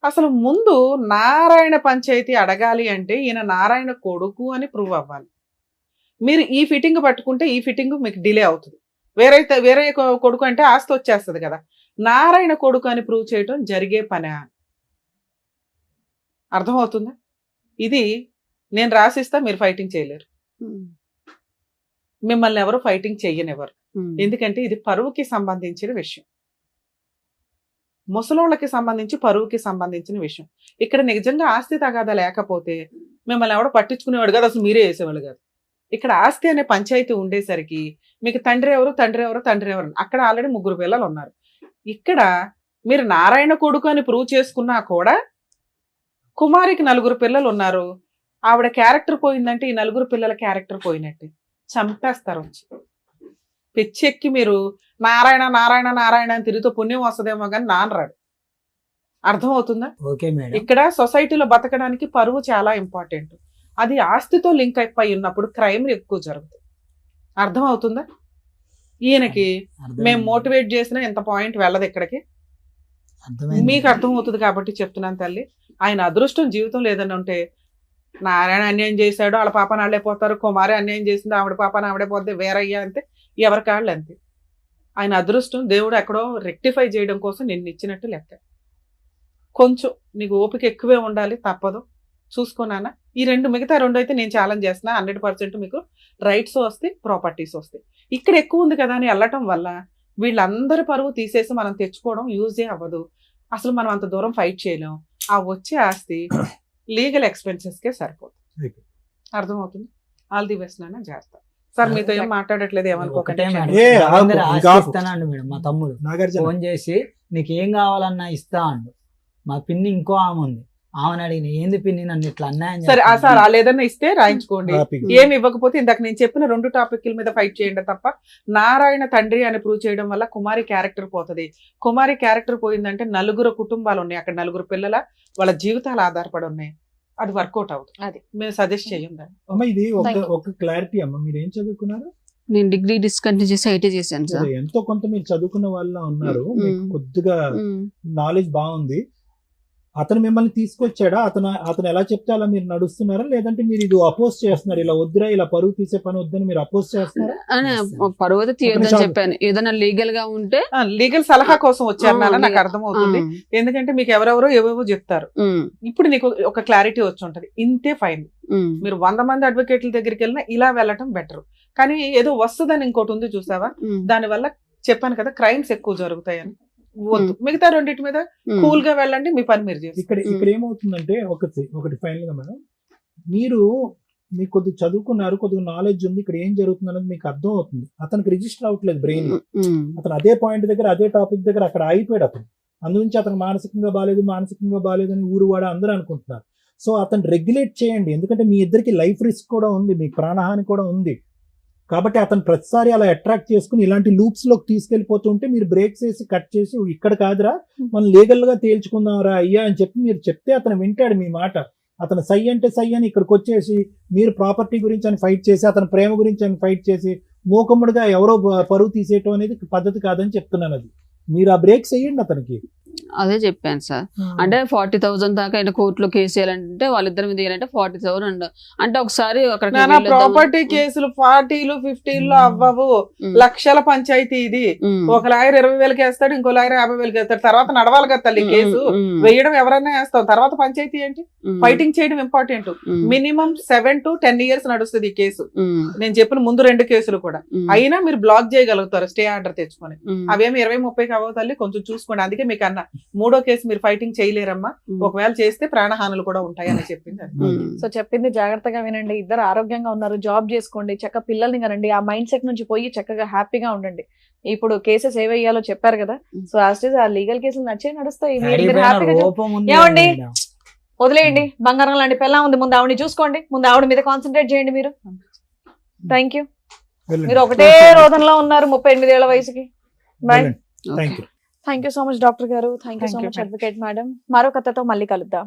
అసలు ముందు నారాయణ పంచాయతీ అడగాలి అంటే ఈయన నారాయణ కొడుకు అని ప్రూవ్ అవ్వాలి. మీరు ఈ ఫిట్టింగ్ పట్టుకుంటే ఈ ఫిట్టింగ్ మీకు డిలే అవుతుంది. వేరే కొడుకు అంటే ఆస్తి వచ్చేస్తుంది కదా. నారాయణ కొడుకు అని ప్రూవ్ చేయడం జరిగే పనే. అర్థమవుతుందా? ఇది నేను రాసిస్తా, మీరు ఫైటింగ్ చేయలేరు. మిమ్మల్ని ఎవరు ఫైటింగ్ చెయ్యనివ్వరు. ఎందుకంటే ఇది పరువుకి సంబంధించిన విషయం, ముసలోళ్ళకి సంబంధించి పరువుకి సంబంధించిన విషయం. ఇక్కడ నిజంగా ఆస్తి తగాదా లేకపోతే మిమ్మల్ని ఎవడో పట్టించుకునేవాడు కాదు, అసలు మీరే వేసేవాళ్ళు కాదు. ఇక్కడ ఆస్తి అనే పంచాయతీ ఉండేసరికి మీకు తండ్రి ఎవరు అక్కడ ఆల్రెడీ 3 పిల్లలు ఉన్నారు. ఇక్కడ మీరు నారాయణ కొడుకు అని ప్రూవ్ చేసుకున్నా కూడా కుమారికి 4 పిల్లలు ఉన్నారు. ఆవిడ క్యారెక్టర్ పోయిందంటే ఈ 4 పిల్లల క్యారెక్టర్ పోయినట్టే. చంపేస్తారు వచ్చి. పిచ్చెక్కి మీరు నారాయణ నారాయణ నారాయణ అని తిరిగితే పుణ్యం వస్తుందేమో కానీ నానరాడు. అర్థమవుతుందా? Okay madam. ఇక్కడ సొసైటీలో బతకడానికి పరువు చాలా ఇంపార్టెంట్. అది ఆస్తితో లింక్ అయిపోయి ఉన్నప్పుడు క్రైమ్ ఎక్కువ జరుగుతుంది. అర్థమవుతుందా? ఈయనకి మేము మోటివేట్ చేసినా ఎంత పాయింట్ వెళ్ళదు ఇక్కడికి. మీకు అర్థమవుతుంది కాబట్టి చెప్తున్నాను తల్లి. ఆయన అదృష్టం జీవితం లేదని ఉంటే నారాయణ అన్యాయం చేశాడు, వాళ్ళ పాపని వాళ్ళే పోతారు, కుమారి అన్యాయం చేసింది, ఆవిడ పాపని ఆవిడే పోతే వేరయ్యా అంతే, ఎవరి కాళ్ళు అంతే. ఆయన అదృష్టం దేవుడు ఎక్కడో రెక్టిఫై చేయడం కోసం నిన్ను ఇచ్చినట్టు లెక్క. కొంచెం నీకు ఓపిక ఎక్కువే ఉండాలి, తప్పదు, చూసుకున్నానా. ఈ మిగతా రెండు అయితే నేను ఛాలెంజ్ చేస్తున్నా. 100% మీకు రైట్స్ వస్తాయి, ప్రాపర్టీస్ వస్తాయి. ఇక్కడ ఎక్కువ ఉంది కదా అని వెళ్ళటం వల్ల వీళ్ళందరి పరువు తీసేసి మనం తెచ్చుకోవడం యూజే అవ్వదు. అసలు మనం అంత దూరం ఫైట్ చేయలేం. ఆ వచ్చే ఆస్తి లీగల్ ఎక్స్పెన్సెస్కే సరిపోతుంది. అర్థమవుతుంది. ఆల్ ది బెస్ట్ నాన్న, జాగ్రత్త. సార్ మీతో ఏం మాట్లాడట్లేదు, ఒకటే ఏమనుకోకండి. మేడం, ఆగు, అందరూ ఇంకా ఆస్తి ఆపు. ఇస్తానండి మేడం. మా తమ్ముడు నాగార్జున ఫోన్ చేసి నీకు ఏం కావాలన్నా ఇస్తా అండు. మా పిన్ని ఇంకో ఆమె ఉంది, ఆమెను అడిగిన ఏంది పిన్ని నన్ను ఇట్లా అన్యాయం సరే చేస్తుంది? సార్ వాళ్ళు ఏదన్నా ఇస్తే రాయించుకోండి. హ్యాపీగా. ఏమి ఇవ్వకపోతే ఇందాక నేను చెప్పిన 2 టాపిక్ల మీద ఫైట్ చేయండి తప్ప నారాయణ తండ్రి అని ప్రూవ్ చేయడం వల్ల కుమారి క్యారెక్టర్ పోతుంది. కుమారి క్యారెక్టర్ పోయిందంటే 4 కుటుంబాలు ఉన్నాయి అక్కడ, 4 పిల్లల వాళ్ళ జీవితాలు ఆధారపడి ఉన్నాయి. అది వర్కౌట్ అవుతుంది. అది మేము సజెస్ట్ చేయండి. అమ్మ ఇది Thank you. ఒక క్లారిటీ అమ్మ, మీరు ఏం చదువుకున్నారు? నేను డిగ్రీ డిస్కంటిన్యూ చేసి ఐటీ చేశాను సార్. సరే, ఎంతో కొంత మీరు చదువుకున్న వాళ్ళ ఉన్నారు, మీకు కొద్దిగా నాలెడ్జ్ బాగుంది. అతను మిమ్మల్ని తీసుకొచ్చాడా? అతను ఎలా చెప్తే అలా మీరు నడుస్తున్నారా, లేదంటే మీరు ఇది అపోజ్ చేస్తున్నారు, ఇలా వద్దురా, ఇలా పరువు తీసే పని వద్దని మీరు అపోజ్ చేస్తున్నారా? అని పరువు అయితే తీయొద్దని చెప్పాను. ఏదైనా లీగల్ గా ఉంటే లీగల్ సలహా కోసం వచ్చారు నాకు అర్థమవుతుంది. ఎందుకంటే మీకు ఎవరెవరో ఏవేవో చెప్తారు. ఇప్పుడు నీకు ఒక క్లారిటీ వచ్చి ఉంటది, ఇంతే ఫైన్. మీరు 100 మంది అడ్వకేట్ల దగ్గరికి వెళ్ళినా ఇలా వెళ్ళటం బెటర్. కానీ ఏదో వస్తుందని ఇంకోటి ఉంది చూసావా, దానివల్ల చెప్పాను కదా క్రైమ్స్ ఎక్కువ జరుగుతాయని. వద్దు, మిగతా రెండింటి మీద కూల్ గా వెళ్ళండి, మీ పని మీరు చేసి. ఇక్కడ ఏమవుతుందంటే ఒకటి ఫైనల్ గా మేడం, మీకు కొద్దిగా చదువుకున్నారు, కొద్దిగా నాలెడ్జ్ ఉంది, ఇక్కడ ఏం జరుగుతుంది అనేది మీకు అర్థం అవుతుంది. అతనికి రిజిస్టర్ అవ్వట్లేదు బ్రెయిన్. అతను అదే పాయింట్ దగ్గర, అదే టాపిక్ దగ్గర అక్కడ అయిపోయాడు అతను. అందుగురించి అతను మానసికంగా బాగాలేదు అని ఊరు వాడ అందరూ అనుకుంటున్నారు. సో అతను రెగ్యులేట్ చేయండి, ఎందుకంటే మీ ఇద్దరికి లైఫ్ రిస్క్ కూడా ఉంది, మీకు ప్రాణహాని కూడా ఉంది. కాబట్టి అతను ప్రతిసారి అలా అట్రాక్ట్ చేసుకుని ఇలాంటి లూప్స్ లోకి తీసుకెళ్లిపోతుంటే మీరు బ్రేక్స్ వేసి కట్ చేసి ఇక్కడ కాదురా మనం లీగల్ గా తేల్చుకుందాంరా అయ్యా అని చెప్పి మీరు చెప్తే అతను వింటాడు మీ మాట. అతను సై అంటే సై అని ఇక్కడికి వచ్చేసి మీరు ప్రాపర్టీ గురించి అని ఫైట్ చేసి, అతని ప్రేమ గురించి అని ఫైట్ చేసి మూకమ్ముడిగా ఎవరో పరువు తీసేయటం అనేది పద్ధతి కాదని చెప్తున్నాను. అది మీరు ఆ బ్రేక్స్ వేయండి అతనికి. అదే చెప్పాను సార్. అంటే 40,000 దాకా ఆయన కోర్టులో కేసు వేయాలంటే వాళ్ళిద్దరి మీద వేయాలంటే 40,000 అంటే ఒకసారి ప్రాపర్టీ కేసులు 40లు 50లు అవ్వవు, లక్షల పంచాయతీ ఇది. ఒక లాయర్ 20,000 వేస్తాడు, ఇంకో లాయర్ 50,000 వేస్తాడు. తర్వాత నడవాలి కదా తల్లి కేసు. వేయడం ఎవరైనా వేస్తాం, తర్వాత పంచాయతీ ఏంటి, ఫైటింగ్ చేయడం ఇంపార్టెంట్. మినిమం 7 to 10 years నడుస్తుంది ఈ కేసు. నేను చెప్పిన ముందు 2 కేసులు కూడా. అయినా మీరు బ్లాక్ చేయగలుగుతారు స్టే ఆర్డర్ తెచ్చుకొని. అవేమి 20-30 అవ్వవు తల్లి, కొంచెం చూసుకోండి. అందుకే మీకు అన్న 3వ కేసు మీరు ఫైటింగ్ చేయలేరమ్మా, ఒకవేళ చేస్తే ప్రాణహానులు కూడా ఉంటాయి అని చెప్పింది. సో చెప్పింది జాగ్రత్తగా వినండి. ఇద్దరు ఆరోగ్యంగా ఉన్నారు, జాబ్ చేసుకోండి, చక్కగా పిల్లల్ని కనండి. ఆ మైండ్ సెట్ నుంచి పోయి చక్కగా హ్యాపీగా ఉండండి. ఇప్పుడు కేసెస్ ఏవయ్యాలో చెప్పారు కదా, సో ఆ లీగల్ కేసులు నచ్చే నడుస్తాయి. మీరు హ్యాపీగా ఏమండి వదిలేయండి. బంగారం లాంటి పిల్ల ఉంది, ముందు ఆవిడని చూసుకోండి, ముందు ఆవిడ మీద కాన్సన్ట్రేట్ చేయండి మీరు. Thank you. మీరు ఒకటే రోదంలో ఉన్నారు 38 ఏళ్ల వయసుకి. Bye. Thank you so much doctor గారు. Thank you so much advocate madam. మరో కథతో మళ్ళీ కలుద్దాం.